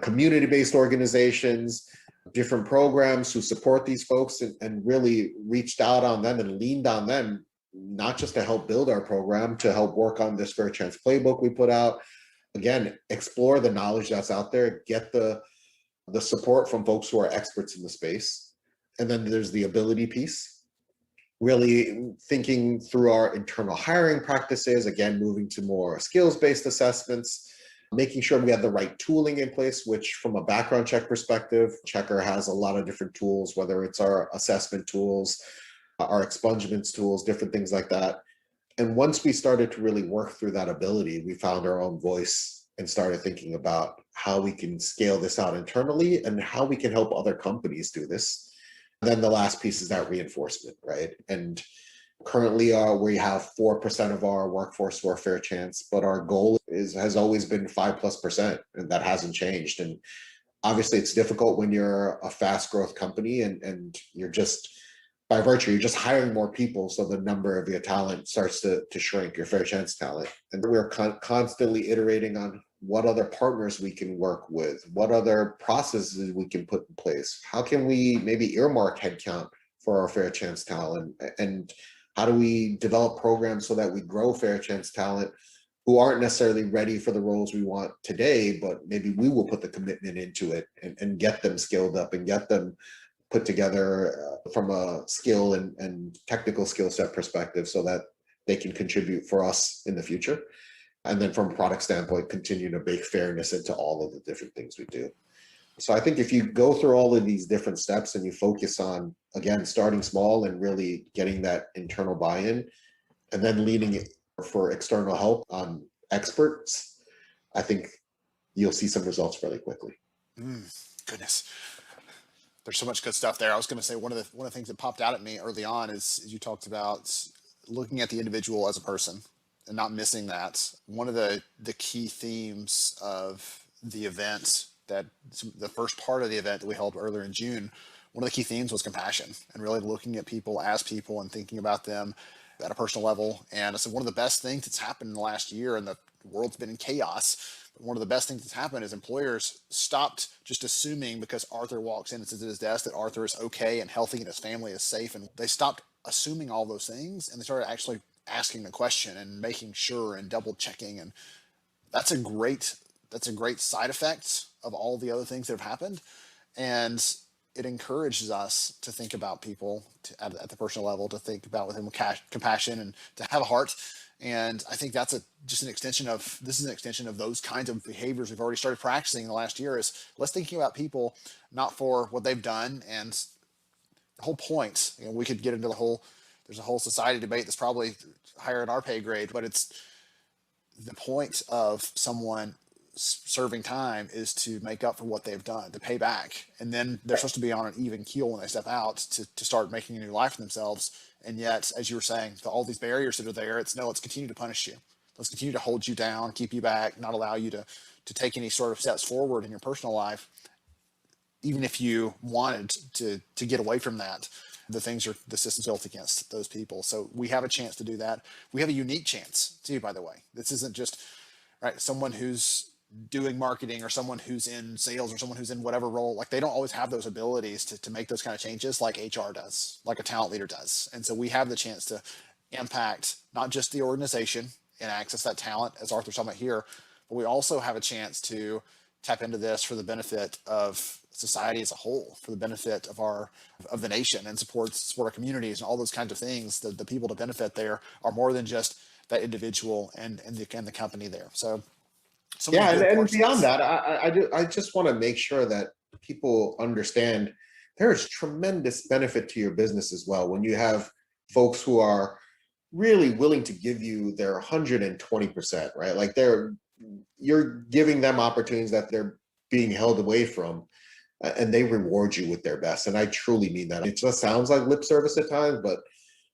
community-based organizations, different programs who support these folks, and really reached out on them and leaned on them, not just to help build our program, to help work on this Fair Chance playbook we put out. Again, explore the knowledge that's out there, get the support from folks who are experts in the space. And then there's the ability piece, really thinking through our internal hiring practices, again, moving to more skills-based assessments, making sure we have the right tooling in place, which from a background check perspective, Checker has a lot of different tools, whether it's our assessment tools, our expungements tools, different things like that. And once we started to really work through that ability, we found our own voice and started thinking about how we can scale this out internally and how we can help other companies do this. And then the last piece is that reinforcement, right? And currently we have 4% of our workforce who are fair chance, but our goal has always been 5+%, and that hasn't changed. And obviously it's difficult when you're a fast growth company and you're just, by virtue, you're just hiring more people, so the number of your talent starts to shrink, your fair chance talent. And we're constantly iterating on what other partners we can work with, what other processes we can put in place. How can we maybe earmark headcount for our fair chance talent? And how do we develop programs so that we grow fair chance talent who aren't necessarily ready for the roles we want today, but maybe we will put the commitment into it and get them skilled up and get them put together from a skill and technical skill set perspective so that they can contribute for us in the future. And then from a product standpoint, continue to bake fairness into all of the different things we do. So I think if you go through all of these different steps and you focus on, again, starting small and really getting that internal buy-in, and then leaning it for external help on experts, I think you'll see some results fairly quickly. Goodness. There's so much good stuff there. I was going to say one of the things that popped out at me early on is you talked about looking at the individual as a person and not missing that. One of the key themes of the event, that the first part of the event that we held earlier in June, one of the key themes was compassion and really looking at people as people and thinking about them at a personal level. And I said one of the best things that's happened in the last year, and the world's been in chaos, but one of the best things that's happened is employers stopped just assuming because Arthur walks in and sits at his desk that Arthur is okay and healthy and his family is safe. And they stopped assuming all those things and they started actually asking the question and making sure and double checking. And that's a great side effect of all the other things that have happened. And it encourages us to think about people at the personal level, to think about with compassion and to have a heart. And I think that's this is an extension of those kinds of behaviors we've already started practicing in the last year. Is let's thinking about people not for what they've done. And the whole point, we could get into there's a whole society debate that's probably higher in our pay grade, but it's the point of someone serving time is to make up for what they've done, to pay back. And then they're supposed to be on an even keel when they step out to start making a new life for themselves. And yet, as you were saying, all these barriers that are there, let's continue to punish you. Let's continue to hold you down, keep you back, not allow you to take any sort of steps forward in your personal life. Even if you wanted to get away from that, the system's built against those people. So we have a chance to do that. We have a unique chance too, by the way. This isn't just someone who's doing marketing or someone who's in sales or someone who's in whatever role. Like, they don't always have those abilities to make those kind of changes like HR does, like a talent leader does. And so we have the chance to impact not just the organization and access that talent, as Arthur's talking about here, but we also have a chance to tap into this for the benefit of society as a whole, for the benefit of the nation, and support our communities and all those kinds of things. The people to benefit there are more than just that individual and the company there. So Yeah, many good and parts of beyond this. that, I just want to make sure that people understand there is tremendous benefit to your business as well when you have folks who are really willing to give you their 120%, right? Like you're giving them opportunities that they're being held away from, and they reward you with their best. And I truly mean that. It just sounds like lip service at times, but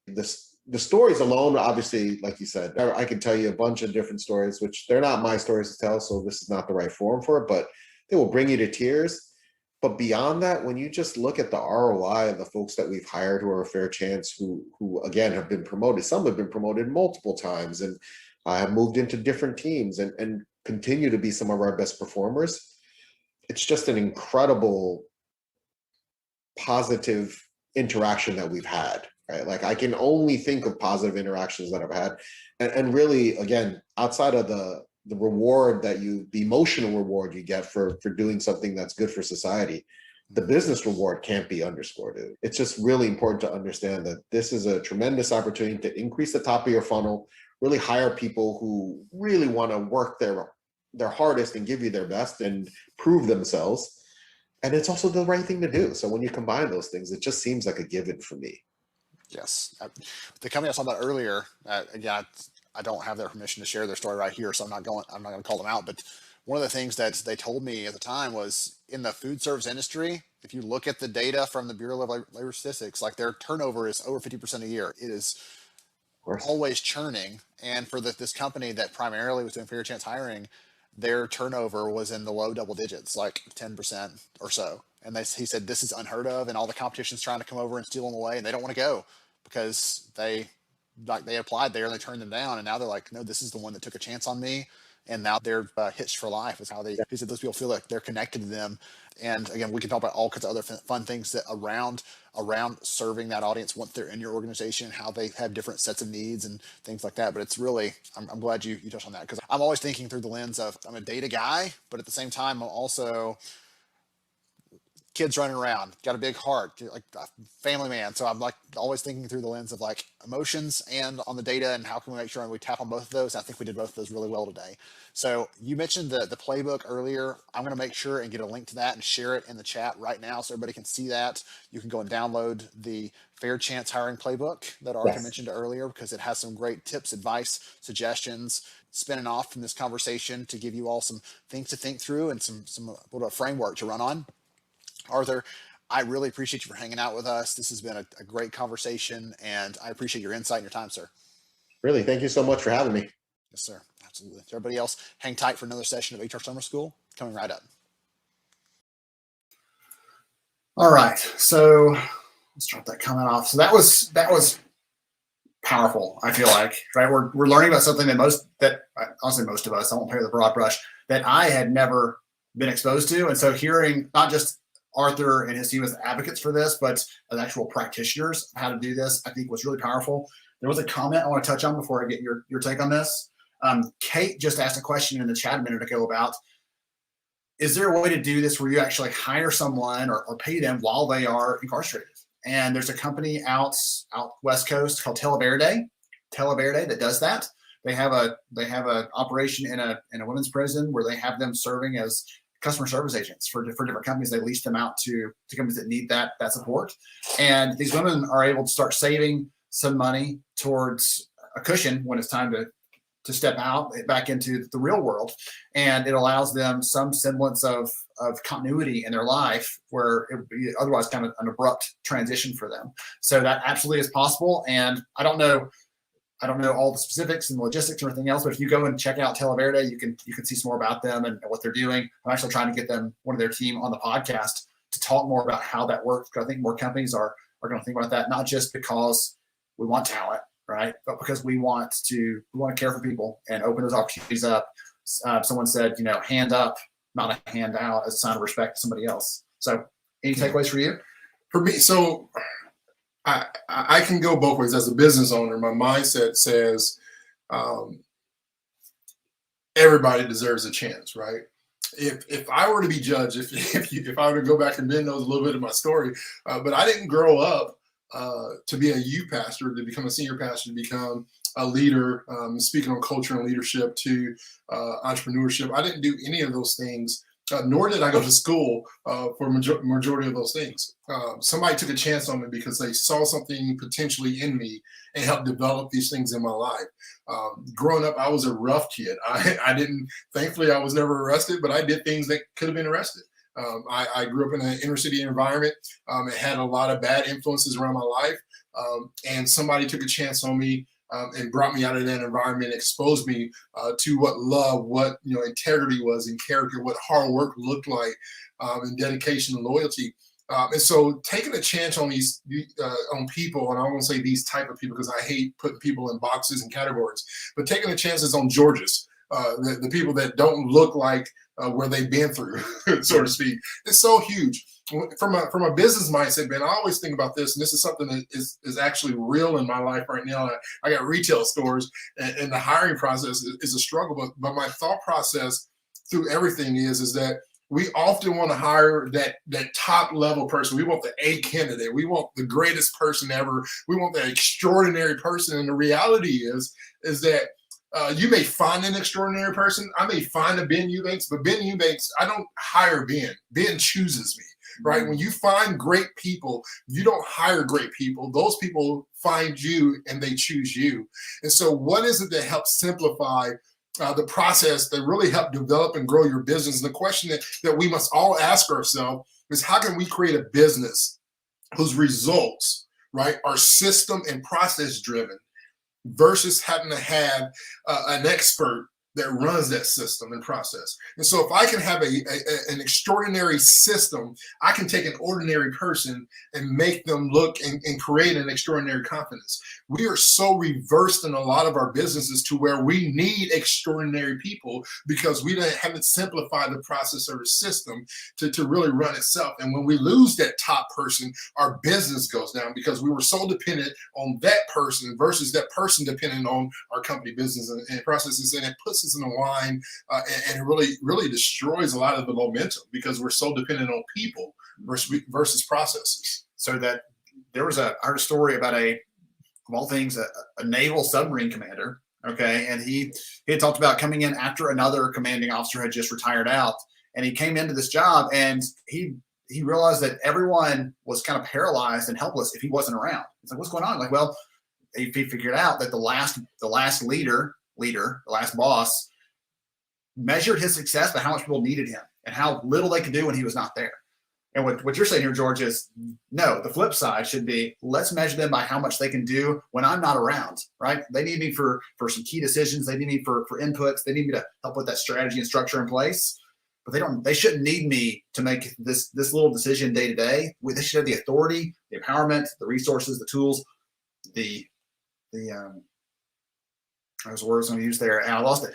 the stories alone, obviously, like you said, I can tell you a bunch of different stories, which they're not my stories to tell, so this is not the right forum for it, but they will bring you to tears. But beyond that, when you just look at the ROI of the folks that we've hired who are a fair chance, who again have been promoted, some have been promoted multiple times and have moved into different teams and continue to be some of our best performers. It's just an incredible positive interaction that we've had, right? Like I can only think of positive interactions that I've had. And really, again, outside of the reward the emotional reward you get for doing something that's good for society, the business reward can't be underscored. It's just really important to understand that this is a tremendous opportunity to increase the top of your funnel, really hire people who really want to work their hardest and give you their best and prove themselves. And it's also the right thing to do. So when you combine those things, it just seems like a given for me. Yes. The company I was talking about earlier, again, I don't have their permission to share their story right here, so I'm not going to call them out. But one of the things that they told me at the time was in the food service industry, if you look at the data from the Bureau of Labor Statistics, like their turnover is over 50% a year. It is always churning. And for this company that primarily was doing fair chance hiring, their turnover was in the low double digits, like 10% or so. And he said, this is unheard of. And all the competition's trying to come over and steal them away. And they don't want to go because they applied there and they turned them down. And now they're like, no, this is the one that took a chance on me. And now they're hitched for life is how he said those people feel like they're connected to them. And again, we can talk about all kinds of other fun things that around serving that audience once they're in your organization, how they have different sets of needs and things like that. But it's really, I'm glad you touched on that, because I'm always thinking through the lens of I'm a data guy, but at the same time, I'm also kids running around, got a big heart, like a family man. So I'm like always thinking through the lens of like emotions and on the data and how can we make sure we tap on both of those. I think we did both of those really well today. So you mentioned the playbook earlier. I'm going to make sure and get a link to that and share it in the chat right now so everybody can see that. You can go and download the Fair Chance Hiring Playbook that Arthur mentioned earlier, because it has some great tips, advice, suggestions, spinning off from this conversation to give you all some things to think through and some little framework to run on. Arthur, I really appreciate you for hanging out with us. This has been a great conversation, and I appreciate your insight and your time, sir. Really, thank you so much for having me. Yes, sir. Absolutely. To everybody else, hang tight for another session of HR Summer School coming right up. All right. So let's drop that comment off. So that was powerful, I feel like, right? We're learning about something that honestly most of us, I won't paint the broad brush, that I had never been exposed to. And so hearing not just Arthur and his team as advocates for this, but as actual practitioners how to do this, I think was really powerful. There was a comment I want to touch on before I get your take on this. Kate just asked a question in the chat a minute ago about, is there a way to do this where you actually hire someone or pay them while they are incarcerated? And there's a company out West Coast called Televerde that does that. They have an operation in a women's prison where they have them serving as customer service agents for different companies. They lease them out to companies that need that support. And these women are able to start saving some money towards a cushion when it's time to step out back into the real world. And it allows them some semblance of continuity in their life where it would be otherwise kind of an abrupt transition for them. So that absolutely is possible. And I don't know all the specifics and logistics or anything else, but if you go and check out Televerde, you can see some more about them and what they're doing. I'm actually trying to get one of their team on the podcast to talk more about how that works, because I think more companies are going to think about that, not just because we want talent, right, but because we want to care for people and open those opportunities up. Someone said, hand up, not a hand out, as a sign of respect to somebody else. So any takeaways for you? For me, so I can go both ways. As a business owner, my mindset says everybody deserves a chance, right? If I were to be judged, if I were to go back, and Ben knows a little bit of my story, but I didn't grow up to be a youth pastor, to become a senior pastor, to become a leader, speaking on culture and leadership to entrepreneurship. I didn't do any of those things, nor did I go to school for majority of those things. Somebody took a chance on me because they saw something potentially in me and helped develop these things in my life. Growing up, I was a rough kid. Thankfully, I was never arrested, but I did things that could have been arrested. I grew up in an inner city environment. It had a lot of bad influences around my life. And somebody took a chance on me and brought me out of that environment, exposed me to what love, what integrity was in character, what hard work looked like, and dedication and loyalty. And so taking a chance on these on people, and I won't say these type of people because I hate putting people in boxes and categories, but taking the chances on Georges, the people that don't look like where they've been through, so to speak, it's so huge. From a business mindset, man, I always think about this, and this is something that is actually real in my life right now. I got retail stores, and the hiring process is a struggle. But my thought process through everything is that we often want to hire that top level person. We want the A candidate. We want the greatest person ever. We want that extraordinary person. And the reality is that you may find an extraordinary person. I may find a Ben Eubanks, but Ben Eubanks, I don't hire Ben. Ben chooses me. Right? When you find great people, you don't hire great people. Those people find you and they choose you. And so what is it that helps simplify the process that really help develop and grow your business? And the question that we must all ask ourselves is, how can we create a business whose results, right, are system and process driven versus having to have an expert that runs that system and process? And so if I can have an extraordinary system, I can take an ordinary person and make them look and create an extraordinary confidence. We are so reversed in a lot of our businesses to where we need extraordinary people because we haven't simplified the process or the system to really run itself. And when we lose that top person, our business goes down because we were so dependent on that person versus that person dependent on our company business and processes. And it puts us in a line and really destroys a lot of the momentum because we're so dependent on people versus processes. So that I heard a story about of all things, a naval submarine commander. Okay. And he had talked about coming in after another commanding officer had just retired out. And he came into this job and he realized that everyone was kind of paralyzed and helpless if he wasn't around. It's like, what's going on? Like, well, he figured out that the last leader, the last boss, measured his success by how much people needed him and how little they could do when he was not there. And what you're saying here, George, is no, the flip side should be, let's measure them by how much they can do when I'm not around, right? They need me for some key decisions. They need me for inputs. They need me to help put that strategy and structure in place. But they shouldn't need me to make this little decision day to day. They should have the authority, the empowerment, the resources, the tools, there's words I'm going to use there, and I lost it.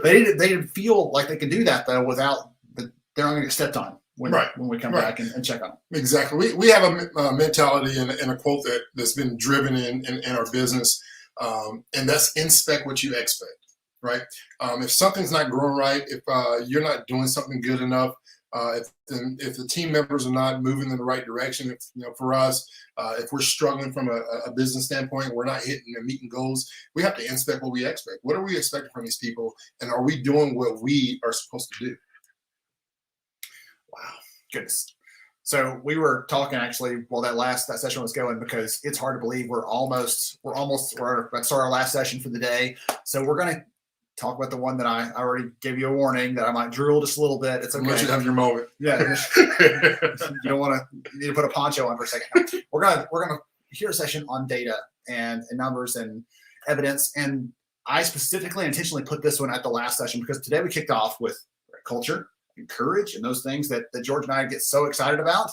They feel like they can do that though without they're not going to get stepped on when we come back and check on them. Exactly. We have a mentality and a quote that's been driven in our business, and that's inspect what you expect. Right. If something's not growing right, if you're not doing something good enough, if the team members are not moving in the right direction, for us, if we're struggling from a business standpoint, we're not hitting and meeting goals, we have to inspect what we expect. What are we expecting from these people? And are we doing what we are supposed to do? Wow. Goodness. So we were talking actually while that session was going, because it's hard to believe we're about to start our last session for the day. So we're going to talk about the one that I already gave you a warning that I might drool just a little bit. It's okay. Let you have your moment. Yeah. You need to put a poncho on for a second. We're gonna hear a session on data and numbers and evidence. And I specifically intentionally put this one at the last session because today we kicked off with culture and courage and those things that George and I get so excited about.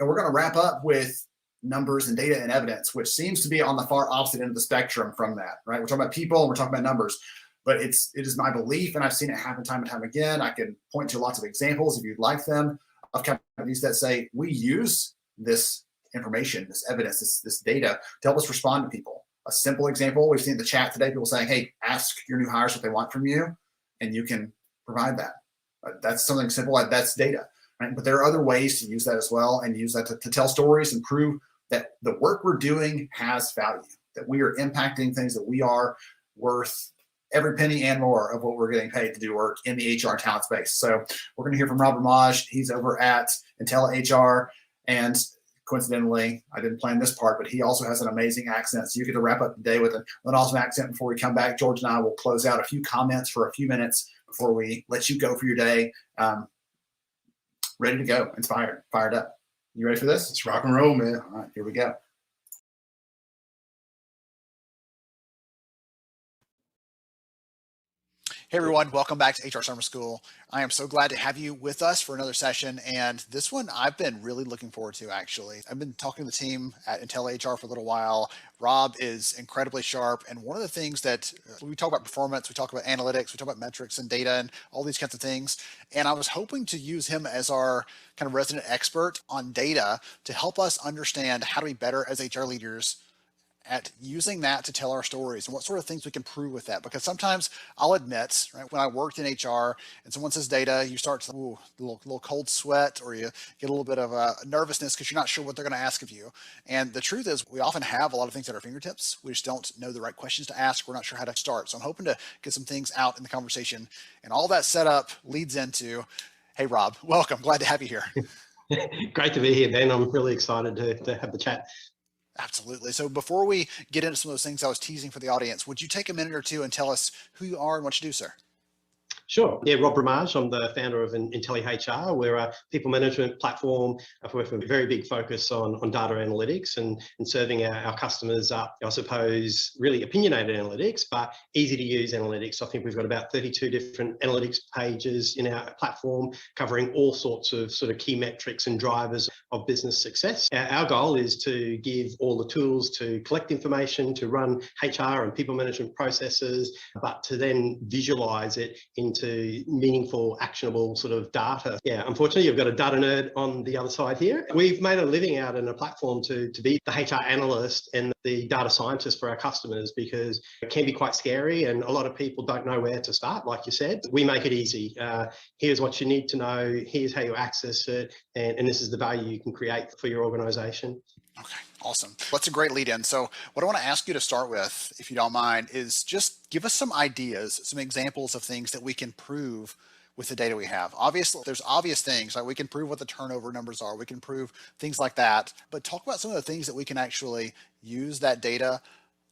And we're gonna wrap up with numbers and data and evidence, which seems to be on the far opposite end of the spectrum from that, right? We're talking about people and we're talking about numbers. But it is my belief, and I've seen it happen time and time again. I can point to lots of examples, if you'd like them, of companies that say, we use this information, this evidence, this data to help us respond to people. A simple example, we've seen in the chat today, people saying, hey, ask your new hires what they want from you, and you can provide that. That's something simple, that's data. Right? But there are other ways to use that as well, and use that to tell stories and prove that the work we're doing has value. that we are impacting things, that we are worth every penny and more of what we're getting paid to do work in the HR talent space. So we're going to hear from Rob Ramage. He's over at IntelliHR, and coincidentally, I didn't plan this part, but he also has an amazing accent. So you get to wrap up the day with an awesome accent before we come back. George and I will close out a few comments for a few minutes before we let you go for your day. Ready to go, inspired, fired up. You ready for this? Let's rock and roll, man. All right, here we go. Hey everyone, welcome back to HR Summer School. I am so glad to have you with us for another session, and this one I've been really looking forward to actually. I've been talking to the team at IntelliHR for a little while. Rob is incredibly sharp, and one of the things that we talk about performance, we talk about analytics, we talk about metrics and data and all these kinds of things, and I was hoping to use him as our kind of resident expert on data to help us understand how to be better as HR leaders at using that to tell our stories and what sort of things we can prove with that. Because sometimes I'll admit, right, when I worked in HR and someone says data, you start to a little cold sweat, or you get a little bit of a nervousness because you're not sure what they're going to ask of you. And the truth is we often have a lot of things at our fingertips. We just don't know the right questions to ask. We're not sure how to start. So I'm hoping to get some things out in the conversation, and all that setup leads into, hey, Rob, welcome. Glad to have you here. Great to be here, Ben. I'm really excited to have the chat. Absolutely. So before we get into some of those things I was teasing for the audience, would you take a minute or two and tell us who you are and what you do, sir? Sure. Yeah, Rob Ramage. I'm the founder of IntelliHR. We're a people management platform with a very big focus on data analytics and serving our customers up, I suppose, really opinionated analytics, but easy to use analytics. I think we've got about 32 different analytics pages in our platform covering all sorts of sort of key metrics and drivers of business success. Our goal is to give all the tools to collect information, to run HR and people management processes, but to then visualize it into meaningful, actionable sort of data. Yeah, unfortunately, you've got a data nerd on the other side here. We've made a living out in a platform to be the HR analyst and the data scientist for our customers, because it can be quite scary and a lot of people don't know where to start, like you said. We make it easy. Here's what you need to know, here's how you access it, and this is the value you can create for your organization. Okay, awesome. That's a great lead in. So what I want to ask you to start with, if you don't mind, is just give us some ideas, some examples of things that we can prove with the data we have. Obviously, there's obvious things, like we can prove what the turnover numbers are, we can prove things like that, but talk about some of the things that we can actually use that data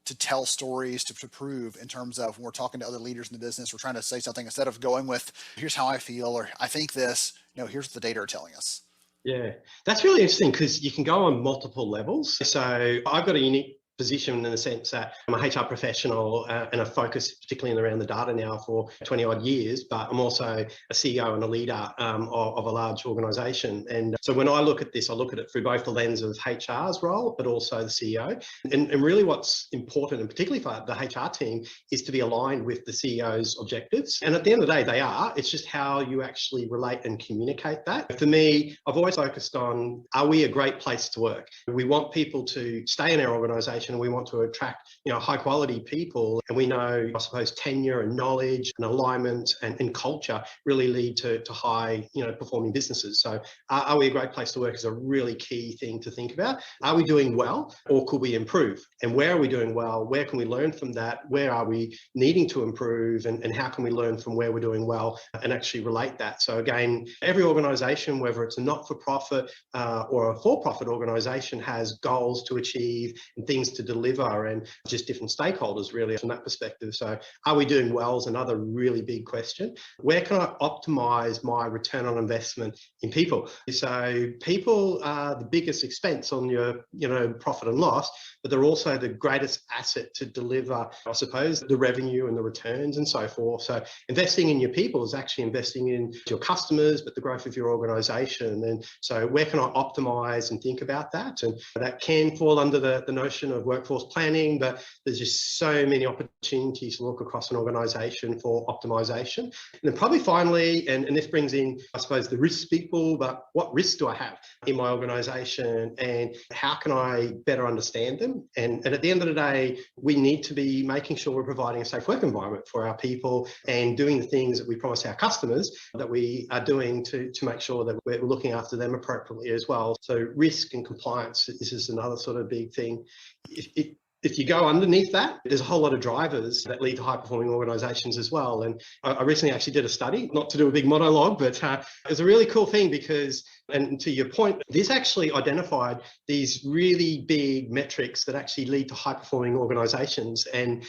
to tell stories, to prove, in terms of when we're talking to other leaders in the business, we're trying to say something, instead of going with, here's how I feel, or I think this, here's what the data are telling us. Yeah, that's really interesting because you can go on multiple levels. So I've got a unique position in the sense that I'm a HR professional and I focus particularly around the data now for 20 odd years, but I'm also a CEO and a leader of a large organization. And so when I look at this, I look at it through both the lens of HR's role, but also the CEO. And really what's important, and particularly for the HR team, is to be aligned with the CEO's objectives. And at the end of the day, they are. It's just how you actually relate and communicate that. For me, I've always focused on, are we a great place to work? We want people to stay in our organization, and we want to attract, high quality people. And we know, I suppose, tenure and knowledge and alignment and culture really lead to high, performing businesses. So are we a great place to work is a really key thing to think about. Are we doing well, or could we improve? And where are we doing well? Where can we learn from that? Where are we needing to improve? And how can we learn from where we're doing well and actually relate that? So again, every organization, whether it's a not-for-profit or a for-profit organization, has goals to achieve and things to deliver, and just different stakeholders really from that perspective. So are we doing well is another really big question. Where can I optimize my return on investment in people? So people are the biggest expense on your profit and loss, but they're also the greatest asset to deliver, I suppose, the revenue and the returns and so forth. So investing in your people is actually investing in your customers, but the growth of your organization. And so where can I optimize and think about that? And that can fall under the notion of workforce planning, but there's just so many opportunities to look across an organization for optimization. And then probably finally, and this brings in, I suppose, the risk people, but what risks do I have in my organization and how can I better understand them? And at the end of the day, we need to be making sure we're providing a safe work environment for our people and doing the things that we promise our customers that we are doing to make sure that we're looking after them appropriately as well. So risk and compliance, this is another sort of big thing. if you go underneath that, there's a whole lot of drivers that lead to high-performing organisations as well. And I recently actually did a study, not to do a big monologue, but it was a really cool thing because, and to your point, this actually identified these really big metrics that actually lead to high-performing organisations. And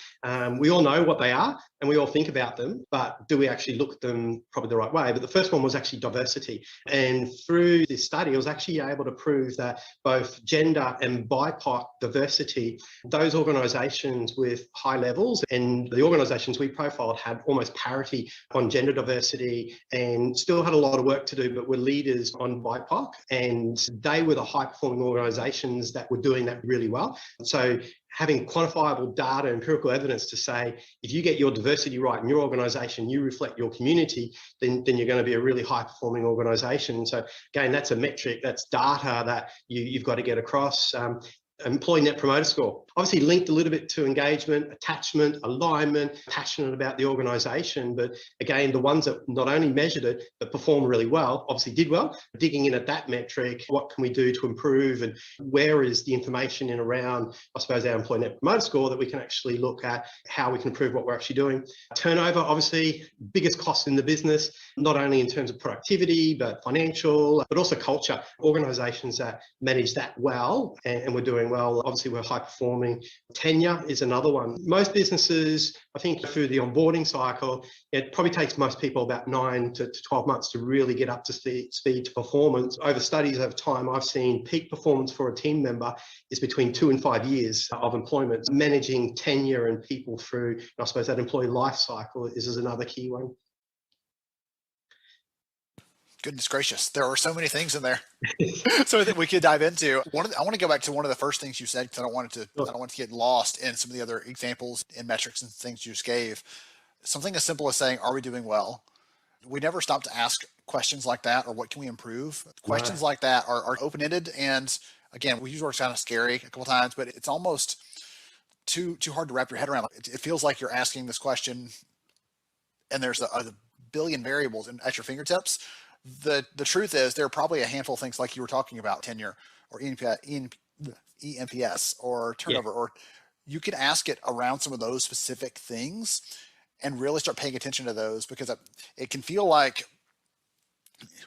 we all know what they are and we all think about them, but do we actually look at them probably the right way? But the first one was actually diversity. And through this study, I was actually able to prove that both gender and BIPOC diversity, those organisations with high levels and the organisations we profiled had almost parity on gender diversity and still had a lot of work to do, but were leaders on BIPOC, and they were the high performing organisations that were doing that really well. So having quantifiable data, empirical evidence to say, if you get your diversity right in your organisation, you reflect your community, then you're going to be a really high performing organisation. So again, that's a metric, that's data that you've got to get across. Employee Net Promoter Score, obviously linked a little bit to engagement, attachment, alignment, passionate about the organisation. But again, the ones that not only measured it, but performed really well, obviously did well. Digging in at that metric, what can we do to improve and where is the information in around, I suppose, our Employee Net Promoter Score that we can actually look at how we can improve what we're actually doing. Turnover, obviously, biggest cost in the business, not only in terms of productivity, but financial, but also culture. Organisations that manage that well and we're doing well, obviously we're high performing. Tenure is another one. Most businesses, I think through the onboarding cycle, it probably takes most people about 9 to 12 months to really get up to speed to performance. Over studies over time, I've seen peak performance for a team member is between 2 and 5 years of employment. Managing tenure and people through, I suppose, that employee life cycle is another key one. Goodness gracious, there are so many things in there. So that we could dive into. I want to go back to one of the first things you said because I don't want to get lost in some of the other examples and metrics and things you just gave. Something as simple as saying, "Are we doing well?" We never stop to ask questions like that, or what can we improve? Questions like that are open-ended, and again, we use words kind of scary a couple times, but it's almost too hard to wrap your head around. It feels like you're asking this question, and there's a billion variables at your fingertips. The truth is there are probably a handful of things like you were talking about, tenure or ENPS or turnover, or you can ask it around some of those specific things and really start paying attention to those, because it can feel like,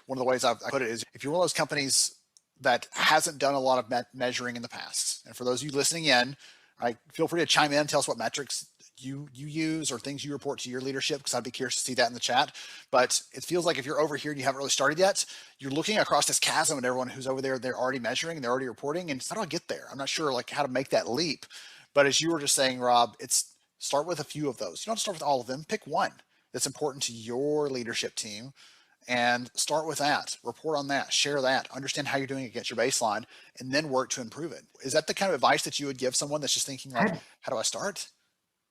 one of the ways I put it is, if you're one of those companies that hasn't done a lot of measuring in the past, and for those of you listening in, right, feel free to chime in, tell us what metrics you use or things you report to your leadership, because I'd be curious to see that in the chat. But it feels like if you're over here and you haven't really started yet, you're looking across this chasm and everyone who's over there, they're already measuring and they're already reporting, and how do I get there? I'm not sure like how to make that leap. But as you were just saying, Rob, it's start with a few of those. You don't have to start with all of them. Pick one that's important to your leadership team and start with that, report on that, share that, understand how you're doing against your baseline, and then work to improve it. Is that the kind of advice that you would give someone that's just thinking like, how do I start?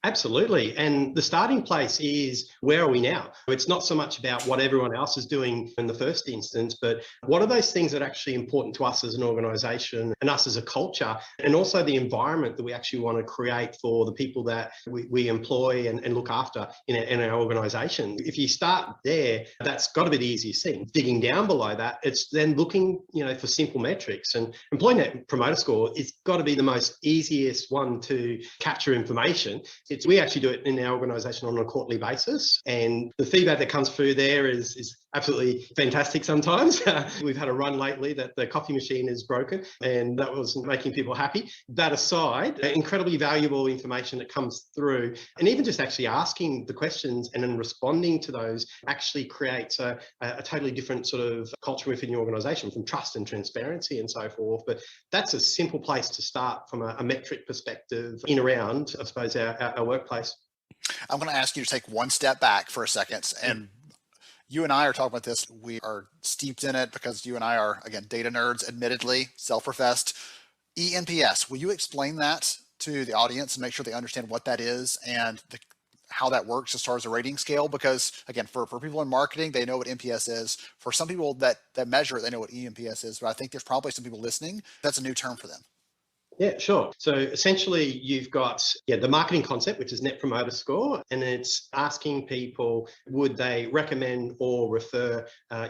Absolutely. And the starting place is, where are we now? It's not so much about what everyone else is doing in the first instance, but what are those things that are actually important to us as an organisation and us as a culture, and also the environment that we actually want to create for the people that we employ and look after in our organisation. If you start there, that's got to be the easiest thing. Digging down below that, it's then looking, for simple metrics. And Employee Net Promoter Score, it's got to be the most easiest one to capture information. We actually do it in our organisation on a quarterly basis, and the feedback that comes through there is absolutely fantastic sometimes. We've had a run lately that the coffee machine is broken, and that was making people happy. That aside, incredibly valuable information that comes through, and even just actually asking the questions and then responding to those actually creates a totally different sort of culture within your organisation, from trust and transparency and so forth. But that's a simple place to start from a metric perspective in around, I suppose, our workplace. I'm going to ask you to take one step back for a second. And you and I are talking about this. We are steeped in it because you and I are, again, data nerds, admittedly, self-professed. ENPS, will you explain that to the audience and make sure they understand what that is and how that works as far as a rating scale? Because, again, for people in marketing, they know what NPS is. For some people that measure it, they know what ENPS is. But I think there's probably some people listening, that's a new term for them. Yeah, sure. So essentially you've got the marketing concept, which is Net Promoter Score, and it's asking people, would they recommend or refer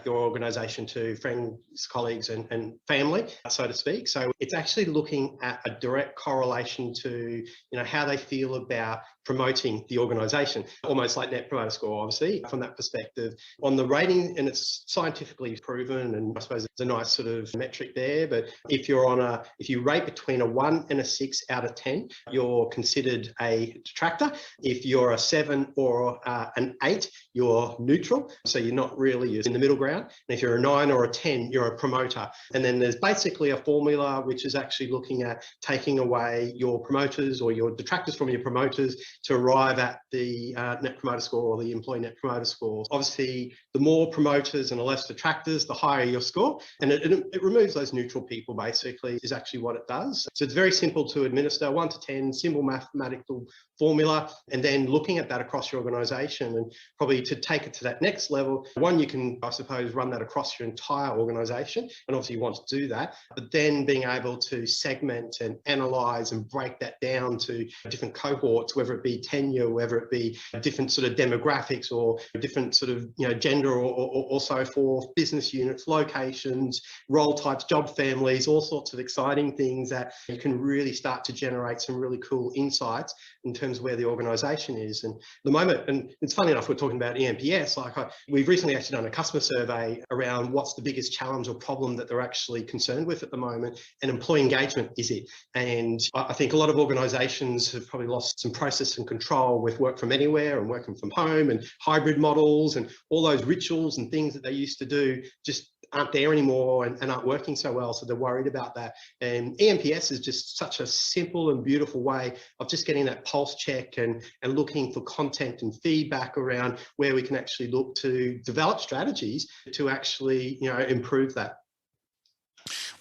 your organization to friends, colleagues and family, so to speak. So it's actually looking at a direct correlation to, how they feel about promoting the organization, almost like Net Promoter Score, obviously, from that perspective. On the rating, and it's scientifically proven, and I suppose it's a nice sort of metric there, but if you rate between a 1 and a 6 out of 10, you're considered a detractor. If you're a 7 or an 8, you're neutral. So you're not really in the middle ground. And if you're a 9 or a 10, you're a promoter. And then there's basically a formula which is actually looking at taking away your promoters or your detractors from your promoters to arrive at the Net Promoter Score or the Employee Net Promoter Score. Obviously, the more promoters and the less detractors, the higher your score. And it removes those neutral people, basically, is actually what it does. So it's very simple to administer, 1 to 10, simple mathematical formula, and then looking at that across your organization. And probably to take it to that next level, one, you can, I suppose, run that across your entire organization, and obviously you want to do that, but then being able to segment and analyze and break that down to different cohorts, whether it be tenure, whether it be different sort of demographics or different sort of gender or so forth, business units, locations, role types, job families, all sorts of exciting things that you can really start to generate some really cool insights in terms of where the organization is. And the moment, and it's funny enough, we're talking about ENPS, we've recently actually done a customer survey around what's the biggest challenge or problem that they're actually concerned with at the moment, and employee engagement is it. And I think a lot of organizations have probably lost some process and control with work from anywhere and working from home and hybrid models, and all those rituals and things that they used to do just aren't there anymore and aren't working so well, so they're worried about that. And ENPS is just such a simple and beautiful way of just getting that pulse check and looking for content and feedback around where we can actually look to develop strategies to actually improve that.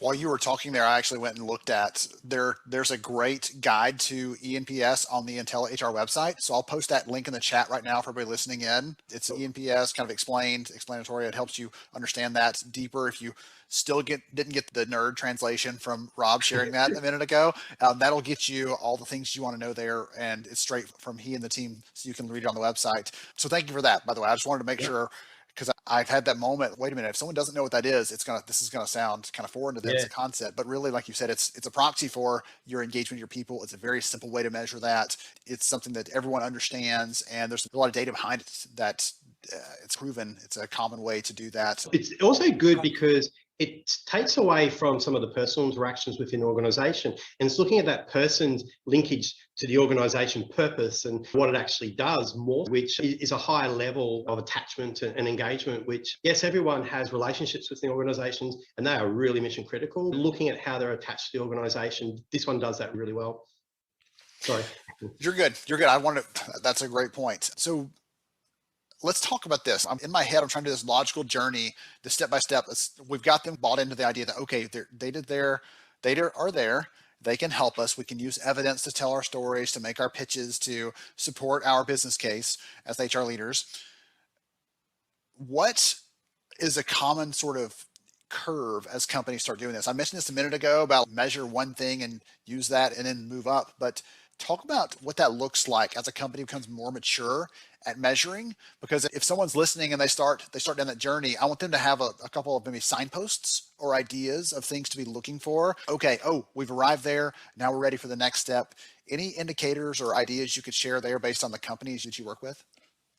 While you were talking there, I actually went and looked at there's a great guide to ENPS on the IntelliHR website. So I'll post that link in the chat right now for everybody listening in. It's ENPS kind of explanatory. It helps you understand that deeper. If you still didn't get the nerd translation from Rob sharing that a minute ago, that'll get you all the things you want to know there. And it's straight from he and the team, so you can read it on the website. So thank you for that, by the way. I just wanted to make sure, because I've had that moment, wait a minute, if someone doesn't know what that is, this is gonna sound kind of foreign to them as a concept, but really, like you said, it's a proxy for your engagement with your people. It's a very simple way to measure that. It's something that everyone understands, and there's a lot of data behind it that it's proven. It's a common way to do that. It's also good because it takes away from some of the personal interactions within the organization, and it's looking at that person's linkage to the organization purpose and what it actually does more, which is a higher level of attachment and engagement, which, yes, everyone has relationships with the organizations and they are really mission critical. Looking at how they're attached to the organization, this one does that really well. Sorry. You're good. That's a great point. So let's talk about this. I'm in my head, I'm trying to do this logical journey, the step-by-step. We've got them bought into the idea that, okay, their data are there. They can help us. We can use evidence to tell our stories, to make our pitches, to support our business case as HR leaders. What is a common sort of curve as companies start doing this? I mentioned this a minute ago about measure one thing and use that and then move up, but talk about what that looks like as a company becomes more mature at measuring, because if someone's listening and they start down that journey, I want them to have a couple of maybe signposts or ideas of things to be looking for. Okay, we've arrived there. Now we're ready for the next step. Any indicators or ideas you could share there based on the companies that you work with?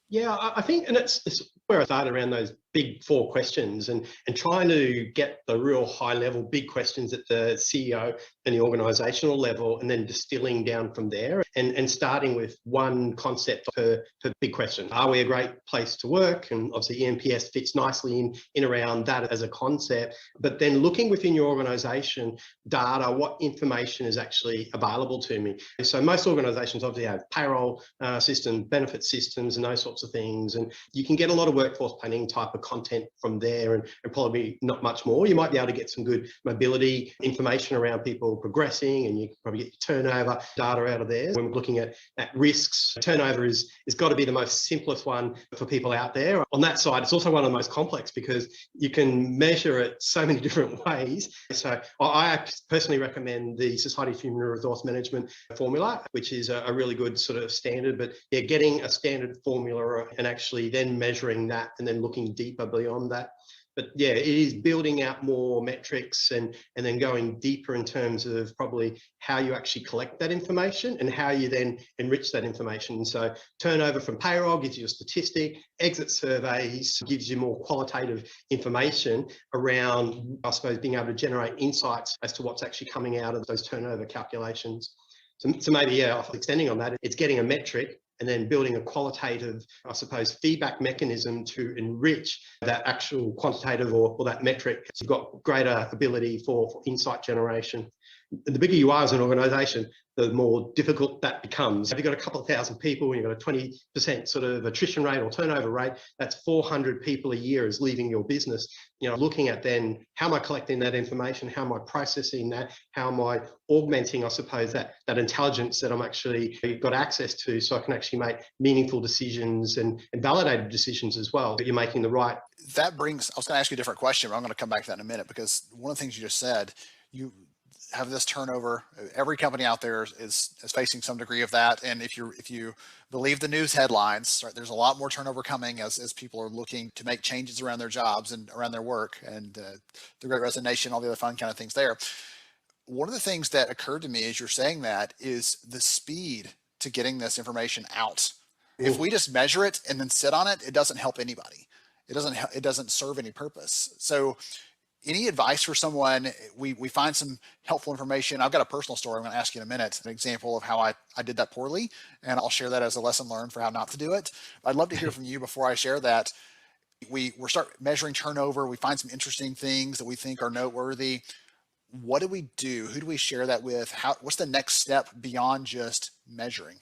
Yeah, I think, and it's where I started around those big 4 questions and trying to get the real high level big questions at the CEO and the organizational level, and then distilling down from there and starting with one concept per big question. Are we a great place to work? And obviously ENPS fits nicely in around that as a concept, but then looking within your organization data, what information is actually available to me. So most organizations obviously have payroll systems, benefit systems, and those sorts sorts of things. And you can get a lot of workforce planning type of content from there, and probably not much more. You might be able to get some good mobility information around people progressing, and you can probably get your turnover data out of there. When we're looking at risks, turnover is got to be the most simplest one for people out there. On that side, it's also one of the most complex because you can measure it so many different ways. So I personally recommend the Society of Human Resource Management formula, which is a really good sort of standard. But yeah, getting a standard formula and actually then measuring that and then looking deeper beyond that. But yeah, it is building out more metrics and then going deeper in terms of probably how you actually collect that information and how you then enrich that information. So turnover from payroll gives you a statistic, exit surveys gives you more qualitative information around, I suppose, being able to generate insights as to what's actually coming out of those turnover calculations. So maybe, yeah, extending on that, it's getting a metric and then building a qualitative, I suppose, feedback mechanism to enrich that actual quantitative or that metric. So you've got greater ability for insight generation. The bigger you are as an organisation, the more difficult that becomes. If you've got a couple of thousand people and you've got a 20% sort of attrition rate or turnover rate, that's 400 people a year is leaving your business. You know, looking at then how am I collecting that information? How am I processing that? How am I augmenting, I suppose, that intelligence that I'm actually got access to, so I can actually make meaningful decisions and validated decisions as well, that you're making the right. That brings, I was going to ask you a different question, but I'm going to come back to that in a minute, because one of the things you just said, you have this turnover. Every company out there is facing some degree of that. And if you believe the news headlines, right, there's a lot more turnover coming as people are looking to make changes around their jobs and around their work, and the Great Resignation, all the other fun kind of things there. One of the things that occurred to me as you're saying that is the speed to getting this information out. Ooh. If we just measure it and then sit on it, it doesn't help anybody. It doesn't serve any purpose. So any advice for someone? We find some helpful information. I've got a personal story I'm going to ask you in a minute, an example of how I did that poorly, and I'll share that as a lesson learned for how not to do it. I'd love to hear from you before I share that. We start measuring turnover. We find some interesting things that we think are noteworthy. What do we do? Who do we share that with? What's the next step beyond just measuring?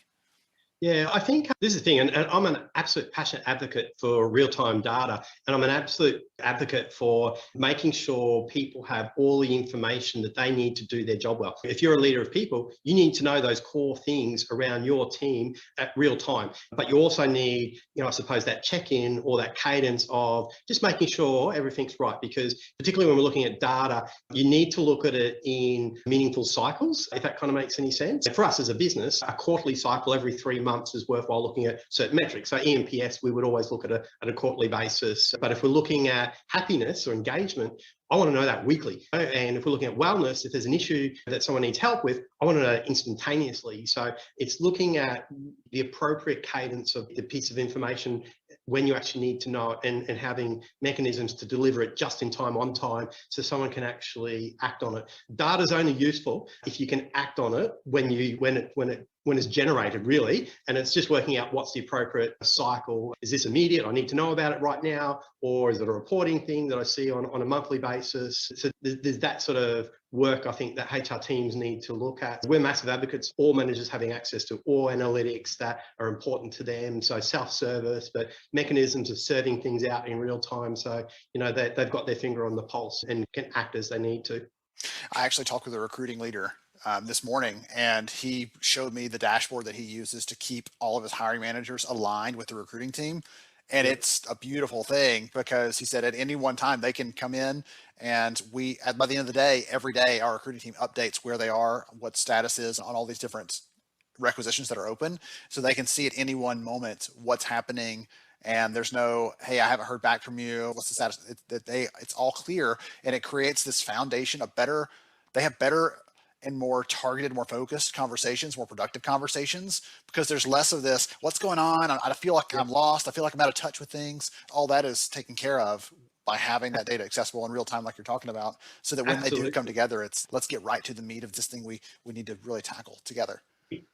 Yeah, I think this is the thing, and I'm an absolute passionate advocate for real-time data, and I'm an absolute advocate for making sure people have all the information that they need to do their job well. If you're a leader of people, you need to know those core things around your team at real time, but you also need, I suppose, that check-in or that cadence of just making sure everything's right, because particularly when we're looking at data, you need to look at it in meaningful cycles, if that kind of makes any sense. And for us as a business, a quarterly cycle every 3 months is worthwhile looking at certain metrics. So EMPS, we would always look at a quarterly basis. But if we're looking at happiness or engagement, I want to know that weekly. And if we're looking at wellness, if there's an issue that someone needs help with, I want to know instantaneously. So it's looking at the appropriate cadence of the piece of information when you actually need to know it, and having mechanisms to deliver it just in time, on time, so someone can actually act on it. Data is only useful if you can act on it when it's generated, really, and it's just working out what's the appropriate cycle. Is this immediate? I need to know about it right now, or is it a reporting thing that I see on a monthly basis? So there's that sort of work I think that HR teams need to look at. We're massive advocates, all managers having access to all analytics that are important to them. So self-service, but mechanisms of serving things out in real time. So, they've got their finger on the pulse and can act as they need to. I actually talked with a recruiting leader this morning, and he showed me the dashboard that he uses to keep all of his hiring managers aligned with the recruiting team. And it's a beautiful thing, because he said at any one time they can come in, and by the end of the day, every day, our recruiting team updates where they are, what status is on all these different requisitions that are open, so they can see at any one moment what's happening. And there's no, hey, I haven't heard back from you. What's the status? It's all clear, and it creates this foundation of they have better and more targeted, more focused conversations, more productive conversations, because there's less of this, what's going on? I feel like I'm lost. I feel like I'm out of touch with things. All that is taken care of by having that data accessible in real time, like you're talking about, so that when they do come together, it's let's get right to the meat of this thing we need to really tackle together.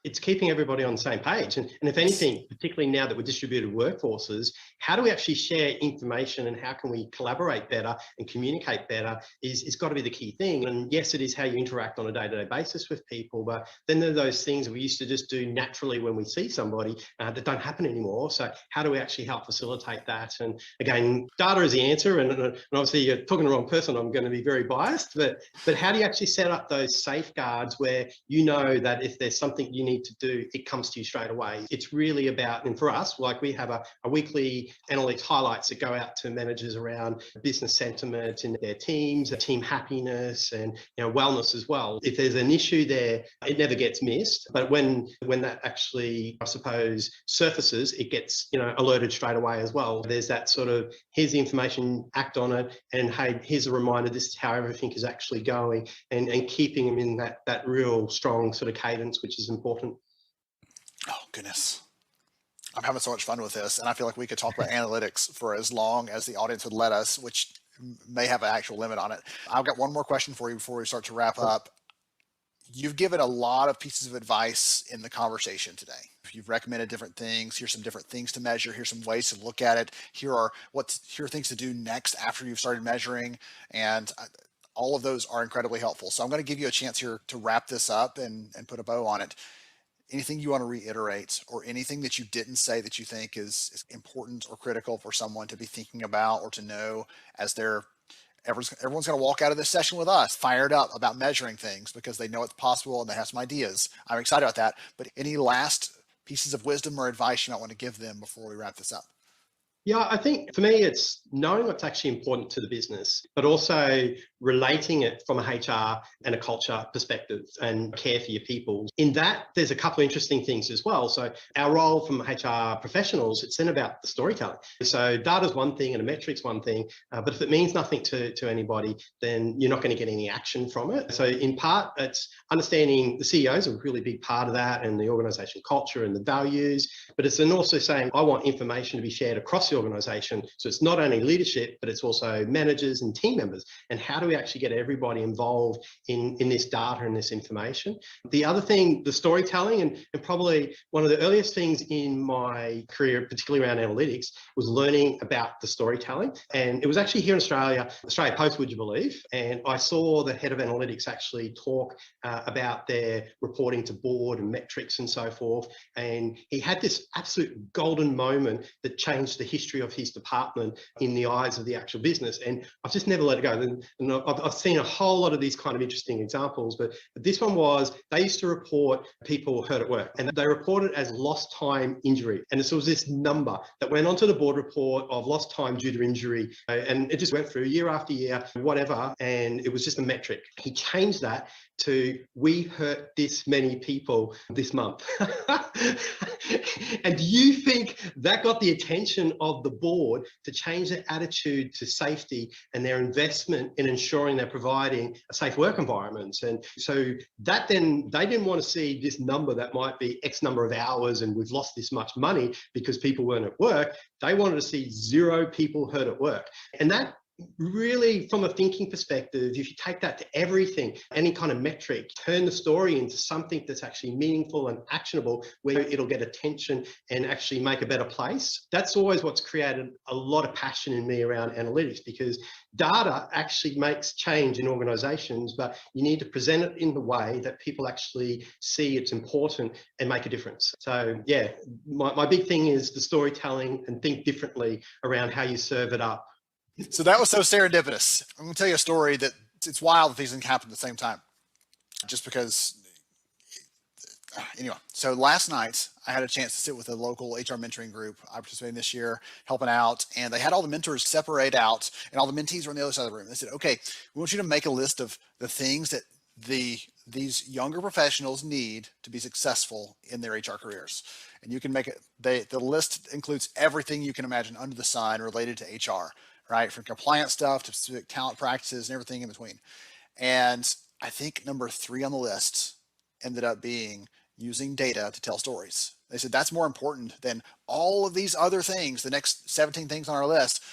it's keeping everybody on the same page. And if anything, particularly now that we're distributed workforces, how do we actually share information and how can we collaborate better and communicate better is got to be the key thing. And yes, it is how you interact on a day-to-day basis with people, but then there are those things we used to just do naturally when we see somebody that don't happen anymore. So how do we actually help facilitate that? And again, data is the answer. And obviously you're talking to the wrong person, I'm going to be very biased, but how do you actually set up those safeguards where you know that if there's something you need to do, it comes to you straight away? It's really about, and for us, like we have a weekly analytics highlights that go out to managers around business sentiment in their teams, team happiness, and wellness as well. If there's an issue there, it never gets missed. But when that actually, I suppose, surfaces, it gets alerted straight away as well. There's that sort of, here's the information, act on it, and hey, here's a reminder, this is how everything is actually going, and keeping them in that real strong sort of cadence, which is important. Oh, goodness. I'm having so much fun with this, and I feel like we could talk about analytics for as long as the audience would let us, which may have an actual limit on it. I've got one more question for you before we start to wrap up. You've given a lot of pieces of advice in the conversation today. You've recommended different things. Here's some different things to measure. Here's some ways to look at it. Here are things to do next after you've started measuring. And all of those are incredibly helpful. So I'm going to give you a chance here to wrap this up and put a bow on it. Anything you want to reiterate, or anything that you didn't say that you think is important or critical for someone to be thinking about or to know as everyone's going to walk out of this session with us fired up about measuring things because they know it's possible and they have some ideas. I'm excited about that. But any last pieces of wisdom or advice you might want to give them before we wrap this up? Yeah, I think for me, it's knowing what's actually important to the business, but also relating it from a HR and a culture perspective and care for your people. In that, there's a couple of interesting things as well. So our role from HR professionals, it's then about the storytelling. So data's one thing and a metric's one thing, but if it means nothing to anybody, then you're not going to get any action from it. So in part, it's understanding the CEOs are a really big part of that, and the organization culture and the values, but it's then also saying, I want information to be shared across the organization. So it's not only leadership, but it's also managers and team members. And how do we actually get everybody involved in this data and this information? The other thing, the storytelling, and probably one of the earliest things in my career, particularly around analytics, was learning about the storytelling. And it was actually here in Australia Post, would you believe? And I saw the head of analytics actually talk about their reporting to board and metrics and so forth. And he had this absolute golden moment that changed the history of his department in the eyes of the actual business. And I've just never let it go. And I've seen a whole lot of these kind of interesting examples, but this one was, they used to report people hurt at work, and they reported as lost time injury. And so it was this number that went onto the board report of lost time due to injury. And it just went through year after year, whatever. And it was just a metric. He changed that to, we hurt this many people this month. And do you think that got the attention of the board to change their attitude to safety and their investment in ensuring they're providing a safe work environment? And so that, then they didn't want to see this number that might be X number of hours and we've lost this much money because people weren't at work. They wanted to see 0 people hurt at work. And that really, from a thinking perspective, if you take that to everything, any kind of metric, turn the story into something that's actually meaningful and actionable, where it'll get attention and actually make a better place. That's always what's created a lot of passion in me around analytics, because data actually makes change in organizations, but you need to present it in the way that people actually see it's important and make a difference. So yeah, my big thing is the storytelling, and think differently around how you serve it up. So that was so serendipitous. I'm going to tell you a story that it's wild that these things happen at the same time, just because. Anyway, so last night I had a chance to sit with a local HR mentoring group I participated in this year, helping out, and they had all the mentors separate out, and all the mentees were on the other side of the room. They said, "Okay, we want you to make a list of the things that these younger professionals need to be successful in their HR careers." And you can make it. The list includes everything you can imagine under the sun related to HR. Right, from compliance stuff to specific talent practices and everything in between. And I think number 3 on the list ended up being using data to tell stories. They said that's more important than all of these other things, the next 17 things on our list,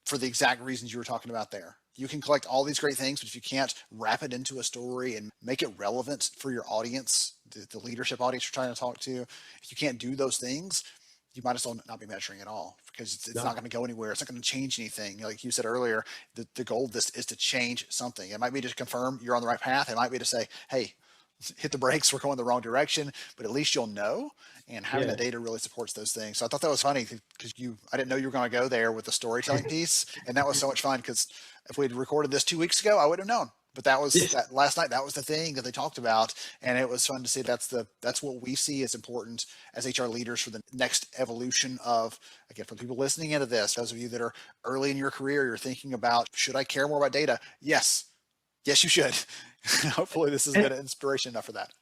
for the exact reasons you were talking about there. You can collect all these great things, but if you can't wrap it into a story and make it relevant for your audience, the leadership audience you're trying to talk to, if you can't do those things, you might as well not be measuring at all, because it's not going to go anywhere. It's not going to change anything. Like you said earlier, the goal of this is to change something. It might be to confirm you're on the right path. It might be to say, hey, hit the brakes, we're going the wrong direction, but at least you'll know. And having the data really supports those things. So I thought that was funny because I didn't know you were going to go there with the storytelling piece. And that was so much fun, because if we'd recorded this 2 weeks ago, I wouldn't have known. But that was that last night. That was the thing that they talked about, and it was fun to see. That's what we see as important as HR leaders for the next evolution of, again, for people listening into this. Those of you that are early in your career, you're thinking about, should I care more about data? Yes, you should. Hopefully, this is good inspiration enough for that.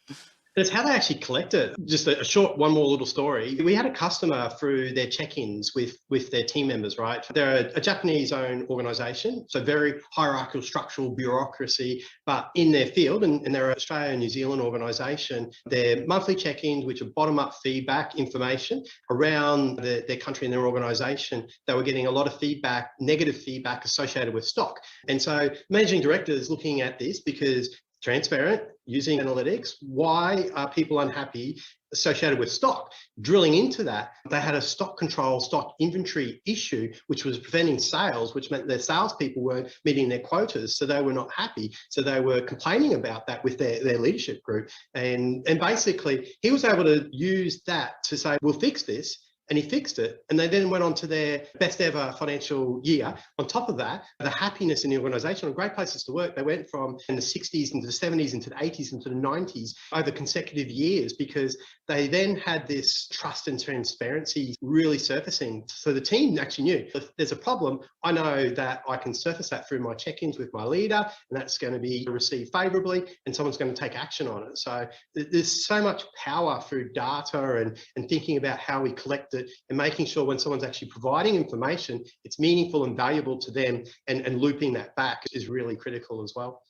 It's how they actually collect it. Just a short, one more little story. We had a customer through their check-ins with their team members, right? They're a Japanese-owned organization, so very hierarchical, structural bureaucracy, but in their field, and they're an Australia and New Zealand organization, their monthly check-ins, which are bottom-up feedback information around their country and their organization, they were getting a lot of feedback, negative feedback associated with stock. And so managing directors looking at this, because transparent, using analytics, why are people unhappy associated with stock? Drilling into that, they had a stock control, stock inventory issue, which was preventing sales, which meant their salespeople weren't meeting their quotas, so they were not happy. So they were complaining about that with their leadership group. And basically, he was able to use that to say, we'll fix this. And he fixed it. And they then went on to their best ever financial year. On top of that, the happiness in the organization, and great places to work, they went from in the 60s into the 70s, into the 80s, into the 90s over consecutive years, because they then had this trust and transparency really surfacing. So the team actually knew, if there's a problem, I know that I can surface that through my check-ins with my leader, and that's going to be received favorably, and someone's going to take action on it. So there's so much power through data and thinking about how we collect it, and making sure when someone's actually providing information, it's meaningful and valuable to them, and looping that back is really critical as well.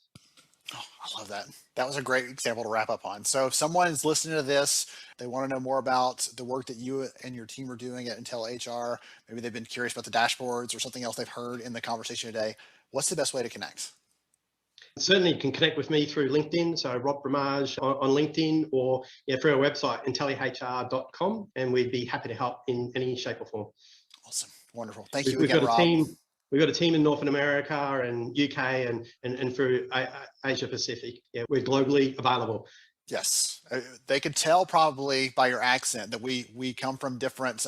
Oh, I love that. That was a great example to wrap up on. So if someone is listening to this, they want to know more about the work that you and your team are doing at Intel HR, maybe they've been curious about the dashboards or something else they've heard in the conversation today, what's the best way to connect? Certainly, you can connect with me through LinkedIn, so Rob Bramage on LinkedIn, or through our website, intellihr.com, and we'd be happy to help in any shape or form. Awesome. Wonderful. Thank you again, Rob. We've got a team in North America and UK and through Asia Pacific. Yeah, we're globally available. Yes, they could tell probably by your accent that we come from different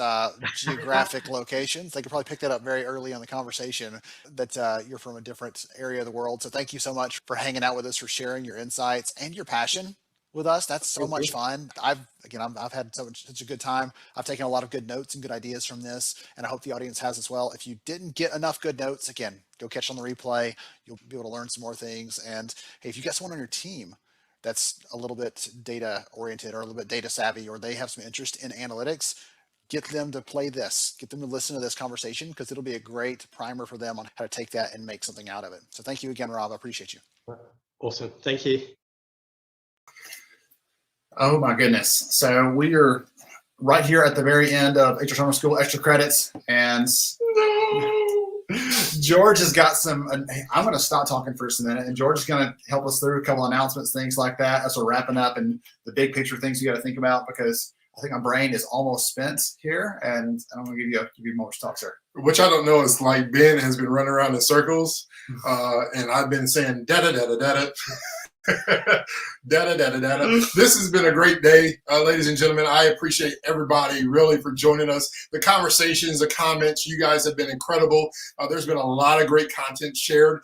geographic locations. They could probably pick that up very early in the conversation that you're from a different area of the world. So thank you so much for hanging out with us, for sharing your insights and your passion with us. That's so much fun. I've had such a good time. I've taken a lot of good notes and good ideas from this, and I hope the audience has as well. If you didn't get enough good notes, again, go catch on the replay. You'll be able to learn some more things. And hey, if you got someone on your team that's a little bit data oriented or a little bit data savvy, or they have some interest in analytics, get them to play this, get them to listen to this conversation, because it'll be a great primer for them on how to take that and make something out of it. So thank you again, Rob. I appreciate you. Awesome. Thank you. Oh my goodness. So we are right here at the very end of HR Summer School Extra Credits, and George has got some, I'm going to stop talking for just a minute, and George is going to help us through a couple announcements, things like that, as we're wrapping up, and the big picture things you got to think about, because I think my brain is almost spent here, and I'm going to give you more to talk, sir. Which I don't know is like Ben has been running around in circles, and I've been saying da-da-da-da-da-da. Da-da-da-da-da-da. This has been a great day, ladies and gentlemen. I appreciate everybody really for joining us. The conversations, the comments, you guys have been incredible. There's been a lot of great content shared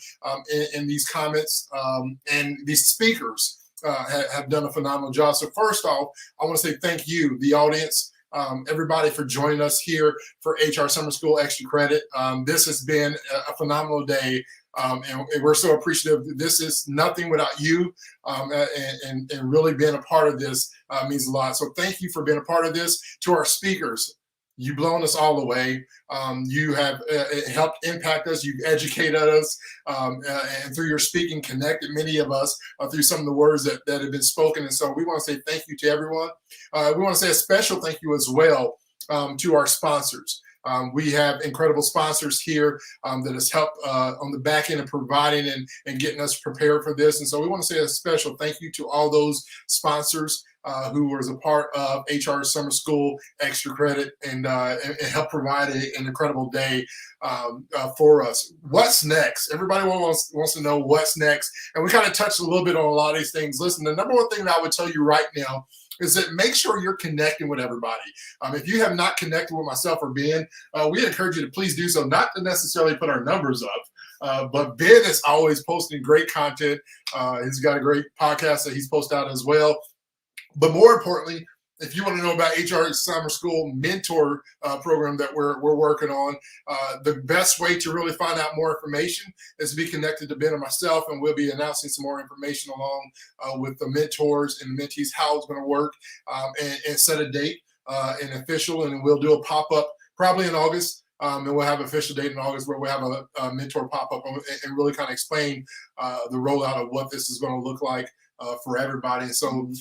in these comments, and these speakers have done a phenomenal job. So first off, I want to say thank you, the audience, everybody, for joining us here for HR Summer School Extra Credit. This has been a phenomenal day. And we're so appreciative. This is nothing without you, and really being a part of this means a lot. So thank you for being a part of this. To our speakers, you've blown us all away. You have helped impact us. You've educated us, and through your speaking, connected many of us through some of the words that have been spoken. And so we want to say thank you to everyone. We want to say a special thank you as well to our sponsors. We have incredible sponsors here that has helped on the back end of providing and getting us prepared for this. And so we want to say a special thank you to all those sponsors who was a part of HR Summer School Extra Credit and help provide an incredible day for us. What's next? Everybody wants to know what's next. And we kind of touched a little bit on a lot of these things. Listen, the number one thing that I would tell you right now is that make sure you're connecting with everybody. If you have not connected with myself or Ben, we encourage you to please do so, not to necessarily put our numbers up, but Ben is always posting great content. He's got a great podcast that he's posted out as well. But more importantly, if you want to know about HR Summer School mentor program that we're working on, the best way to really find out more information is to be connected to Ben and myself, and we'll be announcing some more information along with the mentors and mentees, how it's going to work, and set a date and official, and we'll do a pop-up probably in August. And we'll have an official date in August where we'll have a mentor pop-up and really kind of explain the rollout of what this is going to look like for everybody. And so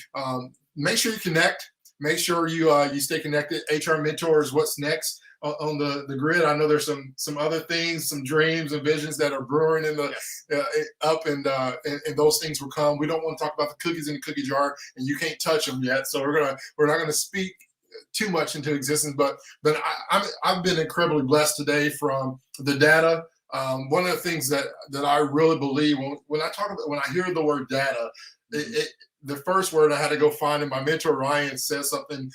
make sure you connect. Make sure you stay connected. HR Mentors, what's next on the grid? I know there's some other things, some dreams and visions that are brewing in the up, and those things will come. We don't want to talk about the cookies in the cookie jar, and you can't touch them yet. So we're not gonna speak too much into existence. But I've been incredibly blessed today from the data. One of the things that I really believe when I hear the word data, the first word I had to go find, and my mentor Ryan says something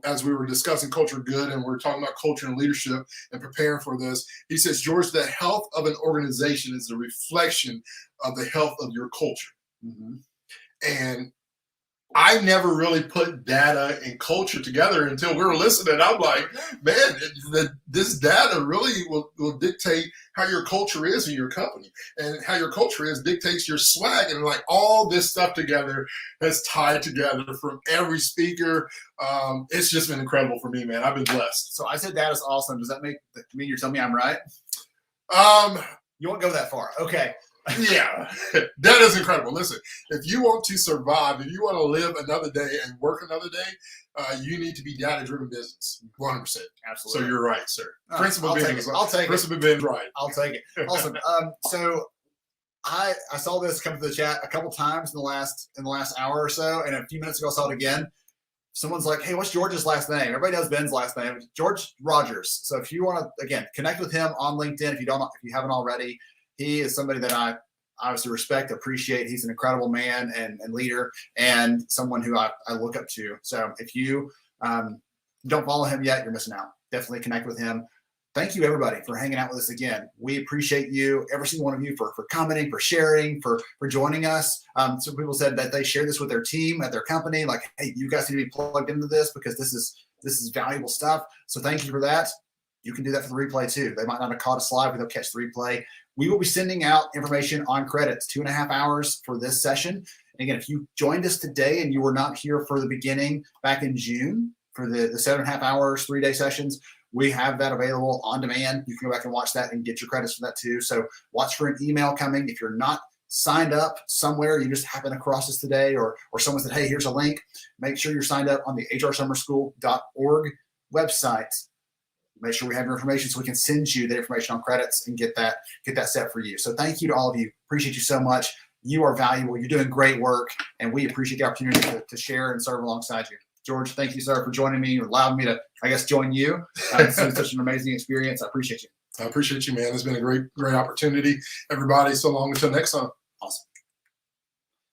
as we were discussing culture good, and we're talking about culture and leadership and preparing for this. He says, George, the health of an organization is a reflection of the health of your culture. Mm-hmm. And I never really put data and culture together until we were listening. I'm like, man, this data really will dictate how your culture is in your company, and how your culture is dictates your swag. And like all this stuff together has tied together from every speaker. It's just been incredible for me, man. I've been blessed. So I said data's awesome. Does that mean you're telling me I'm right? You won't go that far. Okay. Yeah, that is incredible. Listen, if you want to survive, if you want to live another day and work another day, you need to be data-driven business. 100%. Absolutely. So you're right, sir. Principal business. I'll take it. Principal Ben, right. I'll take it. Awesome. So I saw this come to the chat a couple times in the last hour or so, and a few minutes ago I saw it again. Someone's like, hey, what's George's last name? Everybody knows Ben's last name. George Rogers. So if you want to, again, connect with him on LinkedIn, if you haven't already. He is somebody that I obviously respect, appreciate. He's an incredible man and leader, and someone who I look up to. So if you don't follow him yet, you're missing out. Definitely connect with him. Thank you, everybody, for hanging out with us again. We appreciate you, every single one of you, for commenting, for sharing, for joining us. Some people said that they share this with their team at their company, like, hey, you guys need to be plugged into this because this is valuable stuff. So thank you for that. You can do that for the replay too. They might not have caught us live, but they'll catch the replay. We will be sending out information on credits, 2.5 hours for this session. And again, if you joined us today and you were not here for the beginning back in June for the 7.5 hours, 3-day sessions, we have that available on demand. You can go back and watch that and get your credits for that too. So watch for an email coming. If you're not signed up somewhere, you just happen across us today, or someone said, hey, here's a link, make sure you're signed up on the hrsummerschool.org website. Make sure we have your information so we can send you the information on credits and get that set for you. So thank you to all of you. Appreciate you so much. You are valuable. You're doing great work, and we appreciate the opportunity to share and serve alongside you. George, thank you, sir, for joining me. You allowed me to, I guess, join you. It's been such an amazing experience. I appreciate you. I appreciate you, man. It's been a great opportunity. Everybody, so long until next time.